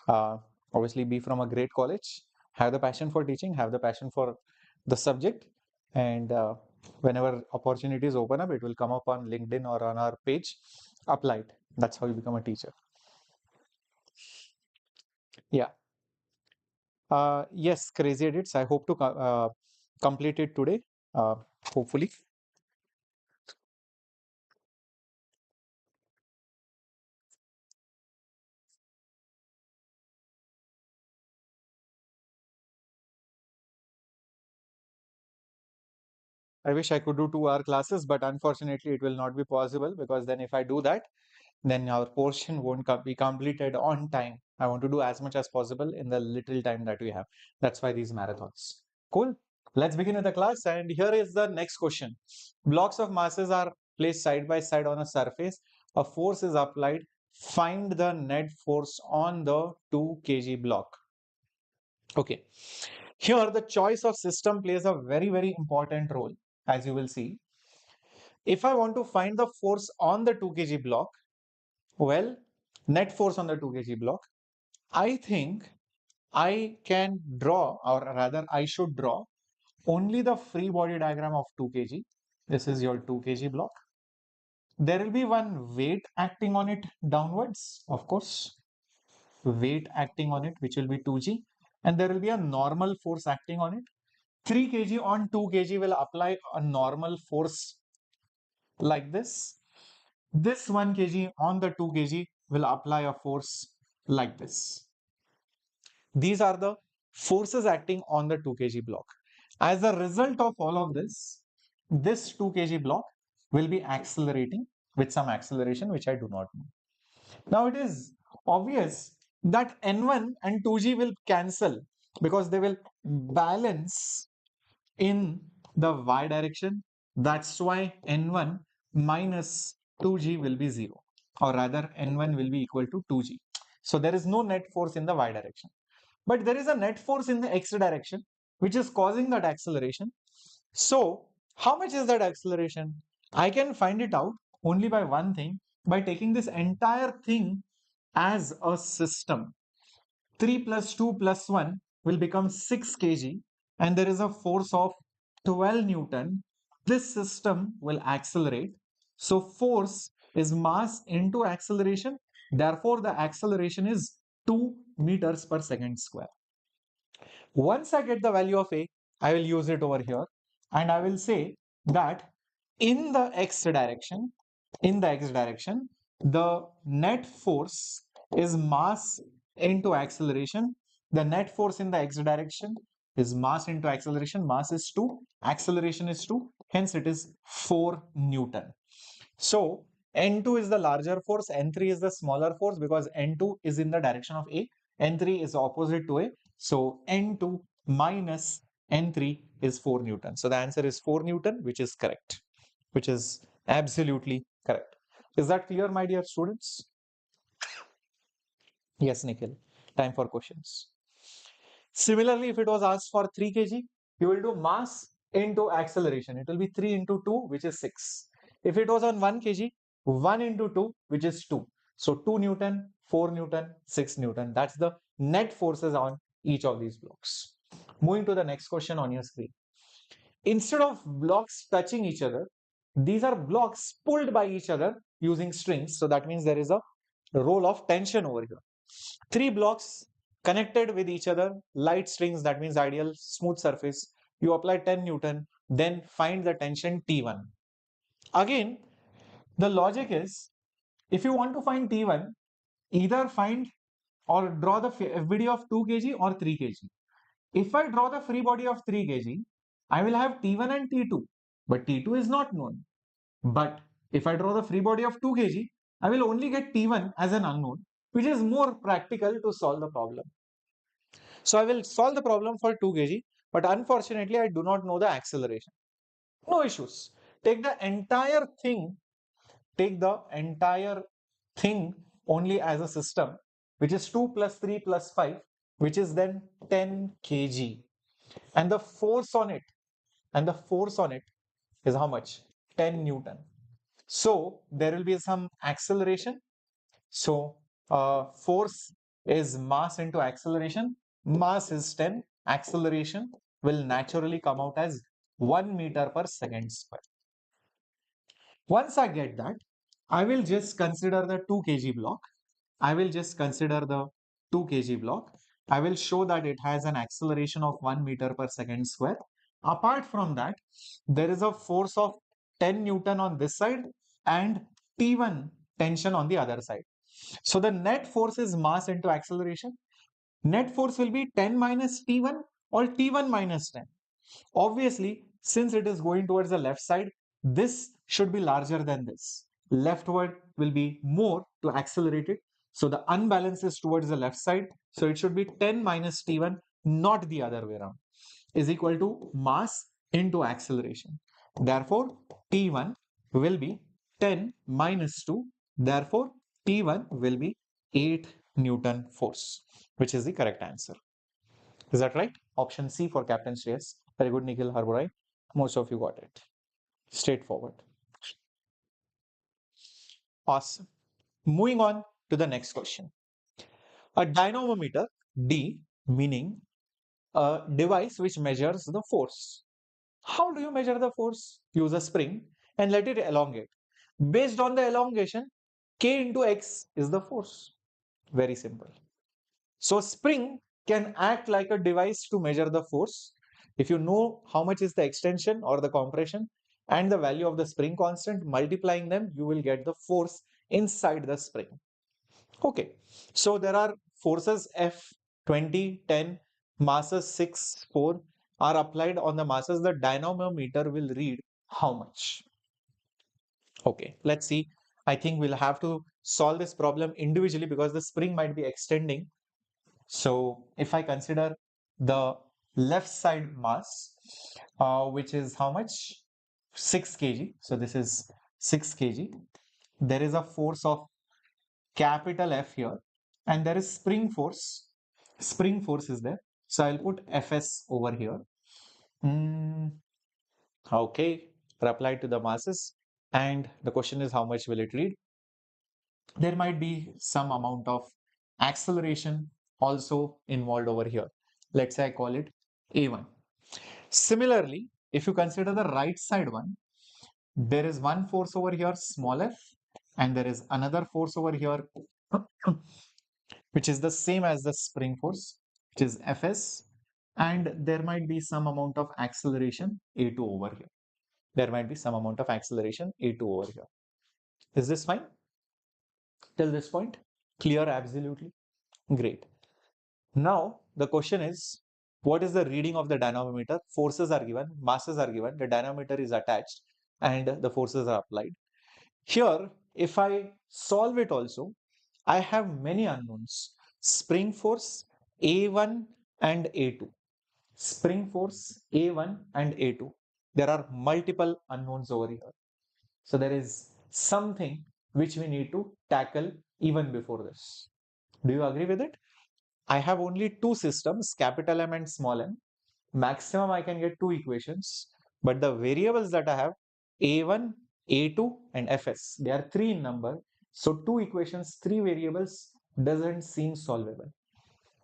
Uh, Obviously, be from a great college, have the passion for teaching, have the passion for the subject, and whenever opportunities open up, it will come up on LinkedIn or on our page. Apply it. That's how you become a teacher. Yeah. Yes, crazy edits. I hope to complete it today. Uh, Hopefully. I wish I could do 2 hour classes, but unfortunately, it will not be possible because then if I do that, then our portion won't be completed on time. I want to do as much as possible in the little time that we have. That's why these marathons. Cool. Let's begin with the class. And here is the next question. Blocks of masses are placed side by side on a surface. A force is applied. Find the net force on the 2 kg block. Okay. Here, the choice of system plays a very, very important role, as you will see. If I want to find the force on the 2 kg block, well, net force on the 2 kg block, I think I can draw, or rather, I should draw only the free body diagram of 2 kg. This is your 2 kg block. There will be one weight acting on it downwards, of course, weight acting on it, which will be 2g, and there will be a normal force acting on it. 3 kg on 2 kg will apply a normal force like this. This 1 kg on the 2 kg will apply a force like this. These are the forces acting on the 2 kg block. As a result of all of this 2 kg block will be accelerating with some acceleration which I do not know. Now it is obvious that N1 and 2G will cancel because they will balance in the y direction. That's why N1 minus 2G will be 0, or rather N1 will be equal to 2G. So there is no net force in the y direction. But there is a net force in the x direction, which is causing that acceleration. So how much is that acceleration? I can find it out only by one thing, by taking this entire thing as a system. 3 plus 2 plus 1 will become 6 kg, and there is a force of 12 Newton. This system will accelerate. So force is mass into acceleration. Therefore, the acceleration is 2 meters per second square. Once I get the value of A, I will use it over here, and I will say that in the x direction, the net force is mass into acceleration. The net force in the x direction is mass into acceleration. Mass is 2, acceleration is 2, hence it is 4 Newton. So N2 is the larger force, N3 is the smaller force because N2 is in the direction of A, N3 is opposite to A. So N2 minus N3 is 4 Newton. So the answer is 4 Newton, which is correct, which is absolutely correct. Is that clear, my dear students? Yes, Nikhil. Time for questions. Similarly, if it was asked for 3 kg, you will do mass into acceleration. It will be 3 into 2, which is 6. If it was on 1 kg, 1 into 2, which is 2. So 2 Newton, 4 Newton, 6 Newton. That's the net forces on each of these blocks. Moving to the next question on your screen. Instead of blocks touching each other, these are blocks pulled by each other using strings. So that means there is a role of tension over here. 3 blocks connected with each other, light strings, that means ideal smooth surface. You apply 10 Newton, then find the tension T1. Again, the logic is, if you want to find T1, either find or draw the FBD of 2 kg or 3 kg. If I draw the free body of 3 kg, I will have T1 and T2, but T2 is not known. But if I draw the free body of 2 kg, I will only get T1 as an unknown, which is more practical to solve the problem. So I will solve the problem for 2 kg, but unfortunately I do not know the acceleration. No issues. Take the entire thing, take the entire thing only as a system, which is 2 plus 3 plus 5, which is then 10 kg. And the force on it, is how much? 10 Newton. So there will be some acceleration. So force is mass into acceleration. Mass is 10. Acceleration will naturally come out as 1 meter per second square. Once I get that, I will just consider the 2 kg block. I will just consider the 2 kg block. I will show that it has an acceleration of 1 meter per second square. Apart from that, there is a force of 10 Newton on this side and T1 tension on the other side. So the net force is mass into acceleration. Net force will be 10 minus T1 or T1 minus 10. Obviously, since it is going towards the left side, this should be larger than this. Leftward will be more to accelerate it. So the unbalance is towards the left side. So it should be 10 minus T1, not the other way around, is equal to mass into acceleration. Therefore, T1 will be 10 minus 2. Therefore, T1 will be 8 Newton force, which is the correct answer. Is that right? Option C for Captain Shreyas. Very good, Nikhil Harborai. Most of you got it. Straightforward. Awesome. Moving on to the next question. A dynamometer, D, meaning a device which measures the force. How do you measure the force? Use a spring and let it elongate. Based on the elongation, K into X is the force. Very simple. So spring can act like a device to measure the force. If you know how much is the extension or the compression and the value of the spring constant, multiplying them, you will get the force inside the spring. Okay, so there are forces F, 20, 10, masses 6, 4 are applied on the masses. The dynamometer will read how much? Okay, let's see. I think we'll have to solve this problem individually because the spring might be extending. So if I consider the left side mass, which is how much? 6 kg. So this is 6 kg. There is a force of capital F here, and there is spring force. Spring force is there. So I'll put Fs over here. Okay, apply to the masses. And the question is, how much will it read? There might be some amount of acceleration also involved over here. Let's say I call it A1. Similarly, if you consider the right side one, there is one force over here, small f, and there is another force over here, which is the same as the spring force, which is Fs, and there might be some amount of acceleration A2 over here. There might be some amount of acceleration A2 over here. Is this fine? Till this point? Clear absolutely? Great. Now, the question is, what is the reading of the dynamometer? Forces are given, masses are given, the dynamometer is attached, and the forces are applied. Here, if I solve it also, I have many unknowns. Spring force, A1 and A2. Spring force, A1 and A2. There are multiple unknowns over here. So there is something which we need to tackle even before this. Do you agree with it? I have only two systems, capital M and small m. Maximum I can get two equations, but the variables that I have, A1, A2 and Fs, they are three in number. So two equations, three variables doesn't seem solvable.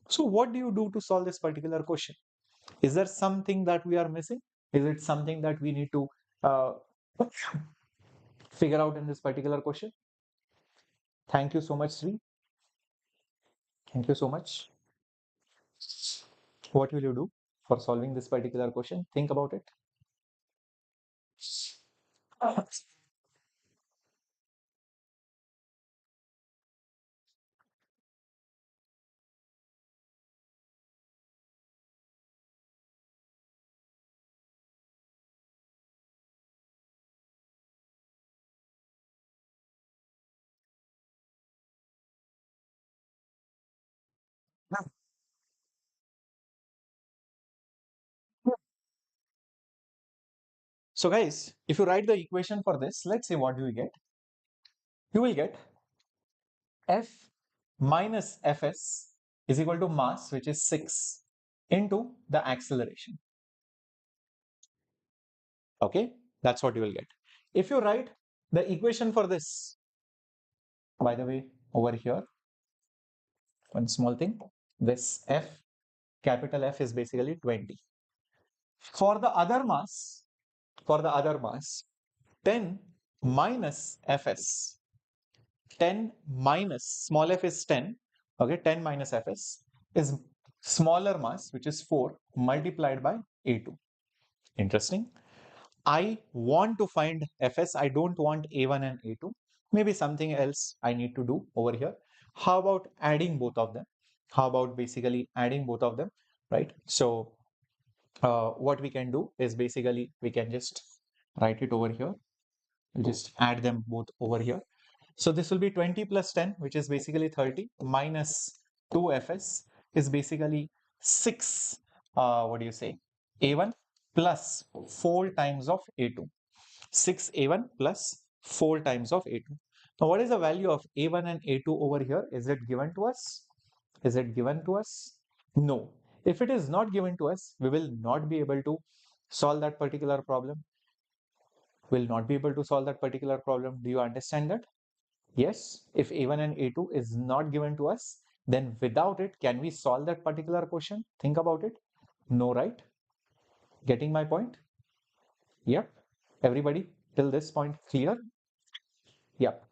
So what do you do to solve this particular question? Is there something that we are missing? Is it something that we need to uh, figure out in this particular question? Thank you so much, Sri. Thank you so much. What will you do for solving this particular question? Think about it. So guys, if you write the equation for this, let's say what do you get? You will get F minus Fs is equal to mass, which is 6, into the acceleration. Okay, that's what you will get. If you write the equation for this, by the way, over here, one small thing, this F, capital F is basically 20. For the other mass, 10 minus Fs, 10 minus small f is 10, okay, 10 minus Fs is smaller mass, which is 4 multiplied by A2. Interesting. I want to find Fs. I don't want A1 and A2. Maybe something else I need to do over here. How about adding both of them? How about basically adding both of them, right? So what we can do is basically we can just write it over here. We'll just add them both over here. So this will be 20 plus 10, which is basically 30, minus 2Fs is basically 6, what do you say, A1 plus 4 times of A2. 6A1 plus 4 times of A2. Now, what is the value of A1 and A2 over here? Is it given to us? Is it given to us? No. If it is not given to us, we will not be able to solve that particular problem. Will not be able to solve that particular problem. Do you understand that? Yes. If A1 and A2 is not given to us, then without it, can we solve that particular question? Think about it. No, right? Getting my point? Yep. Everybody till this point clear? Yep.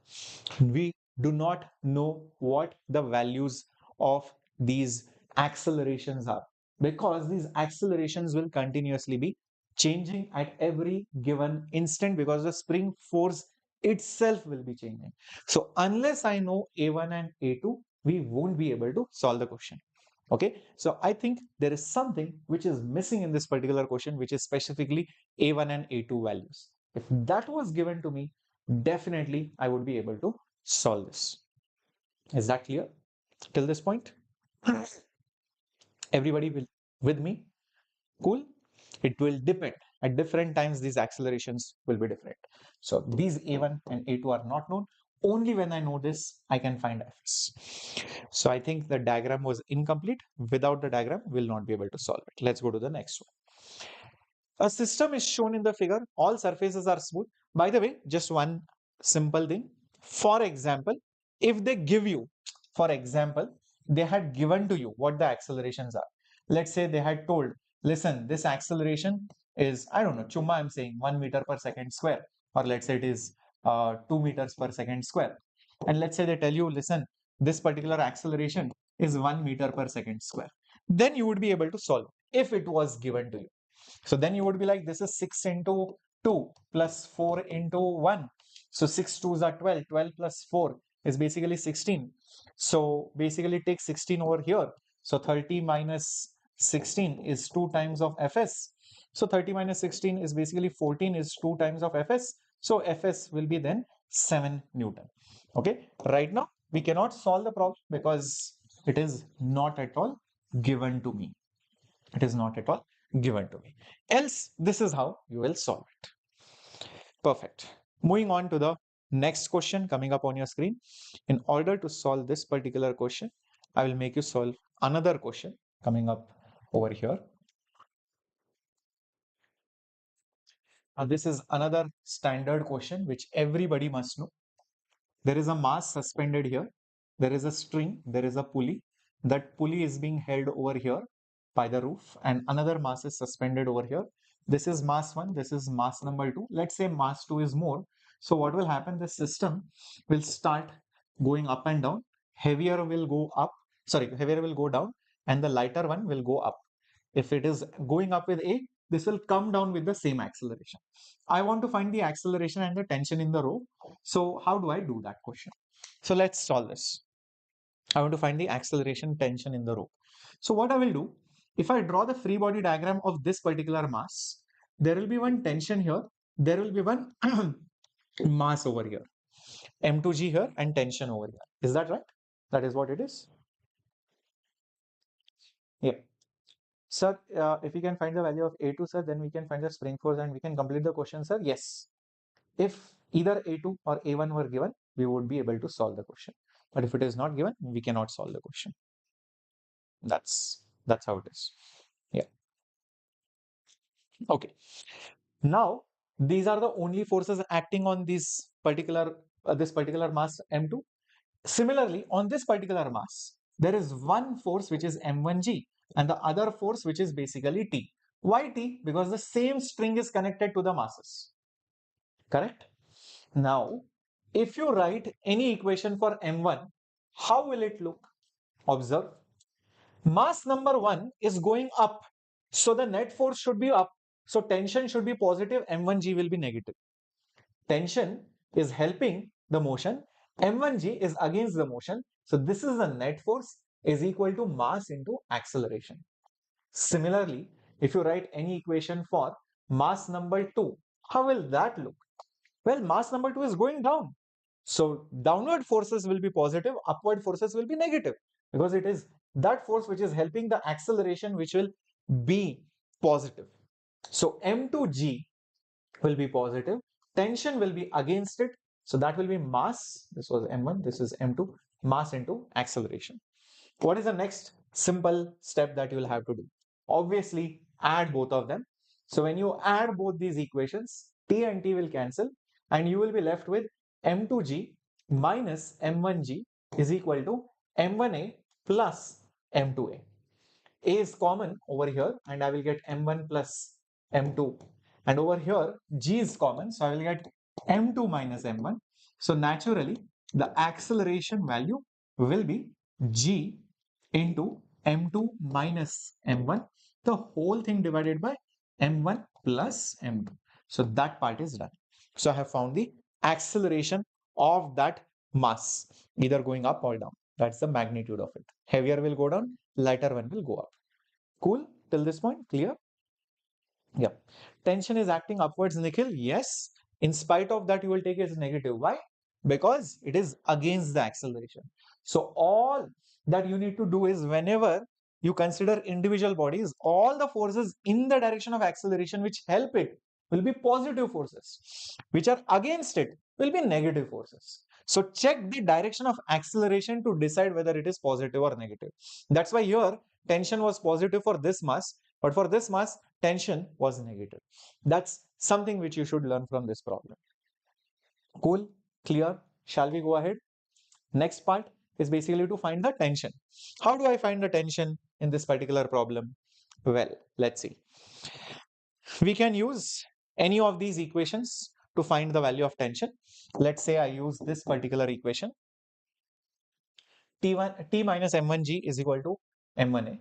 We do not know what the values of these accelerations are, because these accelerations will continuously be changing at every given instant, because the spring force itself will be changing. So unless I know A1 and A2, we won't be able to solve the question. Okay, so I think there is something which is missing in this particular question, which is specifically A1 and A2 values. If that was given to me, definitely I would be able to solve this. Is that clear till this point? Everybody will with me? Cool. It will depend. At different times, these accelerations will be different. So these A1 and A2 are not known. Only when I know this, I can find Fs. So I think the diagram was incomplete. Without the diagram, we'll not be able to solve it. Let's go to the next one. A system is shown in the figure. All surfaces are smooth. By the way, just one simple thing. For example, if they give you, for example, they had given to you what the accelerations are. Let's say they had told, listen, this acceleration is, I don't know, chumma, I'm saying 1 meter per second square, or let's say it is 2 meters per second square. And let's say they tell you, listen, this particular acceleration is 1 meter per second square. Then you would be able to solve if it was given to you. So then you would be like, this is 6 into 2 plus 4 into 1. So 6 2s are 12. 12 plus 4 is basically 16. So basically take 16 over here. So 30 minus 16 is 2 times of Fs. So 30 minus 16 is basically 14 is 2 times of Fs. So Fs will be then 7 Newton. Okay. Right now, we cannot solve the problem because it is not at all given to me. It is not at all given to me. Else, this is how you will solve it. Perfect. Moving on to the next question coming up on your screen. In order to solve this particular question, I will make you solve another question coming up over here. This is another standard question which everybody must know. There is a mass suspended here. There is a string. There is a pulley. That pulley is being held over here by the roof, and another mass is suspended over here. This is mass 1. This is mass number 2. Let's say mass 2 is more. So what will happen? The system will start going up and down. Heavier will go up. Sorry, heavier will go down, and the lighter one will go up. If it is going up with A, this will come down with the same acceleration. I want to find the acceleration and the tension in the row. So how do I do that question? So let's solve this. I want to find the acceleration tension in the row. So what I will do, if I draw the free body diagram of this particular mass, there will be one tension here, there will be one mass over here, m2g here and tension over here. Is that right? That is what it is. Yeah. Sir, if we can find the value of A2, sir, then we can find the spring force and we can complete the question, sir. Yes. If either A2 or A1 were given, we would be able to solve the question. But if it is not given, we cannot solve the question. That's how it is. Yeah. Okay. Now, these are the only forces acting on this particular mass M2. Similarly, on this particular mass, there is one force which is M1G and the other force which is basically T. Why T? Because the same string is connected to the masses. Correct? Now, if you write any equation for M1, how will it look? Observe. Mass number 1 is going up. So the net force should be up. So tension should be positive, M1G will be negative. Tension is helping the motion, M1G is against the motion. So this is the net force is equal to mass into acceleration. Similarly, if you write any equation for mass number 2, how will that look? Well, mass number 2 is going down. So downward forces will be positive, upward forces will be negative, because it is that force which is helping the acceleration which will be positive. So M2G will be positive, tension will be against it. So that will be mass. This was M1, this is M2, mass into acceleration. What is the next simple step that you will have to do? Obviously, add both of them. So when you add both these equations, T and T will cancel and you will be left with M2G minus M1G is equal to M1A plus M2A. A is common over here and I will get M1 plus M2. And over here, G is common, so I will get M2 minus M1. So naturally, the acceleration value will be G into M2 minus M1, the whole thing divided by M1 plus M2. So that part is done. So I have found the acceleration of that mass, either going up or down. That's the magnitude of it. Heavier will go down, lighter one will go up. Cool? Till this point, clear? Yeah. Tension is acting upwards, Nikhil. Yes. In spite of that, you will take it as negative. Why? Because it is against the acceleration. So all that you need to do is whenever you consider individual bodies, all the forces in the direction of acceleration which help it will be positive forces, which are against it will be negative forces. So check the direction of acceleration to decide whether it is positive or negative. That's why here tension was positive for this mass, but for this mass, tension was negative. That's something which you should learn from this problem. Cool? Clear? Shall we go ahead? Next part is basically to find the tension. How do I find the tension in this particular problem? Well, let's see. We can use any of these equations to find the value of tension. Let's say I use this particular equation. T minus M1G is equal to M1A.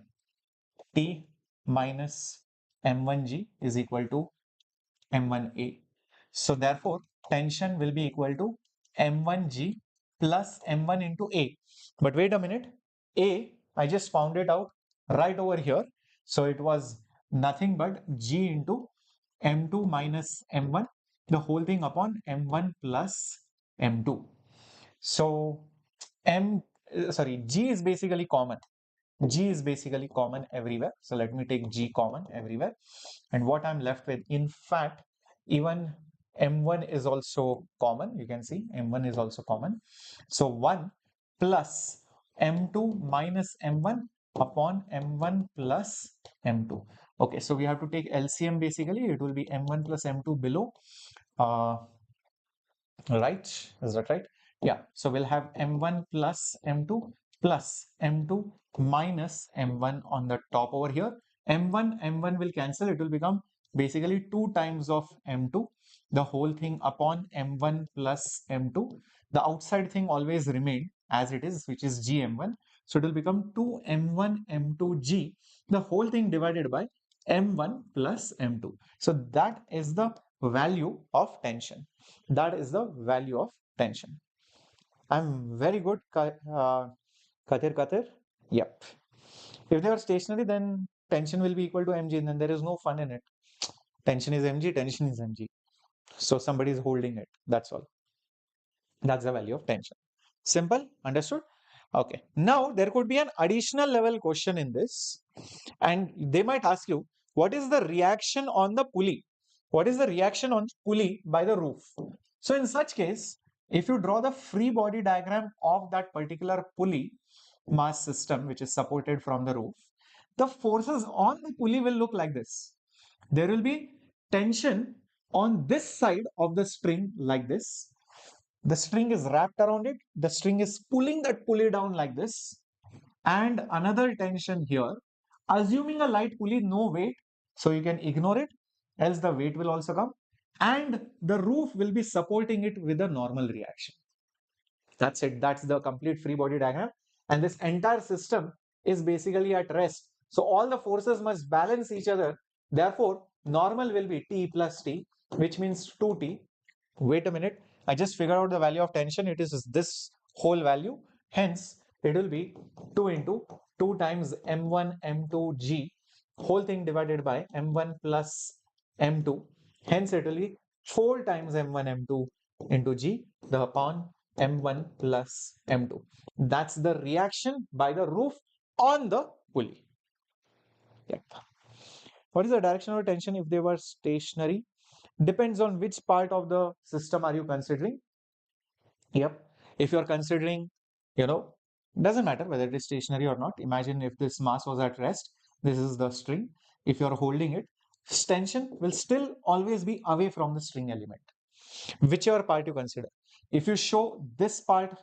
T minus M1G is equal to M1A. So therefore, tension will be equal to M1G plus M1 into A. But wait a minute, A, I just found it out right over here. So it was nothing but G into M2 minus M1, the whole thing upon M1 plus M2. So G is basically common. G is basically common everywhere. So let me take G common everywhere. And what I'm left with, in fact, even M1 is also common. You can see M1 is also common. So 1 plus M2 minus M1 upon M1 plus M2. Okay, so we have to take LCM basically. It will be M1 plus M2 below. Right? Is that right? Yeah. So we'll have M1 plus M2 plus M2 minus M1 on the top over here. M1 will cancel. It will become basically 2 times of M2. The whole thing upon M1 plus M2. The outside thing always remain as it is, which is GM1. So it will become 2 M1 M2G the whole thing divided by m1 plus m2. So that is the value of tension. That is the value of tension. I'm very good, Kathir. Yep. If they are stationary, then tension will be equal to mg, and then there is no fun in it. Tension is mg, tension is mg. So somebody is holding it. That's all. That's the value of tension. Simple, understood? Okay. Now there could be an additional level question in this, and they might ask you, what is the reaction on the pulley? What is the reaction on pulley by the roof? So in such case, if you draw the free body diagram of that particular pulley mass system which is supported from the roof, the forces on the pulley will look like this. There will be tension on this side of the string like this. The string is wrapped around it. The string is pulling that pulley down like this. And another tension here. Assuming a light pulley, no weight, so you can ignore it, else the weight will also come. And the roof will be supporting it with a normal reaction. That's it. That's the complete free body diagram. And this entire system is basically at rest. So all the forces must balance each other. Therefore, normal will be T plus T, which means 2T. Wait a minute. I just figured out the value of tension. It is this whole value. Hence, it will be 2 into 2 times m1 m2 g, whole thing divided by m1 plus m2. Hence, it will be 4 times m1 m2 into g, the upon m1 plus m2. That's the reaction by the roof on the pulley. Yep. What is the direction of tension if they were stationary? Depends on which part of the system are you considering. Yep. If you're considering, doesn't matter whether it is stationary or not. Imagine if this mass was at rest, this is the string. If you're holding it, tension will still always be away from the string element, whichever part you consider. If you show this part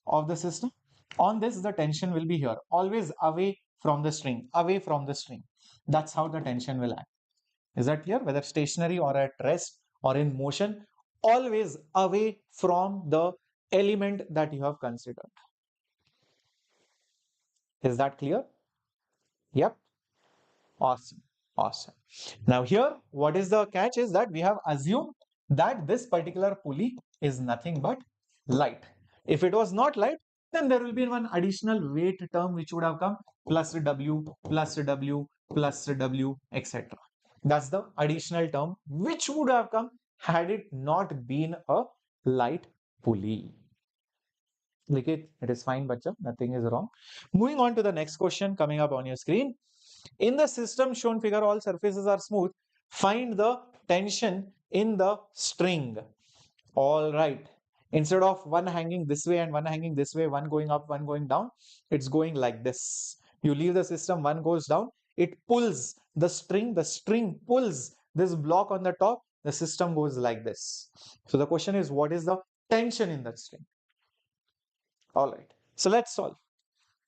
of the system, on this, the tension will be here, always away from the string, away from the string. That's how the tension will act. Is that clear? Whether stationary or at rest or in motion, always away from the element that you have considered. Is that clear? Yep. Awesome. Awesome. Now here, what is the catch is that we have assumed that this particular pulley is nothing but light. If it was not light, then there will be one additional weight term which would have come plus W, plus W, plus W, etc. That's the additional term which would have come had it not been a light pulley. It is fine, bacha. Nothing is wrong. Moving on to the next question coming up on your screen. In the system shown figure, all surfaces are smooth. Find the tension in the string. All right. Instead of one hanging this way and one hanging this way, one going up, one going down, it's going like this. You leave the system, one goes down, it pulls the string pulls this block on the top, the system goes like this. So the question is, what is the tension in that string? All right. So let's solve.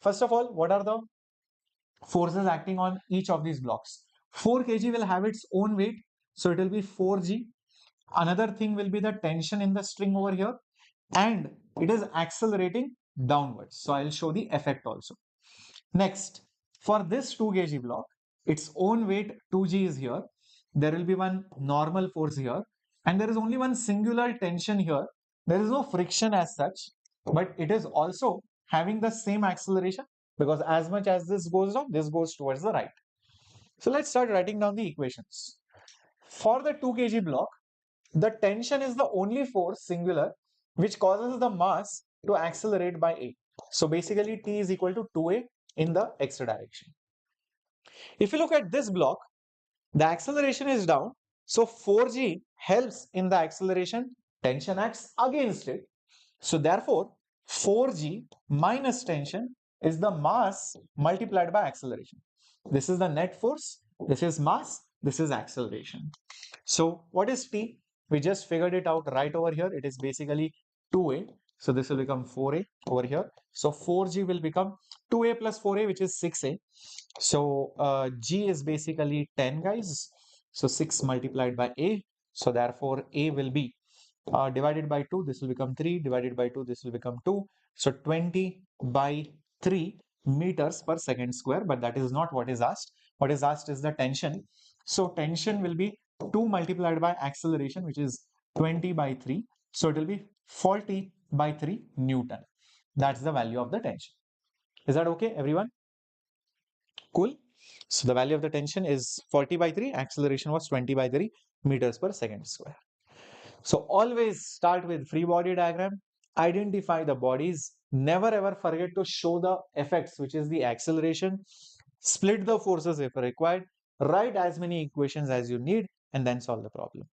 First of all, what are the forces acting on each of these blocks? 4 kg will have its own weight, so it will be 4g. Another thing will be the tension in the string over here, and it is accelerating downwards. So I'll show the effect also. Next, for this 2 kg block, its own weight 2g is here. There will be one normal force here, and there is only one singular tension here. There is no friction as such, but it is also having the same acceleration, because as much as this goes down, this goes towards the right. So let's start writing down the equations. For the 2 kg block, the tension is the only force, singular, which causes the mass to accelerate by a. So basically T is equal to 2a in the x direction. If you look at this block, the acceleration is down. So 4g helps in the acceleration. Tension acts against it. So therefore, 4g minus tension is the mass multiplied by acceleration. This is the net force. This is mass. This is acceleration. So what is T? We just figured it out right over here. It is basically 2a. So this will become 4a over here. So 4g will become 2a plus 4a, which is 6a. So g is basically 10, guys. So 6 multiplied by a. So therefore a will be divided by 2. This will become 3. Divided by 2. This will become 2. So 20 by 3 meters per second square, but that is not what is asked. What is asked is the tension. So tension will be 2 multiplied by acceleration, which is 20 by 3. So it will be 40 by 3 Newton. That's the value of the tension. Is that okay, everyone? Cool. So the value of the tension is 40 by 3. Acceleration was 20 by 3 meters per second square. So always start with free body diagram, identify the bodies, never ever forget to show the effects, which is the acceleration, split the forces if required, write as many equations as you need, and then solve the problem.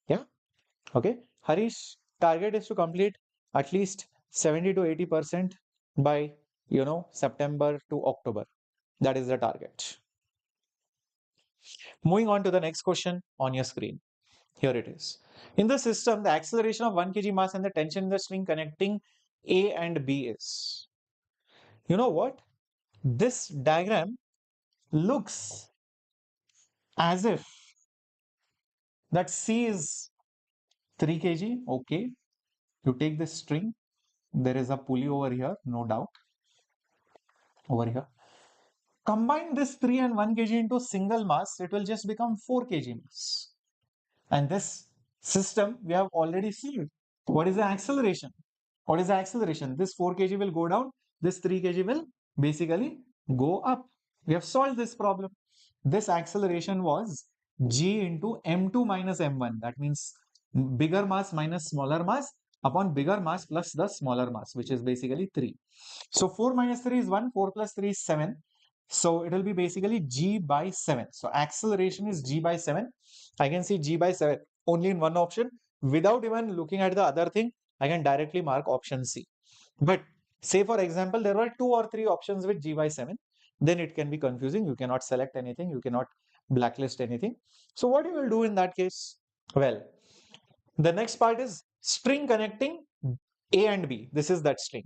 Yeah. Okay. Harish, target is to complete at least 70 to 80% by, September to October. That is the target. Moving on to the next question on your screen. Here it is. In the system, the acceleration of 1 kg mass and the tension in the string connecting A and B is. You know what? This diagram looks as if that C is 3 kg. Okay. You take this string. There is a pulley over here, no doubt. Over here. Combine this 3 and 1 kg into single mass, it will just become 4 kg mass. And this system we have already seen. What is the acceleration? What is the acceleration? This 4 kg will go down, this 3 kg will basically go up. We have solved this problem. This acceleration was g into m2 minus m1. That means bigger mass minus smaller mass upon bigger mass plus the smaller mass, which is basically 3. So 4 minus 3 is 1, 4 plus 3 is 7. So it will be basically g by 7. So acceleration is g by 7. I can see g by 7 only in one option. Without even looking at the other thing, I can directly mark option C. But say for example, there were 2 or 3 options with g by 7. Then it can be confusing. You cannot select anything. You cannot blacklist anything. So what you will do in that case? Well, the next part is string connecting A and B. This is that string.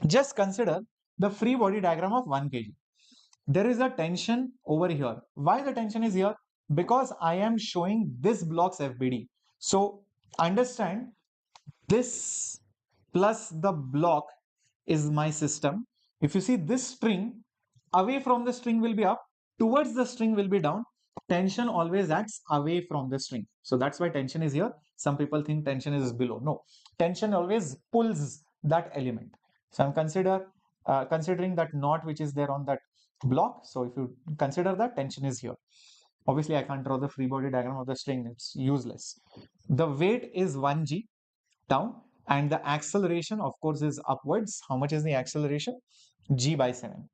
Just consider the free body diagram of 1 kg. There is a tension over here. Why the tension is here? Because I am showing this block's FBD. So understand, this plus the block is my system. If you see this string, away from the string will be up, towards the string will be down. Tension always acts away from the string. So that's why tension is here. Some people think tension is below. No, tension always pulls that element. So I'm considering that knot which is there on that block. So if you consider that, tension is here. Obviously, I can't draw the free body diagram of the string. It's useless. The weight is 1g down, and the acceleration, of course, is upwards. How much is the acceleration? G by 7.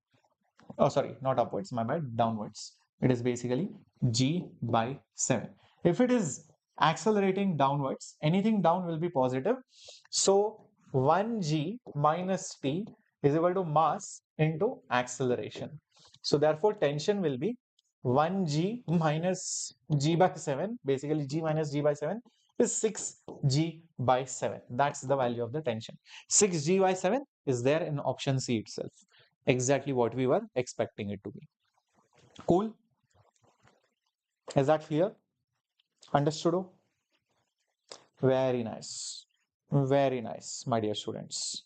Oh, sorry, not upwards, my bad, downwards. It is basically G by 7. If it is accelerating downwards, anything down will be positive. So 1g minus t is equal to mass into acceleration. So therefore tension will be 1g minus g by 7, basically g minus g by 7 is 6g by 7. That's the value of the tension. 6g by 7 is there in option C itself. Exactly what we were expecting it to be. Cool. Is that clear? Understood? Very nice. Very nice, my dear students.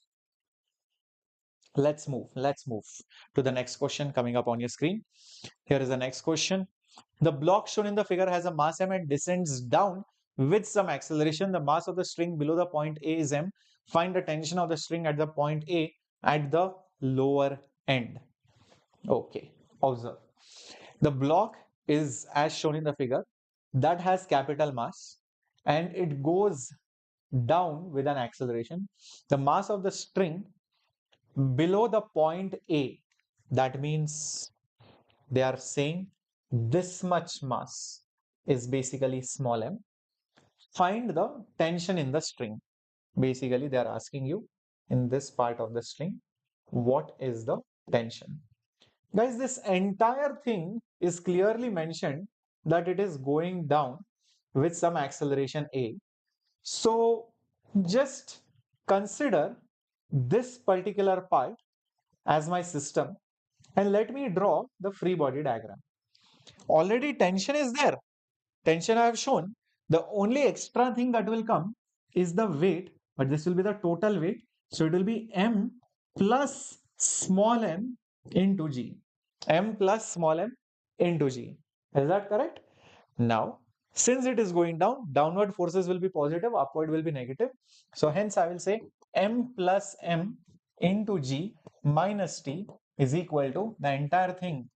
Let's move to the next question coming up on your screen. Here is the next question. The block shown in the figure has a mass m and descends down with some acceleration. The mass of the string below the point A is m. Find the tension of the string at the point A at the lower end. Okay, observe. The block is as shown in the figure, that has capital mass and it goes down with an acceleration. The mass of the string below the point A, that means they are saying this much mass is basically small m. Find the tension in the string. Basically, they are asking you in this part of the string, what is the tension? Guys, this entire thing is clearly mentioned that it is going down with some acceleration A. So just consider this particular part as my system and let me draw the free body diagram. Already tension is there. Tension I have shown. The only extra thing that will come is the weight, but this will be the total weight. So it will be m plus small m into G. M plus small m into G. Is that correct? Now, since it is going down, downward forces will be positive, upward will be negative. So hence I will say m plus m into G minus T is equal to the entire thing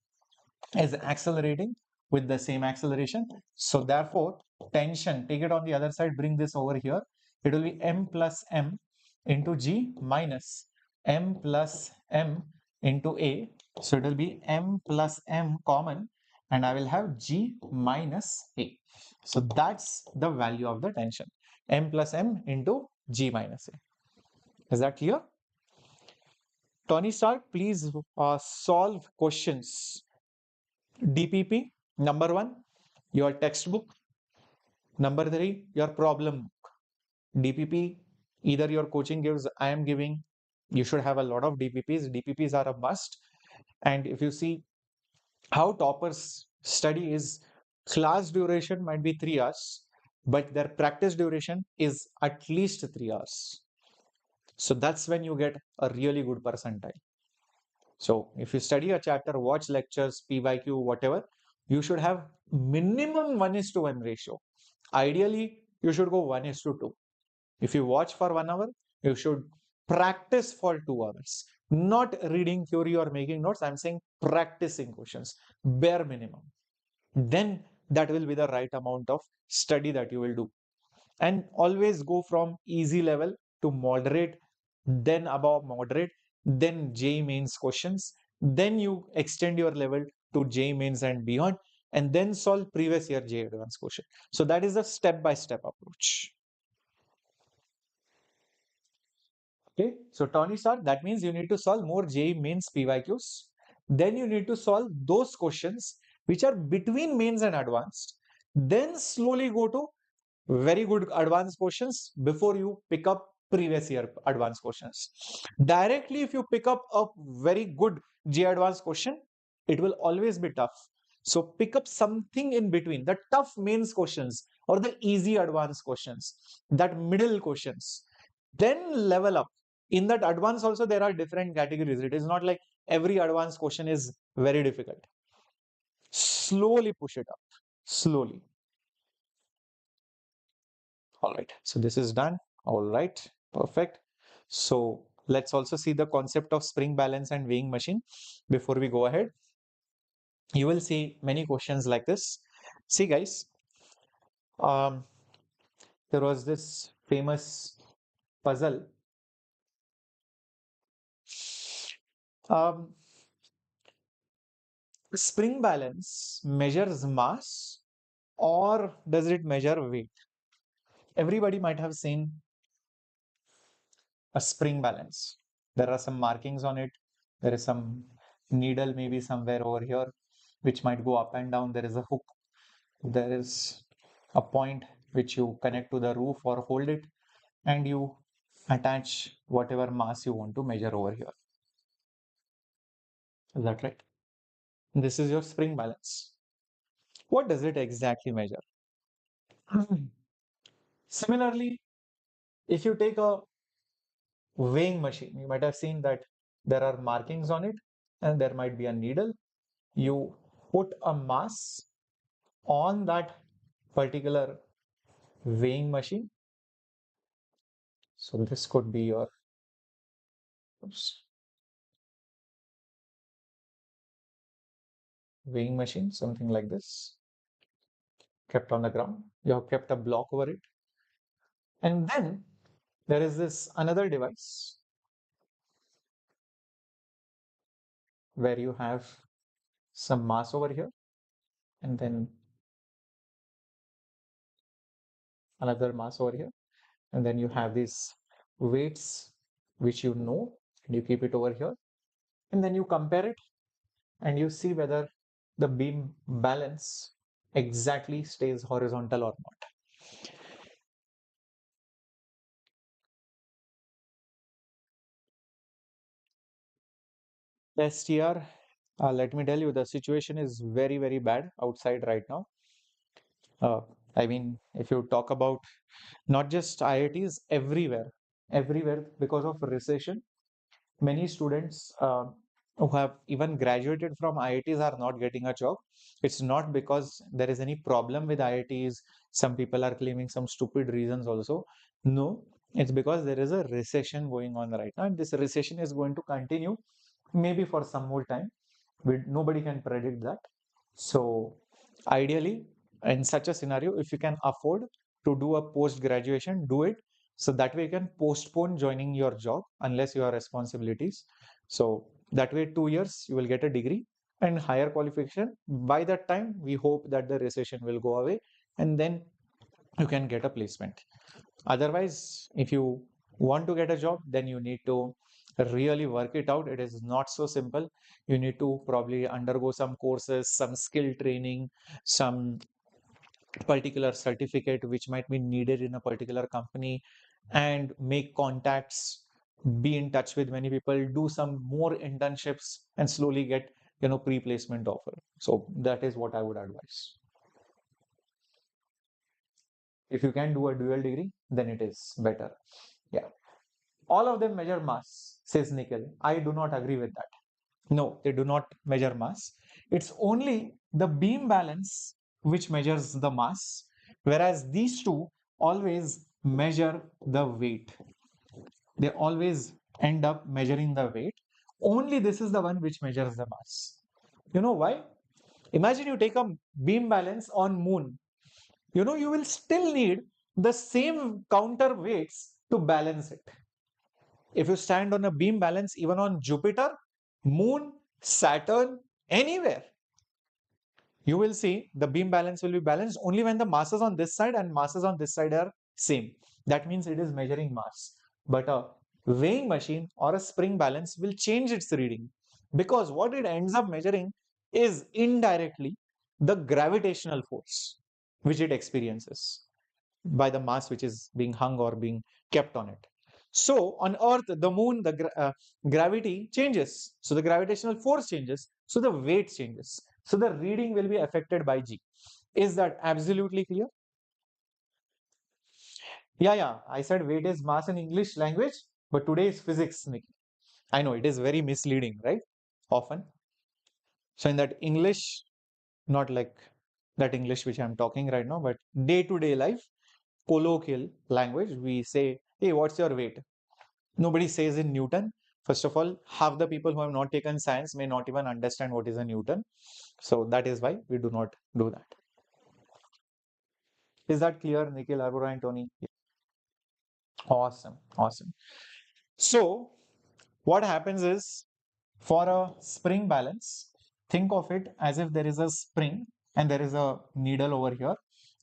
is accelerating with the same acceleration. So therefore, tension, take it on the other side, bring this over here. It will be m plus m into G minus m plus m into A. So it will be m plus m common and I will have G minus A. So that's the value of the tension. M plus m into G minus A. Is that clear? Tony Stark, please solve questions. DPP, number one, your textbook. Number three, your problem book. DPP, either your coaching gives, I am giving. You should have a lot of DPPs. DPPs are a must. And if you see how toppers study is class duration might be 3 hours, but their practice duration is at least 3 hours. So that's when you get a really good percentile. So if you study a chapter, watch lectures, PYQ, whatever, you should have minimum 1:1 ratio. Ideally, you should go 1:2. If you watch for 1 hour, you should practice for 2 hours. Not reading theory or making notes. I'm saying practicing questions, bare minimum. Then that will be the right amount of study that you will do. And always go from easy level to moderate, then above moderate, then JEE mains questions, then you extend your level to JEE mains and beyond, and then solve previous year JEE advanced question. So that is a step-by-step approach. Okay, so Tony sir, that means you need to solve more JEE mains PYQs. Then you need to solve those questions which are between mains and advanced. Then slowly go to very good advanced questions before you pick up previous year advanced questions. Directly, if you pick up a very good J advanced question, it will always be tough. So pick up something in between, the tough mains questions or the easy advanced questions, that middle questions. Then level up. In that advanced also, there are different categories. It is not like every advanced question is very difficult. Slowly push it up. Slowly. All right, so this is done. All right, perfect. So let's also see the concept of spring balance and weighing machine before we go ahead. You will see many questions like this. See guys, um, there was this famous puzzle. Um, spring balance measures mass or does it measure weight? Everybody might have seen a spring balance. There are some markings on it. There is some needle maybe somewhere over here, which might go up and down. There is a hook. There is a point which you connect to the roof or hold it, and you attach whatever mass you want to measure over here. Is that right? This is your spring balance. What does it exactly measure? Similarly, if you take a weighing machine, you might have seen that there are markings on it and there might be a needle. You put a mass on that particular weighing machine. So this could be your oops, weighing machine, something like this, kept on the ground. You have kept a block over it. And then there is this another device where you have some mass over here and then another mass over here. And then you have these weights which you know, and you keep it over here. And then you compare it and you see whether the beam balance exactly stays horizontal or not. STR, let me tell you, the situation is very, very bad outside right now. Uh, I mean, if you talk about not just IITs, everywhere, everywhere because of recession, many students who have even graduated from IITs are not getting a job. It's not because there is any problem with IITs. Some people are claiming some stupid reasons also. No, it's because there is a recession going on right now, and this recession is going to continue maybe for some more time. Nobody can predict that. So, ideally, in such a scenario, if you can afford to do a post graduation, do it. So that way you can postpone joining your job unless you have responsibilities. So that way, 2 years you will get a degree and higher qualification. By that time, we hope that the recession will go away and then you can get a placement. Otherwise, if you want to get a job, then you need to really work it out. It is not so simple. You need to probably undergo some courses, some skill training, some particular certificate which might be needed in a particular company, and make contacts, be in touch with many people, do some more internships, and slowly get pre-placement offer. So that is what I would advise. If you can do a dual degree, then it is better. Yeah. All of them measure mass, says Nikhil. I do not agree with that. No, they do not measure mass. It's only the beam balance which measures the mass, whereas these two always measure the weight. They always end up measuring the weight. Only this is the one which measures the mass. You know why? Imagine you take a beam balance on moon. You will still need the same counter weights to balance it. If you stand on a beam balance, even on Jupiter, Moon, Saturn, anywhere, you will see the beam balance will be balanced only when the masses on this side and masses on this side are same. That means it is measuring mass. But a weighing machine or a spring balance will change its reading, because what it ends up measuring is indirectly the gravitational force which it experiences by the mass which is being hung or being kept on it. So on Earth, the moon, the gravity changes. So the gravitational force changes. So the weight changes. So the reading will be affected by G. Is that absolutely clear? Yeah, yeah. I said weight is mass in English language, but today is physics, Nikki. I know it is very misleading, right? Often. So in that English, not like that English which I'm talking right now, but day-to-day life, colloquial language, we say, hey, what's your weight? Nobody says in Newton. First of all, half the people who have not taken science may not even understand what is a Newton. So that is why we do not do that. Is that clear, Nikhil, Arora, and Tony? Awesome, awesome. So what happens is, for a spring balance, think of it as if there is a spring and there is a needle over here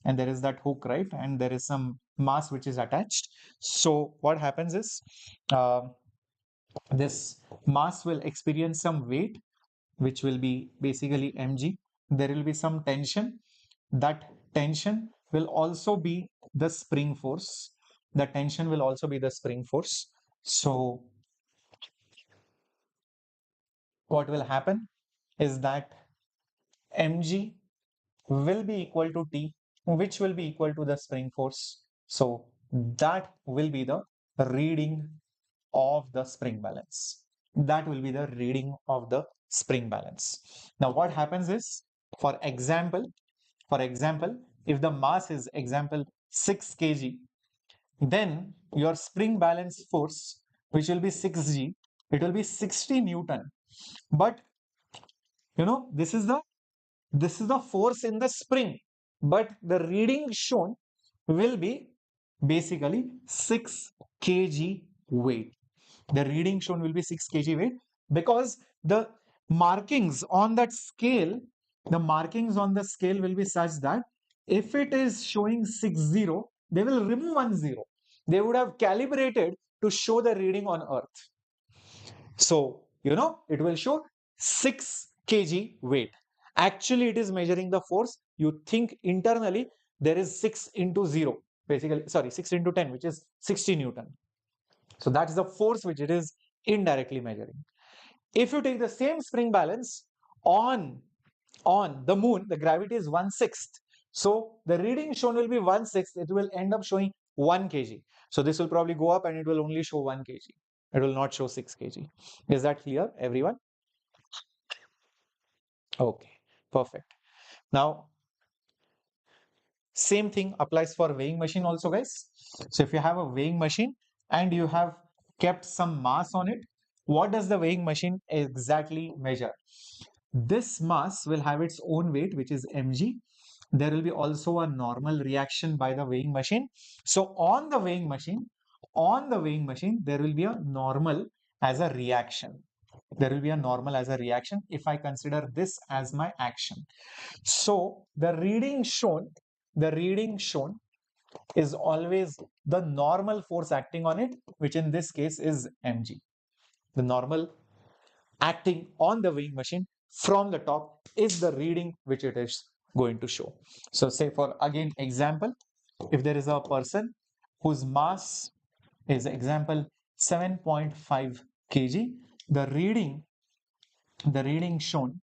and there is that hook, right? And there is some mass which is attached. So what happens is, uh, this mass will experience some weight, which will be basically mg. There will be some tension. That tension will also be the spring force. The tension will also be the spring force. So what will happen is that mg will be equal to T, which will be equal to the spring force. So that will be the reading of the spring balance. That will be the reading of the spring balance. Now what happens is, for example, if the mass is example 6 kg, then your spring balance force, which will be 6g, it will be 60 Newton. But this is the force in the spring, but the reading shown will be basically 6 kg weight. The reading shown will be 6 kg weight, because the markings on that scale, the markings on the scale will be such that if it is showing 60, they will remove 10. They would have calibrated to show the reading on Earth. So, it will show 6 kg weight. Actually, it is measuring the force. You think internally there is 6 into 0, basically, sorry, 6 into 10, which is 60 Newton. So that's the force which it is indirectly measuring. If you take the same spring balance on the moon, the gravity is 1/6. So the reading shown will be 1/6. It will end up showing 1 kg. So this will probably go up and it will only show 1 kg. It will not show 6 kg. Is that clear, everyone? Okay, perfect. Now, same thing applies for weighing machine also, guys. So if you have a weighing machine and you have kept some mass on it, what does the weighing machine exactly measure? This mass will have its own weight, which is mg. There will be also a normal reaction by the weighing machine. So on the weighing machine, there will be a normal as a reaction. There will be a normal as a reaction if I consider this as my action. So the reading shown is always the normal force acting on it, which in this case is mg. The normal acting on the weighing machine from the top is the reading which it is going to show. So say for again example, if there is a person whose mass is example 7.5 kg, the reading shown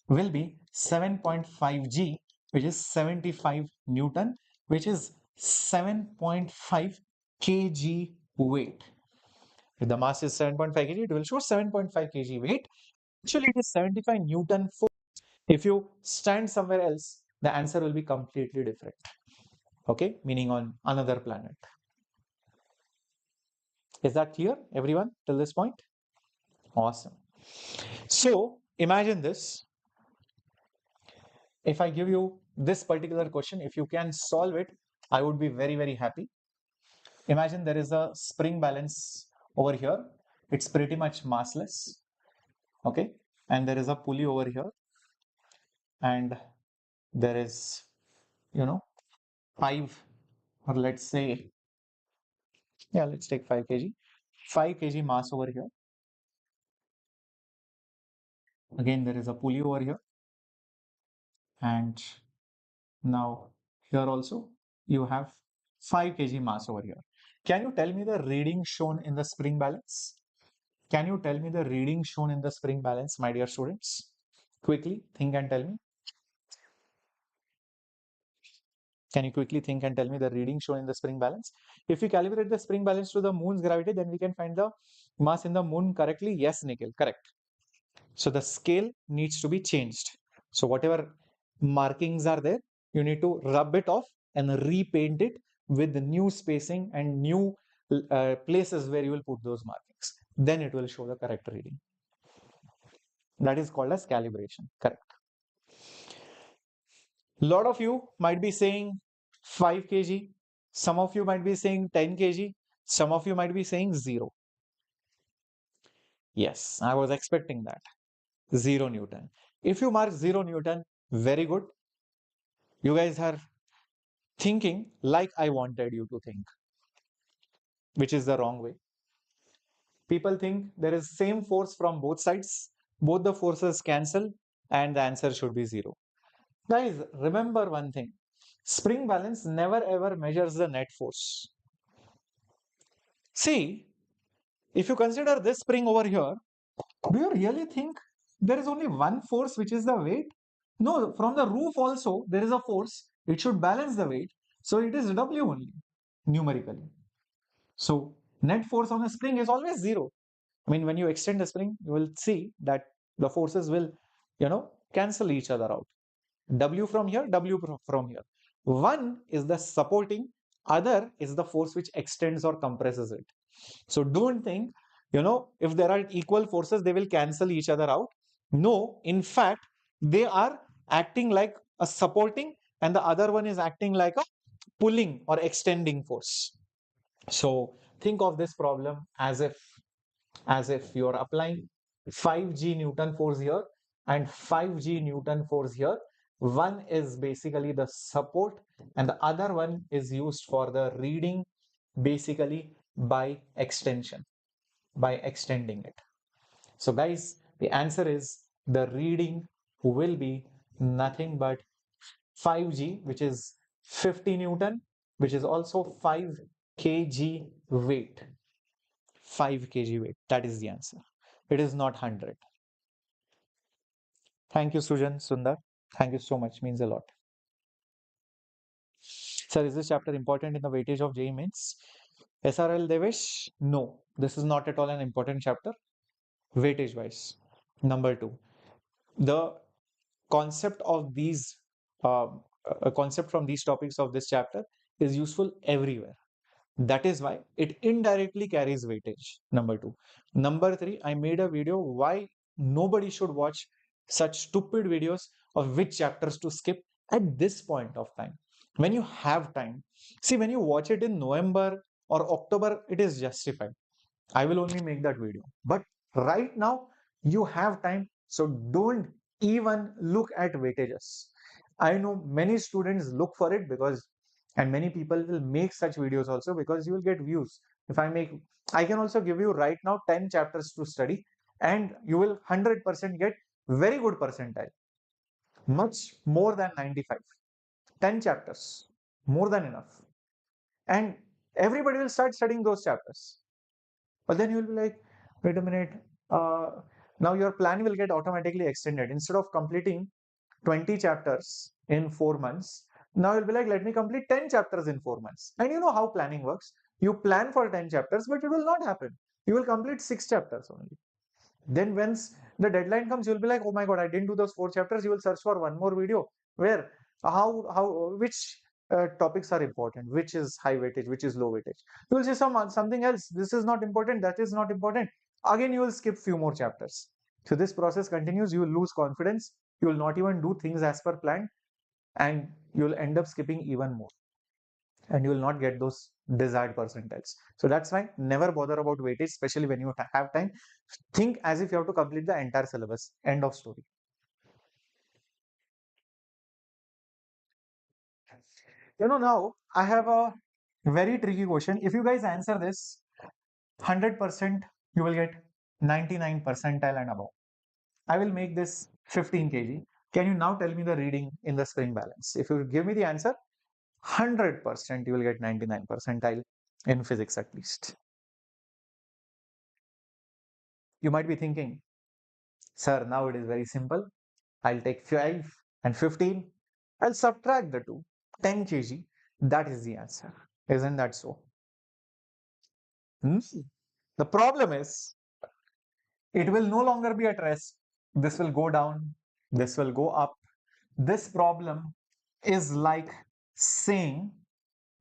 will be 7.5 g, which is 75 newton, which is 7.5 kg weight. If the mass is 7.5 kg, it will show 7.5 kg weight. Actually, it is 75 newton force. If you stand somewhere else, the answer will be completely different. Okay, meaning on another planet. Is that clear, everyone, till this point? Awesome. So imagine this. If I give you this particular question, if you can solve it, I would be very, very happy. Imagine there is a spring balance over here. It's pretty much massless. Okay. And there is a pulley over here. And there is, 5, or let's say, yeah, let's take 5 kg. 5 kg mass over here. Again, there is a pulley over here. And now here also you have 5 kg mass over here. Can you tell me the reading shown in the spring balance? Can you tell me the reading shown in the spring balance, my dear students? Quickly think and tell me. Can you quickly think and tell me the reading shown in the spring balance? If we calibrate the spring balance to the moon's gravity, then we can find the mass in the moon correctly. Yes, Nikhil, correct. So the scale needs to be changed. So whatever markings are there, you need to rub it off and repaint it with the new spacing and new places where you will put those markings. Then it will show the correct reading. That is called as calibration. Correct. A lot of you might be saying 5 kg. Some of you might be saying 10 kg. Some of you might be saying 0. Yes, I was expecting that. 0 Newton. If you mark 0 Newton, very good. You guys are thinking like I wanted you to think, which is the wrong way. People think there is same force from both sides. Both the forces cancel and the answer should be 0. Guys, remember one thing. Spring balance never ever measures the net force. See, if you consider this spring over here, do you really think there is only one force, which is the weight? No, from the roof also there is a force. It should balance the weight. So it is W only, numerically. So net force on a spring is always 0. I mean, when you extend the spring, you will see that the forces will, cancel each other out. W from here, W from here. One is the supporting, other is the force which extends or compresses it. So don't think, if there are equal forces, they will cancel each other out. No, in fact, they are acting like a supporting and the other one is acting like a pulling or extending force. So think of this problem as if you're applying 5g Newton force here and 5g Newton force here. One is basically the support and the other one is used for the reading, basically by extension, by extending it. So guys, the answer is the reading will be nothing but 5g, which is 50 Newton, which is also 5 kg weight. 5 kg weight. That is the answer. It is not 100. Thank you, Sujan, Sundar. Thank you so much. Means a lot. Sir, is this chapter important in the weightage of JEE mains? SRL Devesh, no, this is not at all an important chapter, weightage wise. Number two, the concept of these concept from these topics of this chapter is useful everywhere. That is why it indirectly carries weightage. Number two. Number three, I made a video why nobody should watch such stupid videos of which chapters to skip at this point of time. When you have time, see, when you watch it in November or October, it is justified. I will only make that video. But right now, you have time. So don't even look at weightages. I know many students look for it because, and many people will make such videos also because you will get views. If I make, I can also give you right now 10 chapters to study and you will 100% get very good percentile, much more than 95. 10 chapters, more than enough. And everybody will start studying those chapters. But then you will be like, wait a minute, uh, now your plan will get automatically extended. Instead of completing 20 chapters in 4 months, now you'll be like, let me complete 10 chapters in 4 months. And you know how planning works. You plan for 10 chapters, but it will not happen. You will complete 6 chapters only. Then once the deadline comes, you'll be like, oh my God, I didn't do those 4 chapters. You will search for one more video where which topics are important, which is high weightage, which is low weightage. You will say something else. This is not important. That is not important. Again, you will skip few more chapters. So this process continues. You will lose confidence. You will not even do things as per plan, and you will end up skipping even more, and you will not get those desired percentiles. So that's why never bother about weightage, especially when you have time. Think as if you have to complete the entire syllabus. End of story. Now I have a very tricky question. If you guys answer this 100%, you will get 99 percentile and above. I will make this 15 kg. Can you now tell me the reading in the spring balance? If you give me the answer, 100% you will get 99 percentile in physics at least. You might be thinking, sir, now it is very simple. I'll take 5 and 15. I'll subtract the two. 10 kg. That is the answer. Isn't that so? Hmm? The problem is, it will no longer be at rest. This will go down. This will go up. This problem is like saying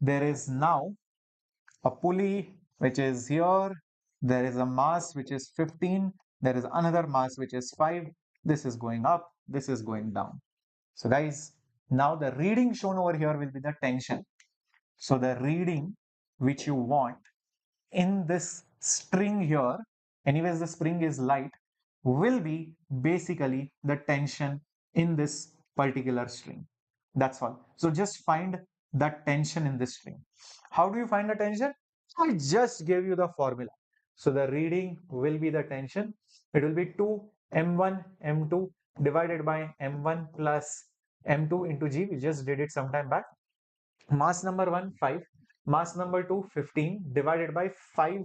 there is now a pulley which is here. There is a mass which is 15. There is another mass which is 5. This is going up. This is going down. So guys, now the reading shown over here will be the tension. So the reading which you want in this string here, anyways the spring is light, will be basically the tension in this particular string. That's all. So just find that tension in this string. How do you find the tension? I just gave you the formula. So the reading will be the tension. It will be 2 m1 m2 divided by m1 plus m2 into g. We just did it some time back. Mass number 1, 5. Mass number 2, 15 divided by 5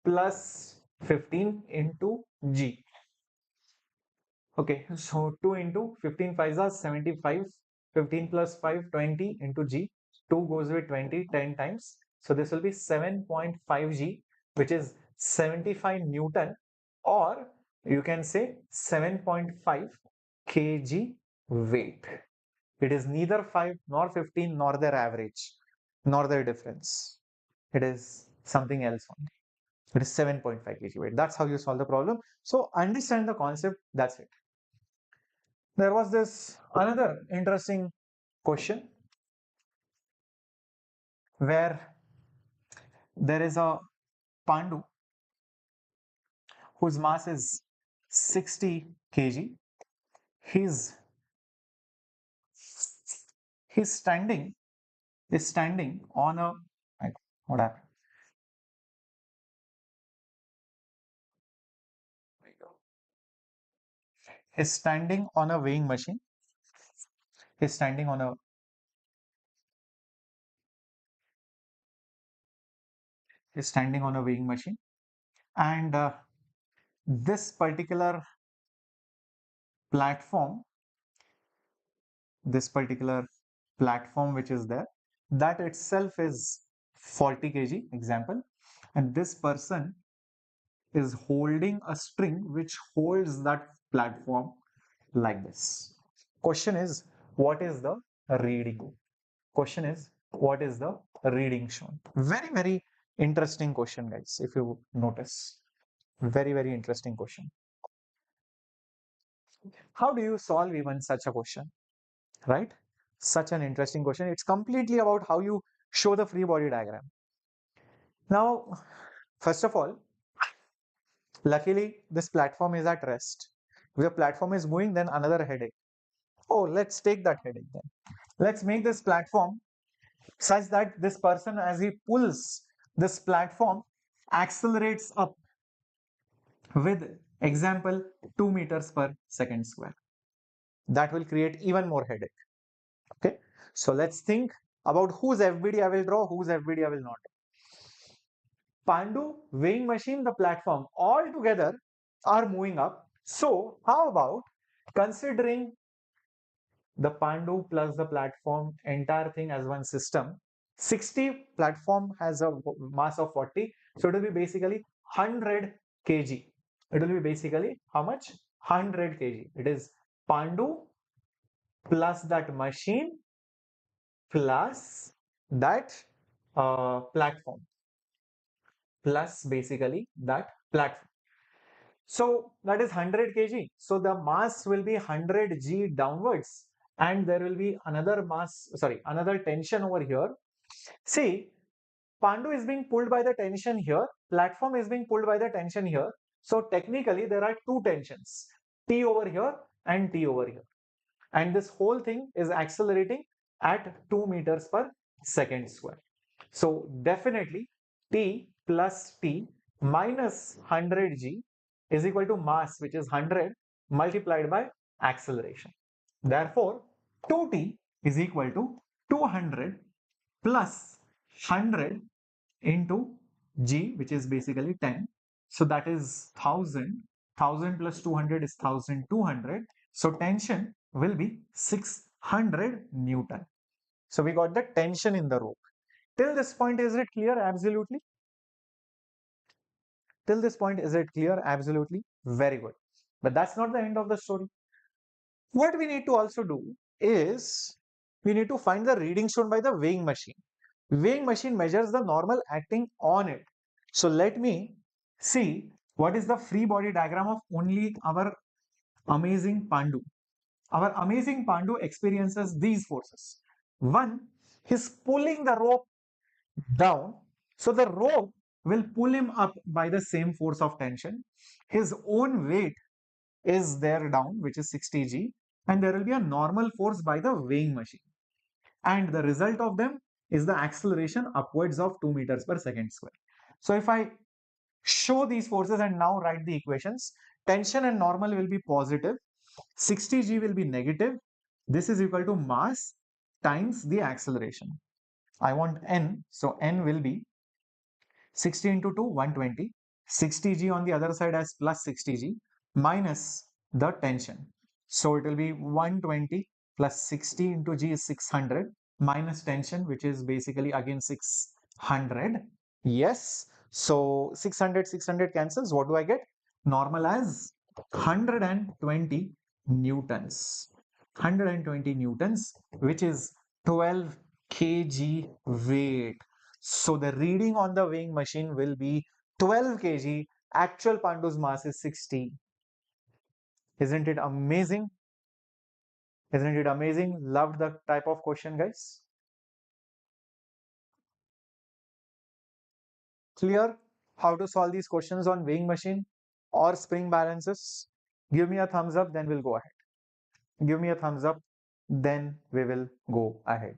plus 15 into g. Okay, so 2 into 15 5s are 75. 15 plus 5, 20 into g. 2 goes with 20 10 times. So this will be 7.5 g, which is 75 Newton, or you can say 7.5 kg weight. It is neither 5 nor 15 nor their average, nor their difference. It is something else only. It is 7.5 kg weight. That's how you solve the problem. So understand the concept. That's it. There was this another interesting question where there is a Pandu whose mass is 60 kg. He's he's standing is standing on a what happened? Is standing on a weighing machine. Is standing on a is standing on a weighing machine, and this particular platform, this particular platform which is there, that itself is 40 kg example, and this person is holding a string which holds that platform like this. Question is, what is the reading? Question is, what is the reading shown? Very, very interesting question, guys, if you notice. Very, very interesting question. How do you solve even such a question, right? Such an interesting question. It's completely about how you show the free body diagram. Now, first of all, luckily, this platform is at rest. If the platform is moving, then another headache. Oh, let's take that headache then. Let's make this platform such that this person, as he pulls this platform, accelerates up with example 2 meters per second square. That will create even more headache. Okay. So let's think about whose FBD I will draw, whose FBD I will not. Pandu, weighing machine, the platform, all together are moving up. So how about considering the Pandu plus the platform, entire thing as one system? 60 platform has a mass of 40. So it will be basically 100 kg. It will be basically how much? 100 kg. It is Pandu plus that machine plus that platform plus basically that platform. So that is 100 kg. So the mass will be 100 g downwards, and there will be another mass, sorry, another tension over here. See, Pandu is being pulled by the tension here, platform is being pulled by the tension here. So technically there are two tensions, T over here and T over here. And this whole thing is accelerating at 2 meters per second square. So definitely T plus T minus 100g is equal to mass, which is 100 multiplied by acceleration. Therefore, 2T is equal to 200 plus 100 into G, which is basically 10. So that is 1000. 1000 plus 200 is 1200. So tension will be 600 Newton. So we got the tension in the rope. Till this point, is it clear? Absolutely. Till this point, is it clear? Absolutely. Very good. But that's not the end of the story. What we need to also do is we need to find the reading shown by the weighing machine. Weighing machine measures the normal acting on it. So let me see what is the free body diagram of only our amazing Pandu. Our amazing Pandu experiences these forces. One, he's pulling the rope down. So the rope will pull him up by the same force of tension. His own weight is there down, which is 60g, and there will be a normal force by the weighing machine. And the result of them is the acceleration upwards of 2 meters per second square. So if I show these forces and now write the equations, tension and normal will be positive, 60g will be negative. This is equal to mass times the acceleration. I want n, so n will be 60 into 2, 120. 60g on the other side as plus 60g minus the tension. So it will be 120 plus 60 into g is 600 minus tension, which is basically again 600. Yes. So 600, 600 cancels. What do I get? Normal as 120 newtons. 120 newtons, which is 12 kg weight. So the reading on the weighing machine will be 12 kg. Actual Pandu's mass is 60. Isn't it amazing? Isn't it amazing? Loved the type of question, guys. Clear how to solve these questions on weighing machine or spring balances? Give me a thumbs up, then we'll go ahead. Give me a thumbs up, then we will go ahead.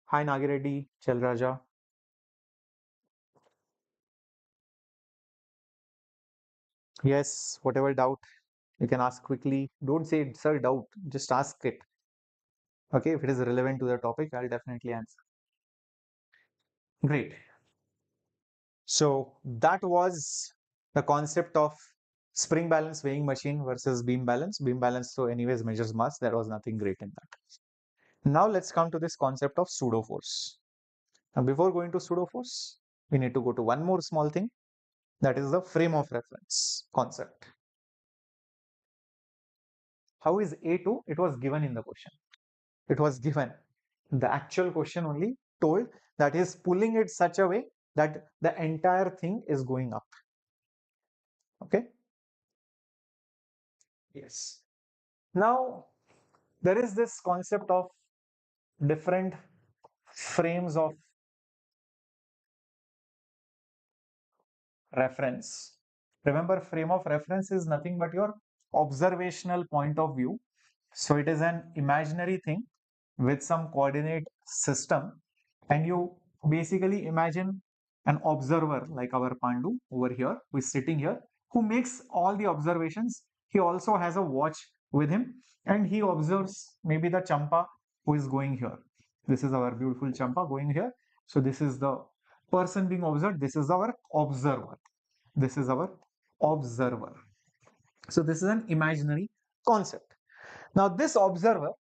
Hi Nagireddy, Chelraja. Yes, whatever doubt you can ask quickly. Don't say, sir, doubt. Just ask it. Okay, if it is relevant to the topic, I'll definitely answer. Great. So that was the concept of spring balance weighing machine versus beam balance. Beam balance, so anyways, measures mass. There was nothing great in that. Now let's come to this concept of pseudo force. Now, before going to pseudo force, we need to go to one more small thing, that is the frame of reference concept. How is A2? It was given in the question. It was given. The actual question only told that he is pulling it such a way that the entire thing is going up. Okay. Yes. Now, there is this concept of different frames of reference. Remember, frame of reference is nothing but your observational point of view. So it is an imaginary thing with some coordinate system, and you basically imagine an observer like our Pandu over here, who is sitting here, who makes all the observations. He also has a watch with him, and he observes maybe the Champa who is going here. This is our beautiful Champa going here. So this is the person being observed. This is our observer. This is our observer. So this is an imaginary concept. Now this observer,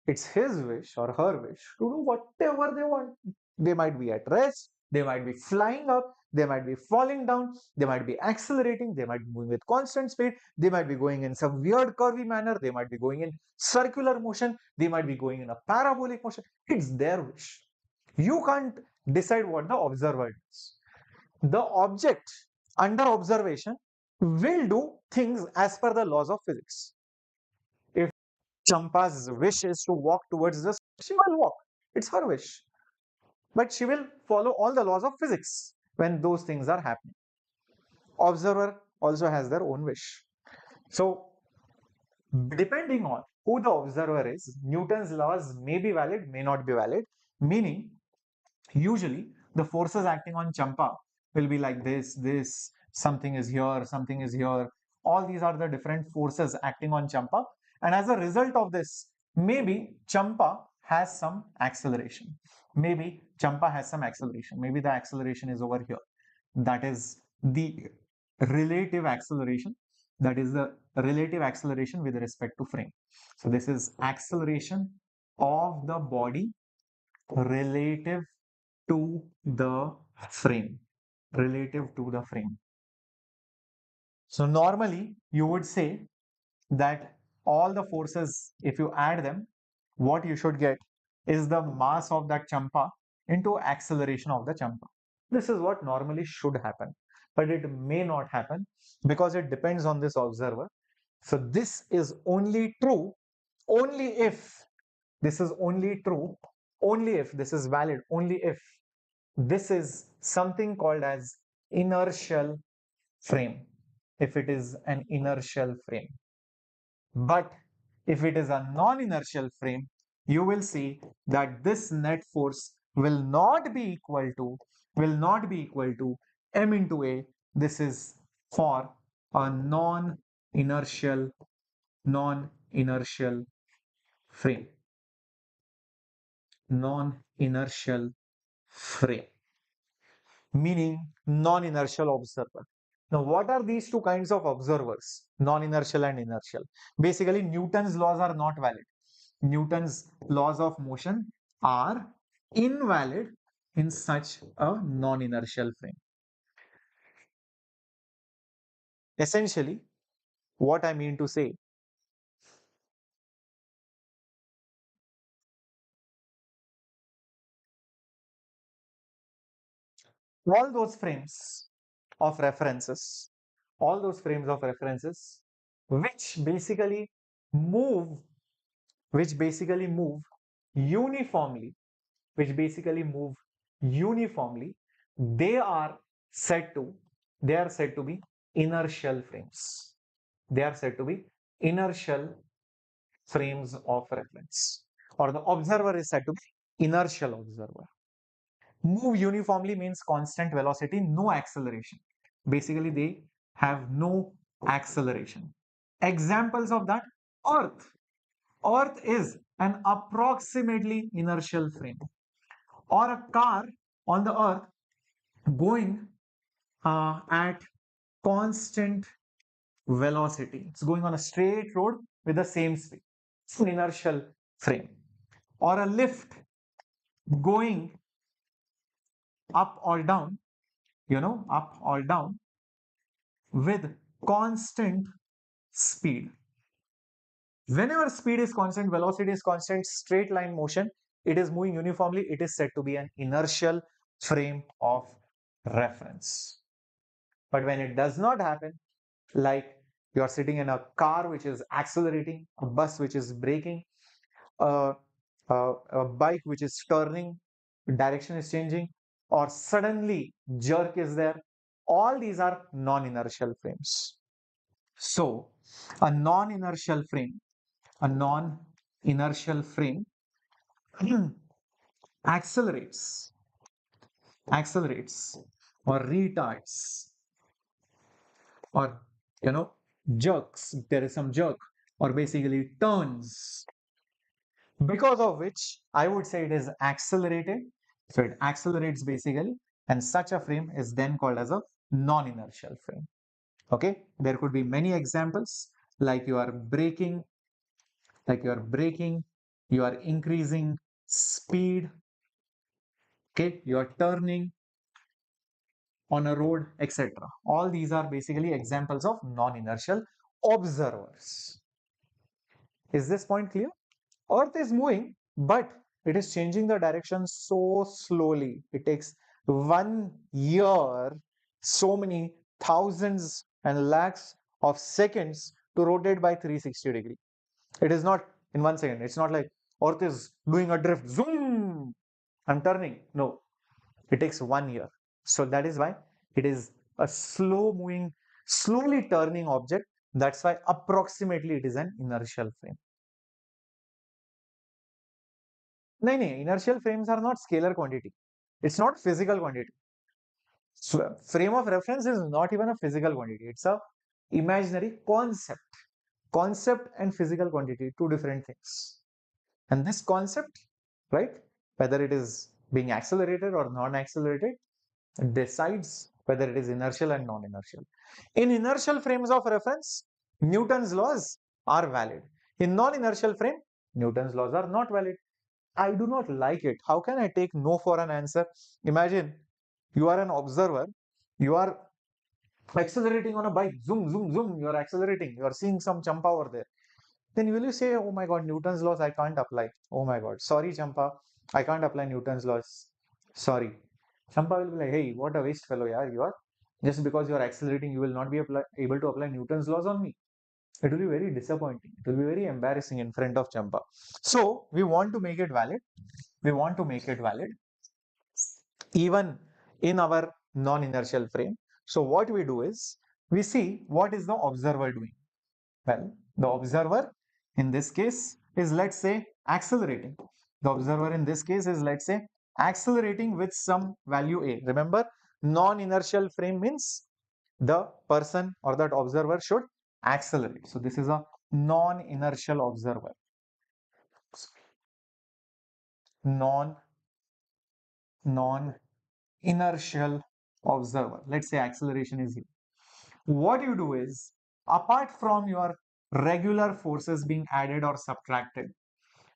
it's his wish or her wish to do whatever they want. They might be at rest, they might be flying up, they might be falling down, they might be accelerating, they might be moving with constant speed, they might be going in some weird curvy manner, they might be going in circular motion, they might be going in a parabolic motion. It's their wish. You can't decide what the observer does. The object under observation will do things as per the laws of physics. If Champa's wish is to walk towards this, she will walk. It's her wish. But she will follow all the laws of physics when those things are happening. Observer also has their own wish. So, depending on who the observer is, Newton's laws may be valid, may not be valid, meaning usually the forces acting on Champa will be like this, something is here, something is here. All these are the different forces acting on Champa. And as a result of this, maybe Champa has some acceleration. Maybe Champa has some acceleration. Maybe the acceleration is over here. That is the relative acceleration. That is the relative acceleration with respect to frame. So this is acceleration of the body relative to the frame. Relative to the frame. So normally you would say that all the forces, if you add them, what you should get is the mass of that Champa into acceleration of the Champa. This is what normally should happen, but it may not happen because it depends on this observer. So this is only true only if this is only true only if this is valid, only if this is something called as inertial frame, if it is an inertial frame. But if it is a non-inertial frame, you will see that this net force will not be equal to m into a. This is for a non-inertial frame. Non-inertial frame, meaning non-inertial observer. Now, what are these two kinds of observers? Non-inertial and inertial. Basically, Newton's laws are not valid. Newton's laws of motion are invalid in such a non-inertial frame. Essentially, what I mean to say, all those frames of references, all those frames of references, which basically move, which basically move uniformly, which basically move uniformly, they are said to be inertial frames. They are said to be inertial frames of reference, or the observer is said to be inertial observer. Move uniformly means constant velocity, no acceleration. Basically, they have no acceleration. Examples of that: Earth. Earth is an approximately inertial frame, or a car on the earth going at constant velocity. It's going on a straight road with the same speed. It's an inertial frame. Or a lift going up or down, up or down with constant speed. Whenever speed is constant, velocity is constant, straight line motion, it is moving uniformly, it is said to be an inertial frame of reference. But when it does not happen, like you are sitting in a car which is accelerating, a bus which is braking, a, a bike which is turning, direction is changing, or suddenly jerk is there, all these are non-inertial frames. So, a non-inertial frame, a non-inertial frame accelerates, accelerates, or retards, or jerks. There is some jerk, or basically turns, because of which I would say it is accelerated. So it accelerates basically, and such a frame is then called as a non-inertial frame. Okay, there could be many examples, like you are braking, you are increasing speed, okay, you are turning on a road, etc. All these are basically examples of non-inertial observers. Is this point clear? Earth is moving, but it is changing the direction so slowly. It takes 1 year, so many thousands and lakhs of seconds to rotate by 360 degree. It is not in 1 second. It's not like Earth is doing a drift. Zoom! I'm turning. No, it takes 1 year. So that is why it is a slow moving, slowly turning object. That's why approximately it is an inertial frame. No, inertial frames are not scalar quantity. It's not physical quantity. So frame of reference is not even a physical quantity. It's a imaginary concept. Concept and physical quantity, two different things. And this concept, right, whether it is being accelerated or non-accelerated, decides whether it is inertial and non-inertial. In inertial frames of reference, Newton's laws are valid. In non-inertial frame, Newton's laws are not valid. I do not like it. How can I take no for an answer? Imagine you are an observer, you are accelerating on a bike, zoom, zoom, zoom, you are accelerating, you are seeing some Champa over there. Then will you say, oh my god, Newton's laws I can't apply? Oh my god, sorry, Champa, I can't apply Newton's laws. Sorry. Champa will be like, hey, what a waste fellow, yeah, you are. Just because you are accelerating, you will not be able to apply Newton's laws on me. It will be very disappointing. It will be very embarrassing in front of Champa. So we want to make it valid. We want to make it valid even in our non-inertial frame. So what we do is we see what is the observer doing. Well, the observer in this case is, let's say, accelerating. The observer in this case is, let's say, accelerating with some value A. Remember, non-inertial frame means the person or that observer should accelerate. So this is a non-inertial observer. Non-inertial observer. Let's say acceleration is here. What you do is, apart from your regular forces being added or subtracted,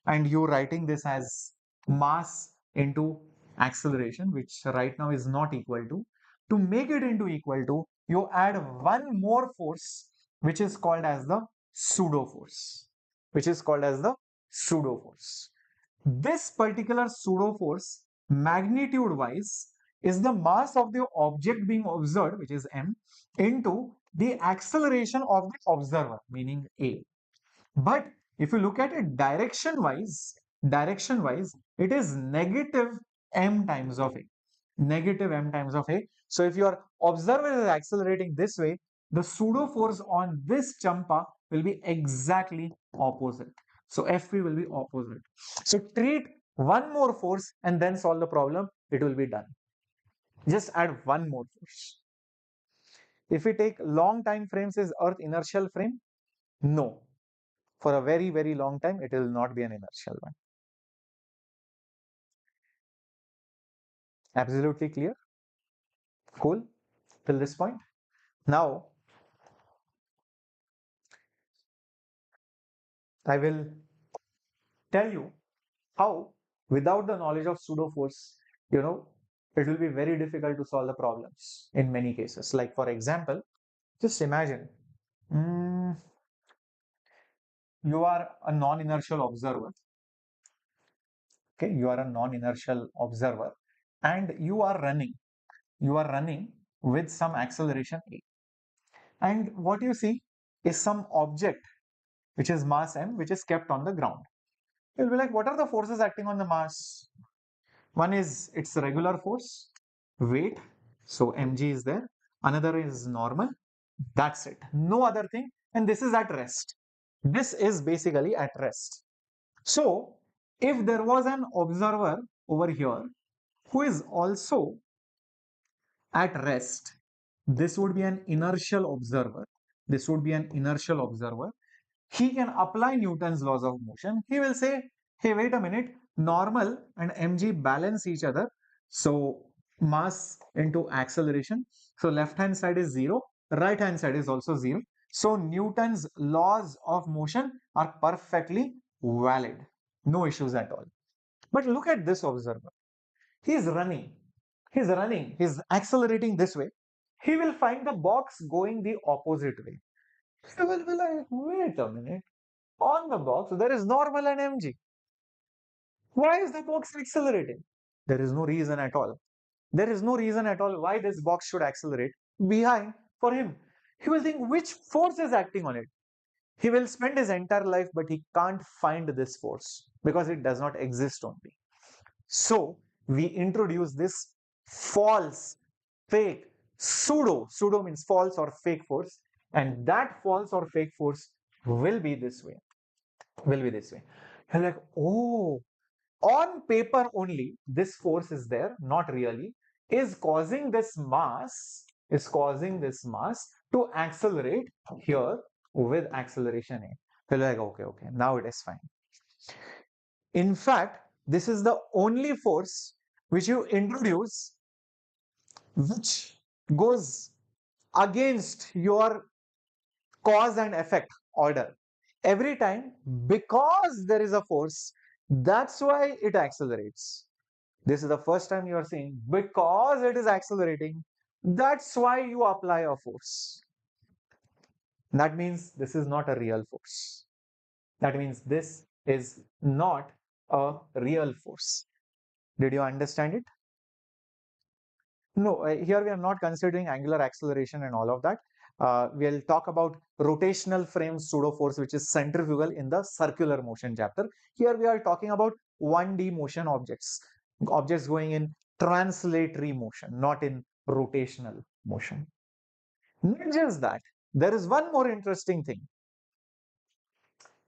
and you writing this as mass into acceleration, which right now is not equal to make it into equal to, you add one more force, which is called as the pseudo force, which is called as the pseudo force. This particular pseudo force, magnitude wise, is the mass of the object being observed, which is m, into the acceleration of the observer, meaning a. But if you look at it direction wise, it is negative m times of a. Negative m times of a. So if your observer is accelerating this way, the pseudo force on this champa will be exactly opposite. So Fp will be opposite. So treat one more force and then solve the problem. It will be done. Just add one more force. If we take long time frames, is Earth inertial frame? No. For a very, very long time, it will not be an inertial one. Absolutely clear? Cool? Till this point? Now, I will tell you how, without the knowledge of pseudo force, you know, it will be very difficult to solve the problems in many cases. Like for example, just imagine mm, you are a non-inertial observer. Okay, you are a non-inertial observer, and You are running with some acceleration a, and what you see is some object which is mass m, which is kept on the ground. You'll be like, what are the forces acting on the mass? One is its regular force, weight, so mg is there. Another is normal. That's it. No other thing. And this is at rest. This is basically at rest. So, if there was an observer over here who is also at rest, this would be an inertial observer. This would be an inertial observer. He can apply Newton's laws of motion. He will say, hey, wait a minute, normal and mg balance each other. So mass into acceleration. So left hand side is 0, right hand side is also 0. So Newton's laws of motion are perfectly valid. No issues at all. But look at this observer. He's running. He's accelerating this way. He will find the box going the opposite way. He will be like, wait a minute. On the box, there is normal and mg. Why is the box accelerating? There is no reason at all. There is no reason at all why this box should accelerate behind for him. He will think which force is acting on it. He will spend his entire life, but he can't find this force because it does not exist on me. So we introduce this false, fake, pseudo means false or fake force, and that false or fake force will be this way. You're like, oh, on paper only, this force is there, not really, is causing this mass to accelerate here with acceleration A. You're like, okay, now it is fine. In fact, this is the only force which you introduce which goes against your cause and effect order. Every time, because there is a force, that's why it accelerates. This is the first time you are seeing because it is accelerating, that's why you apply a force. That means this is not a real force. That means this is not a real force. Did you understand it? No, here we are not considering angular acceleration and all of that. We'll talk about rotational frame pseudo force, which is centrifugal in the circular motion chapter. Here we are talking about 1D motion objects going in translatory motion, not in rotational motion. Not just that, there is one more interesting thing.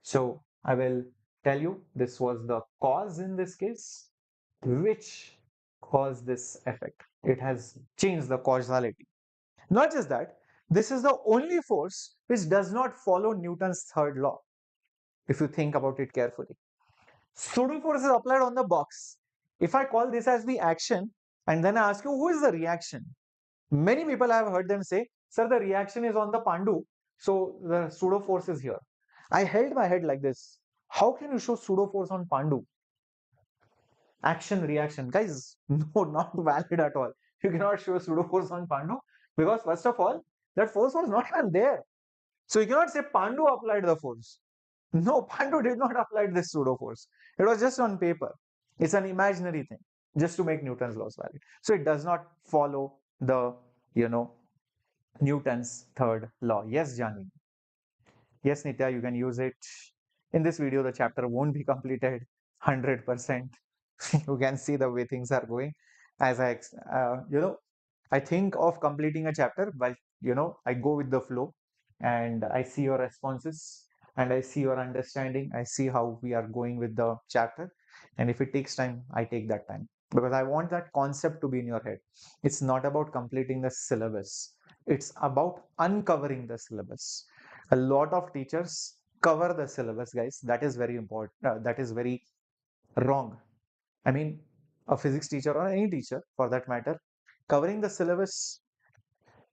So I will tell you, this was the cause in this case, which caused this effect. It has changed the causality. Not just that, this is the only force which does not follow Newton's third law, if you think about it carefully. Pseudo force is applied on the box. If I call this as the action and then I ask you, who is the reaction? Many people I have heard them say, sir, the reaction is on the Pandu, so the pseudo force is here. I held my head like this. How can you show pseudo force on Pandu? Action reaction, guys, no, not valid at all. You cannot show pseudo force on Pandu because first of all, that force was not even there. So you cannot say Pandu applied the force. No, Pandu did not apply this pseudo force. It was just on paper. It's an imaginary thing just to make Newton's laws valid. So it does not follow the, Newton's third law. Yes, Janvi. Yes, Nitya, you can use it. In this video, the chapter won't be completed 100%. You can see the way things are going. As I think of completing a chapter, but I go with the flow and I see your responses and I see your understanding. I see how we are going with the chapter. And if it takes time, I take that time because I want that concept to be in your head. It's not about completing the syllabus, it's about uncovering the syllabus. A lot of teachers cover the syllabus, guys. That is very important. That is very wrong. I mean, a physics teacher or any teacher for that matter, covering the syllabus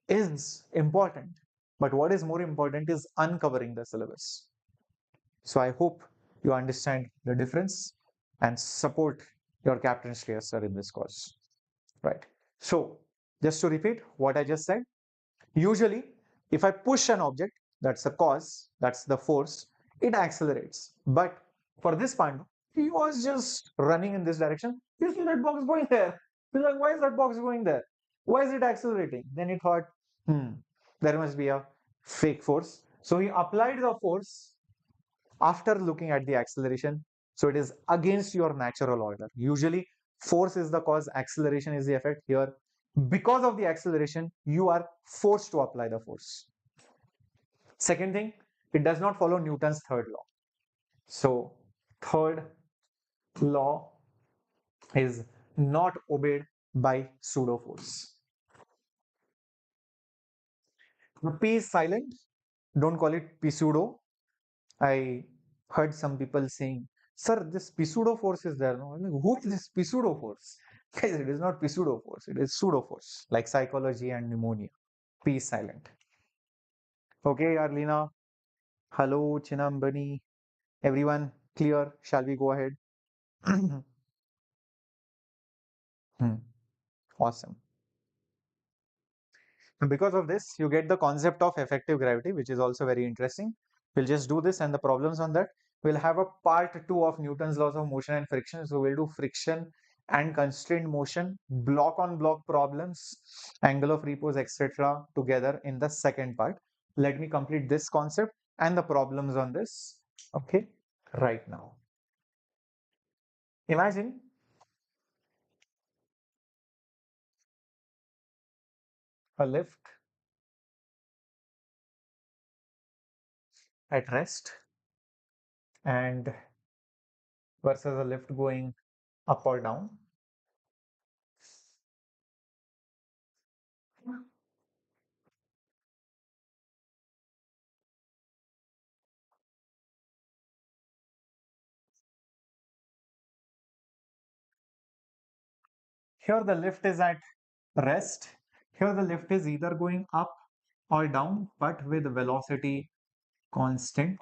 is important. But what is more important is uncovering the syllabus. So I hope you understand the difference and support your Captain Shreyas sir in this course. right? So just to repeat what I just said, usually if I push an object, that's the cause, that's the force, it accelerates. But for this Pandu, he was just running in this direction. You see that box going there. He's like, why is that box going there? Why is it accelerating? Then he thought, hmm, there must be a fake force. So he applied the force after looking at the acceleration. So it is against your natural order. Usually, force is the cause, acceleration is the effect. Here, because of the acceleration, you are forced to apply the force. Second thing, it does not follow Newton's third law. So, third law is not obeyed by pseudo force. P is silent. Don't call it P pseudo. I heard some people saying, "Sir, this pseudo force is there." No, I'm like, who is this pseudo force? Guys, it is not pseudo force. It is pseudo force, like psychology and pneumonia. P is silent. Okay, Arlena. Hello, Chinambani. Everyone clear? Shall we go ahead? Hmm, awesome. Because of this, you get the concept of effective gravity, which is also very interesting. We'll just do this and the problems on that. We'll have a part two of Newton's laws of motion and friction. So we'll do friction and constrained motion, block on block problems, angle of repose, etc. together in the second part. Let me complete this concept and the problems on this. Okay, right now. Imagine a lift at rest and versus a lift going up or down. Here the lift is at rest. Here the lift is either going up or down, but with velocity constant.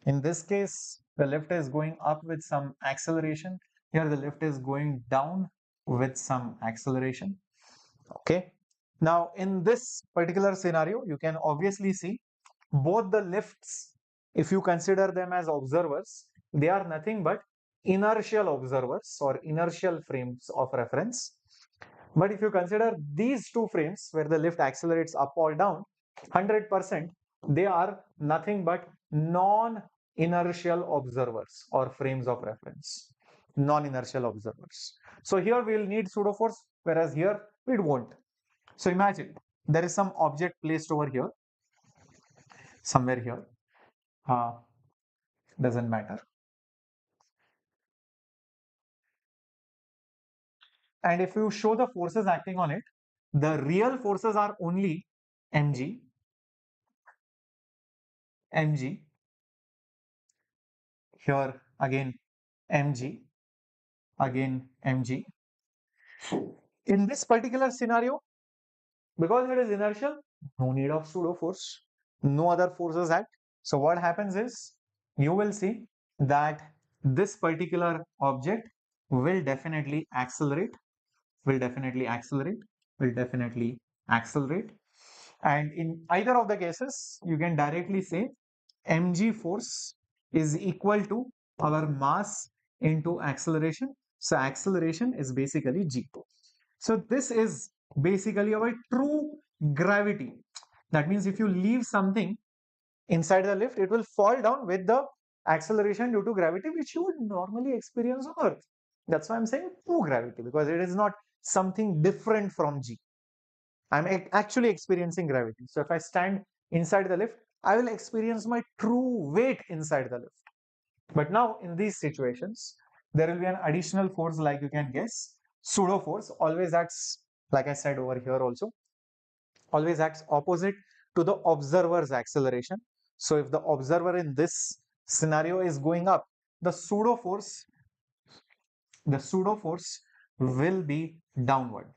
In this case, the lift is going up with some acceleration. Here the lift is going down with some acceleration. Okay. Now, in this particular scenario, you can obviously see both the lifts, if you consider them as observers, they are nothing but inertial observers or inertial frames of reference. But if you consider these two frames where the lift accelerates up or down, 100%, they are nothing but non-inertial observers or frames of reference. Non-inertial observers. So here we will need pseudo force, whereas here we won't. So imagine there is some object placed over here, somewhere here. Doesn't matter. And if you show the forces acting on it, the real forces are only mg, mg, here again mg, again mg. In this particular scenario, because it is inertial, no need of pseudo force, no other forces act. So what happens is, you will see that this particular object will definitely accelerate, will definitely accelerate, will definitely accelerate. And in either of the cases, you can directly say mg force is equal to our mass into acceleration. So acceleration is basically g. So this is basically our true gravity. That means if you leave something inside the lift, it will fall down with the acceleration due to gravity, which you would normally experience on Earth. That's why I'm saying true gravity, because it is not something different from g. I'm actually experiencing gravity. So if I stand inside the lift, I will experience my true weight inside the lift. But now in these situations, there will be an additional force, like you can guess. Pseudo force always acts, like I said over here also, always acts opposite to the observer's acceleration. So if the observer in this scenario is going up, the pseudo force, will be downward.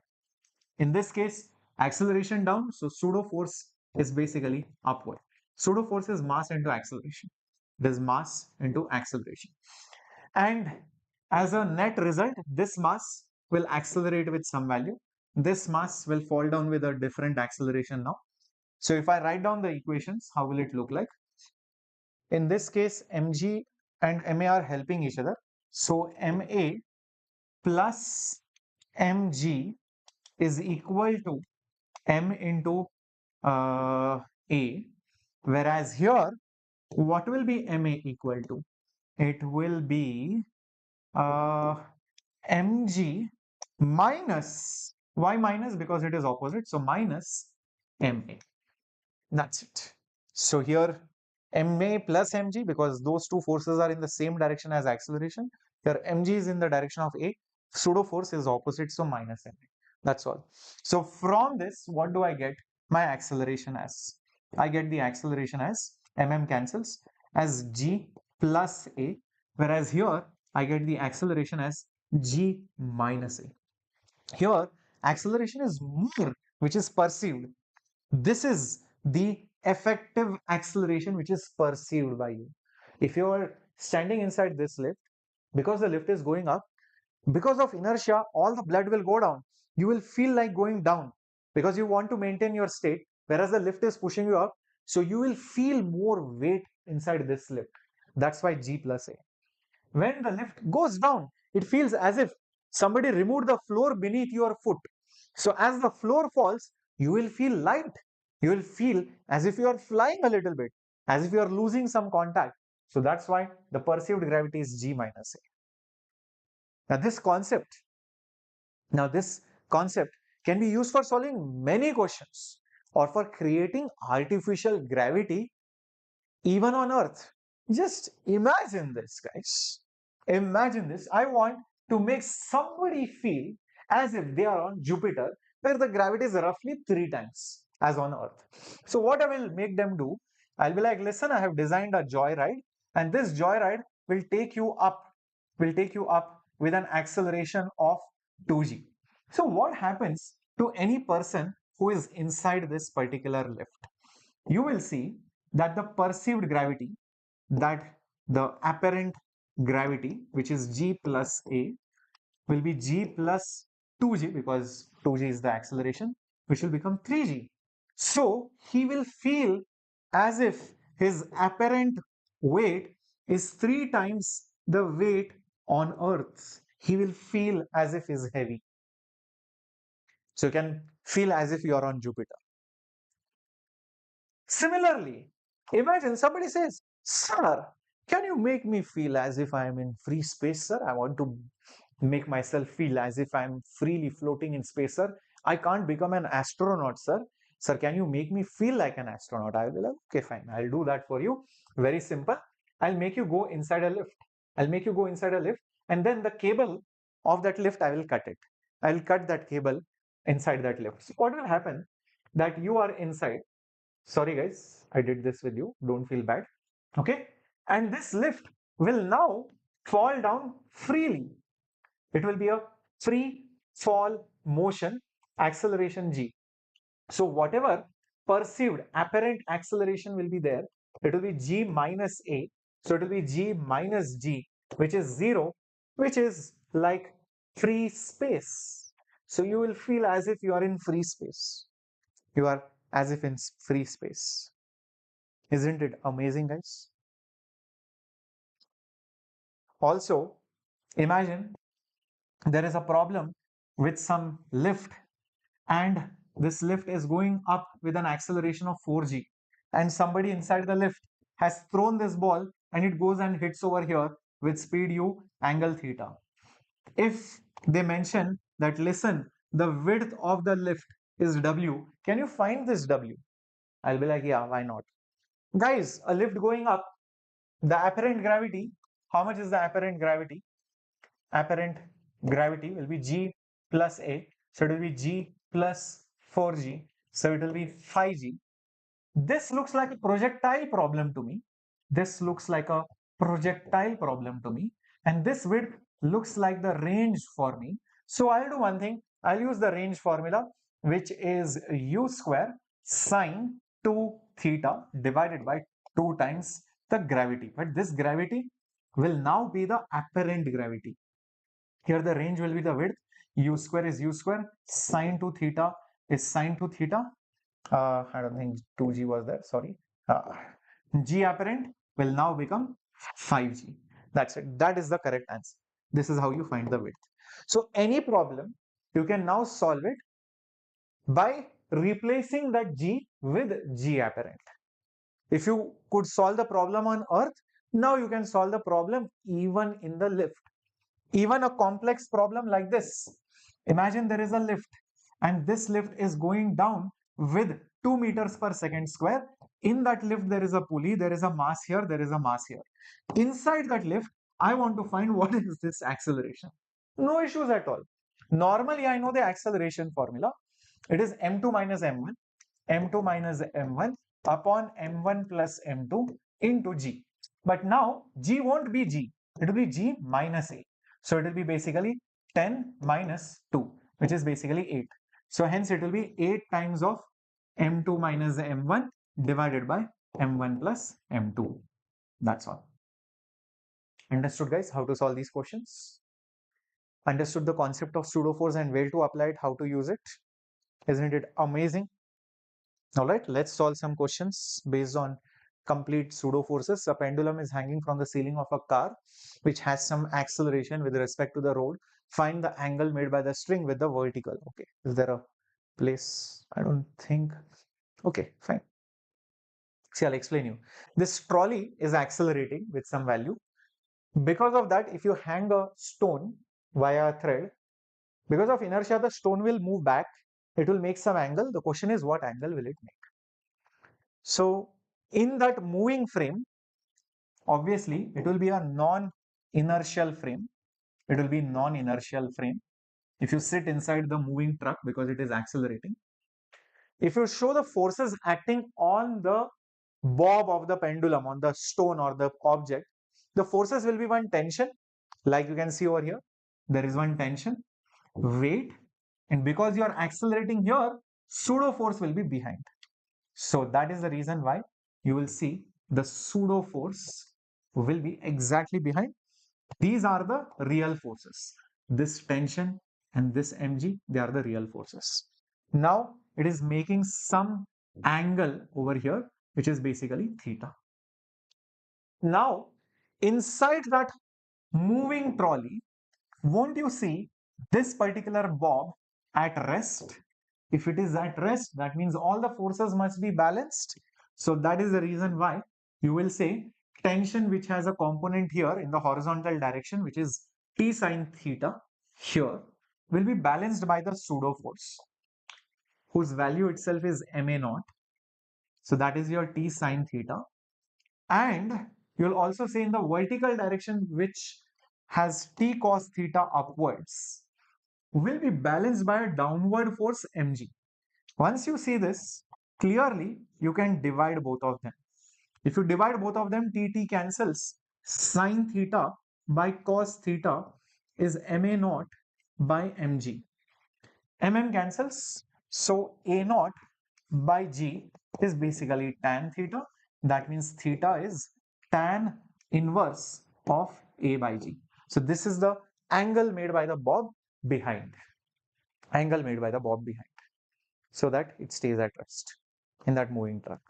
In this case, acceleration down, so pseudo force is basically upward. Pseudo force is mass into acceleration. It is mass into acceleration. And as a net result, this mass will accelerate with some value. This mass will fall down with a different acceleration now. So if I write down the equations, how will it look like? In this case, mg and ma are helping each other. So ma plus mg is equal to m into a, whereas here, what will be ma equal to? It will be uh, mg minus, why minus? Because it is opposite, so minus ma. That's it. So here ma plus mg, because those two forces are in the same direction as acceleration. Here mg is in the direction of a, pseudo force is opposite, so minus ma. That's all. So from this, what do I get my acceleration as? I get the acceleration as cancels as g plus a, whereas here I get the acceleration as g minus a. Here acceleration is more, which is perceived. This is the effective acceleration which is perceived by you. If you are standing inside this lift, because the lift is going up, because of inertia, all the blood will go down. You will feel like going down because you want to maintain your state, whereas the lift is pushing you up. So you will feel more weight inside this lift. That's why G plus A. When the lift goes down, it feels as if somebody removed the floor beneath your foot. So as the floor falls, you will feel light. You will feel as if you are flying a little bit, as if you are losing some contact. So that's why the perceived gravity is G minus A. Now this concept can be used for solving many questions or for creating artificial gravity even on Earth. Just imagine this, guys. Imagine this. I want to make somebody feel as if they are on Jupiter, where the gravity is roughly 3 times as on Earth. So, what I will make them do, I'll be like, listen, I have designed a joyride, and this joyride will take you up with an acceleration of 2g. So, what happens to any person who is inside this particular lift? You will see that the perceived gravity, that the apparent gravity, which is g plus a, will be g plus 2g, because 2g is the acceleration, which will become 3g. So he will feel as if his apparent weight is 3 times the weight on Earth. He will feel as if he's heavy. So you can feel as if you are on Jupiter. Similarly, imagine somebody says, sir, can you make me feel as if I am in free space, sir? I want to make myself feel as if I'm freely floating in space, sir. I can't become an astronaut, sir. Sir, can you make me feel like an astronaut? I will be like, okay, fine. I'll do that for you. Very simple. I'll make you go inside a lift. I'll make you go inside a lift, and then the cable of that lift, I will cut it. I'll cut that cable inside that lift. So what will happen? That you are inside. Sorry, guys, I did this with you. Don't feel bad. Okay. And this lift will now fall down freely. It will be a free fall motion, acceleration g. So whatever perceived apparent acceleration will be there, it will be g minus a. So it will be g minus g, which is 0, which is like free space. So you will feel as if you are in free space. You are as if in free space. Isn't it amazing, guys? Also, imagine there is a problem with some lift, and this lift is going up with an acceleration of 4g, and somebody inside the lift has thrown this ball and it goes and hits over here with speed u, angle theta. If they mention that, listen, the width of the lift is w, can you find this w? I'll be like, yeah, why not? Guys, a lift going up, the apparent gravity, how much is the apparent gravity? Apparent gravity will be g plus a, so it will be g plus 4g, so it will be 5g. This looks like a projectile problem to me. This looks like a projectile problem to me, and this width looks like the range for me. So I'll do one thing. I'll use the range formula, which is u square sine 2 theta divided by 2 times the gravity. But this gravity will now be the apparent gravity. Here the range will be the width, U square is U square. Sine 2 theta is sine 2 theta. I don't think 2g was there, sorry. Uh, G apparent will now become 5g. That's it. That is the correct answer. This is how you find the width. So any problem, you can now solve it by replacing that G with G apparent. If you could solve the problem on Earth, now you can solve the problem even in the lift. Even a complex problem like this. Imagine there is a lift and this lift is going down with 2 meters per second square. In that lift, there is a pulley, there is a mass here, there is a mass here. Inside that lift, I want to find what is this acceleration. No issues at all. Normally, I know the acceleration formula. It is m2 minus m1, m2 minus m1 upon m1 plus m2 into g. But now, g won't be g. It will be g minus a. So it will be basically 10 minus 2, which is basically 8. So hence it will be 8 times of m2 minus m1 divided by m1 plus m2. That's all. Understood, guys, how to solve these questions? Understood the concept of pseudo force and where to apply it, how to use it? Isn't it amazing? All right, let's solve some questions based on complete pseudo forces. A pendulum is hanging from the ceiling of a car which has some acceleration with respect to the road. Find the angle made by the string with the vertical. Okay, is there a place? I don't think. Okay, fine. See, I'll explain you. This trolley is accelerating with some value. Because of that, if you hang a stone via a thread, because of inertia, the stone will move back. It will make some angle. The question is, what angle will it make? So in that moving frame, obviously it will be a non-inertial frame. It will be non-inertial frame. If you sit inside the moving truck because it is accelerating. If you show the forces acting on the bob of the pendulum, on the stone or the object, the forces will be one tension, like you can see over here. There is one tension, weight, and because you are accelerating here, pseudo force will be behind. So that is the reason why you will see the pseudo force will be exactly behind. These are the real forces. This tension and this mg, they are the real forces. Now it is making some angle over here, which is basically theta. Now inside that moving trolley, won't you see this particular bob at rest? If it is at rest, that means all the forces must be balanced. So that is the reason why you will say tension which has a component here in the horizontal direction, which is T sine theta here, will be balanced by the pseudo force, whose value itself is ma naught. So that is your T sine theta. And you'll also say in the vertical direction, which has T cos theta upwards, will be balanced by a downward force mg. Once you see this, clearly you can divide both of them. If you divide both of them, T cancels. Sine theta by cos theta is ma naught by mg. Cancels. So a naught by g is basically tan theta. That means theta is tan inverse of a by g. So this is the angle made by the bob behind. Angle made by the bob behind, so that it stays at rest in that moving truck.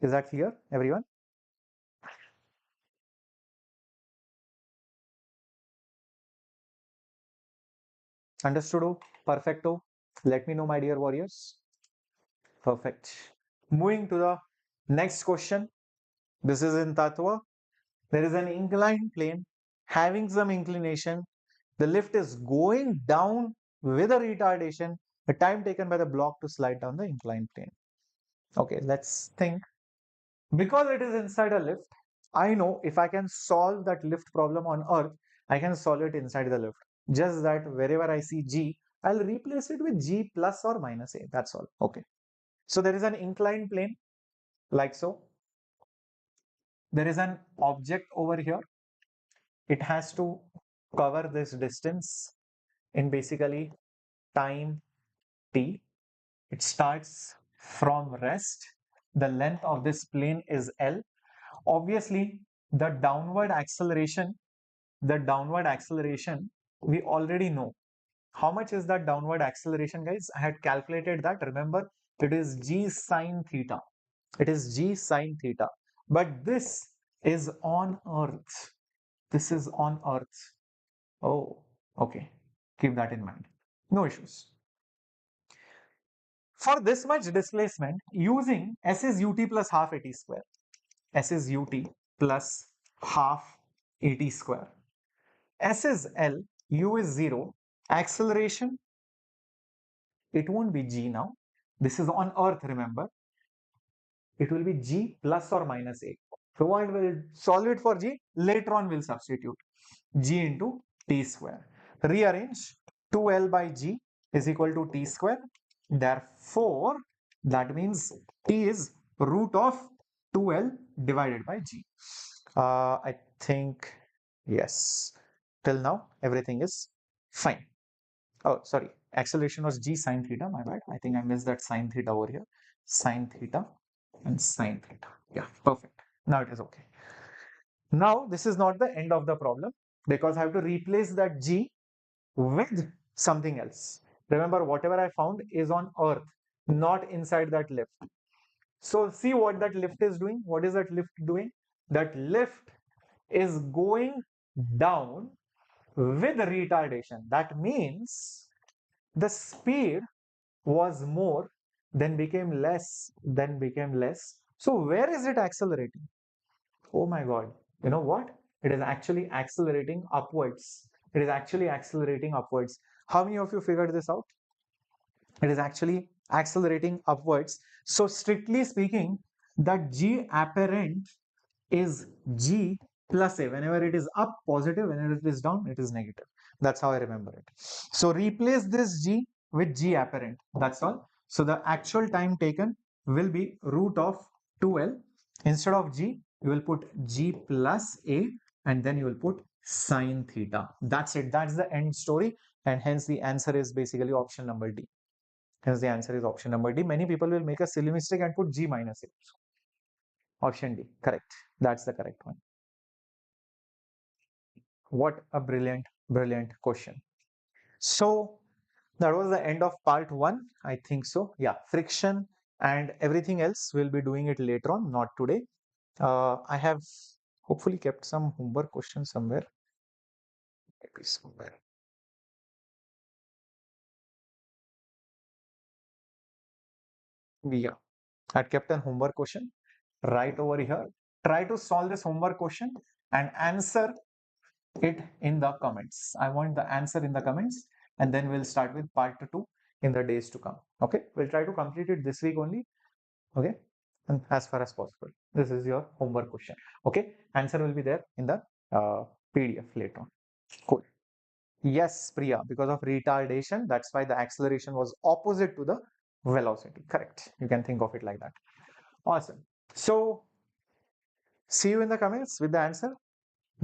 Is that clear, everyone? Understood? Perfecto. Let me know, my dear warriors. Perfect. Moving to the next question. This is in Tatva. There is an inclined plane having some inclination. The lift is going down with a retardation, the time taken by the block to slide down the inclined plane. Okay, let's think. Because it is inside a lift, I know if I can solve that lift problem on Earth, I can solve it inside the lift. Just that wherever I see G, I'll replace it with G plus or minus A. That's all. Okay. So there is an inclined plane like so. There is an object over here. It has to cover this distance in basically time t. It starts from rest. The length of this plane is L. Obviously, the downward acceleration we already know. How much is that downward acceleration, guys? I had calculated that. Remember, it is g sine theta. It is g sine theta. But this is on Earth. This is on Earth. Oh, okay. Keep that in mind. No issues. For this much displacement, using S is ut plus half at square. S is ut plus half at square. S is L, U is 0. Acceleration, it won't be g now. This is on Earth, remember. It will be g plus or minus a. So what will solve it for g? Later on we'll substitute g into t square. Rearrange 2l by g is equal to t square. Therefore, that means t is root of 2l divided by g. I think, yes, till now everything is fine. Oh, sorry, acceleration was g sine theta, my bad. I think I missed that sine theta over here. Sine theta and sine theta. Yeah, perfect. Now it is okay. Now this is not the end of the problem because I have to replace that g with something else. Remember, whatever I found is on Earth, not inside that lift. So see what that lift is doing. What is that lift doing? That lift is going down with retardation. That means the speed was more, then became less, then became less. So where is it accelerating? Oh my God. You know what? It is actually accelerating upwards. It is actually accelerating upwards. How many of you figured this out? It is actually accelerating upwards. So strictly speaking, that G apparent is G plus A. Whenever it is up, positive. Whenever it is down, it is negative. That's how I remember it. So replace this G with G apparent. That's all. So the actual time taken will be root of 2L. Instead of G, you will put G plus A and then you will put sine theta. That's it. That's the end story. And hence the answer is basically option number D. Hence the answer is option number D. Many people will make a silly mistake and put G minus A. Option D. Correct. That's the correct one. What a brilliant, brilliant question. So that was the end of part one. I think so. Yeah, friction and everything else we'll be doing it later on, not today. I have hopefully kept some homework questions somewhere. Maybe somewhere. Yeah, I kept an homework question right over here. Try to solve this homework question and answer it in the comments. I want the answer in the comments, and then we'll start with part two in the days to come. Okay, we'll try to complete it this week only. Okay, and as far as possible. This is your homework question. Okay, answer will be there in the PDF later on. Cool. Yes, Priya, because of retardation, that's why the acceleration was opposite to the velocity. Correct. You can think of it like that. Awesome. So, see you in the comments with the answer.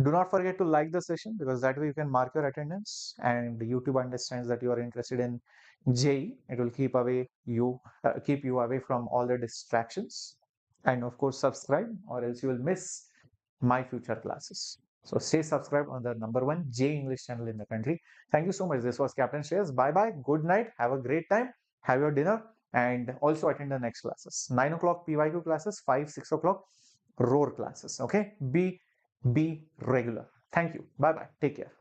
Do not forget to like the session because that way you can mark your attendance and YouTube understands that you are interested in JEE. It will keep you away from all the distractions. And of course, subscribe or else you will miss my future classes. So stay subscribed on the number one JEE English channel in the country. Thank you so much. This was Captain Shreyas. Bye bye. Good night. Have a great time. Have your dinner and also attend the next classes. 9 o'clock PYQ classes, 5, 6 o'clock ROAR classes. Okay. Be regular. Thank you. Bye bye. Take care.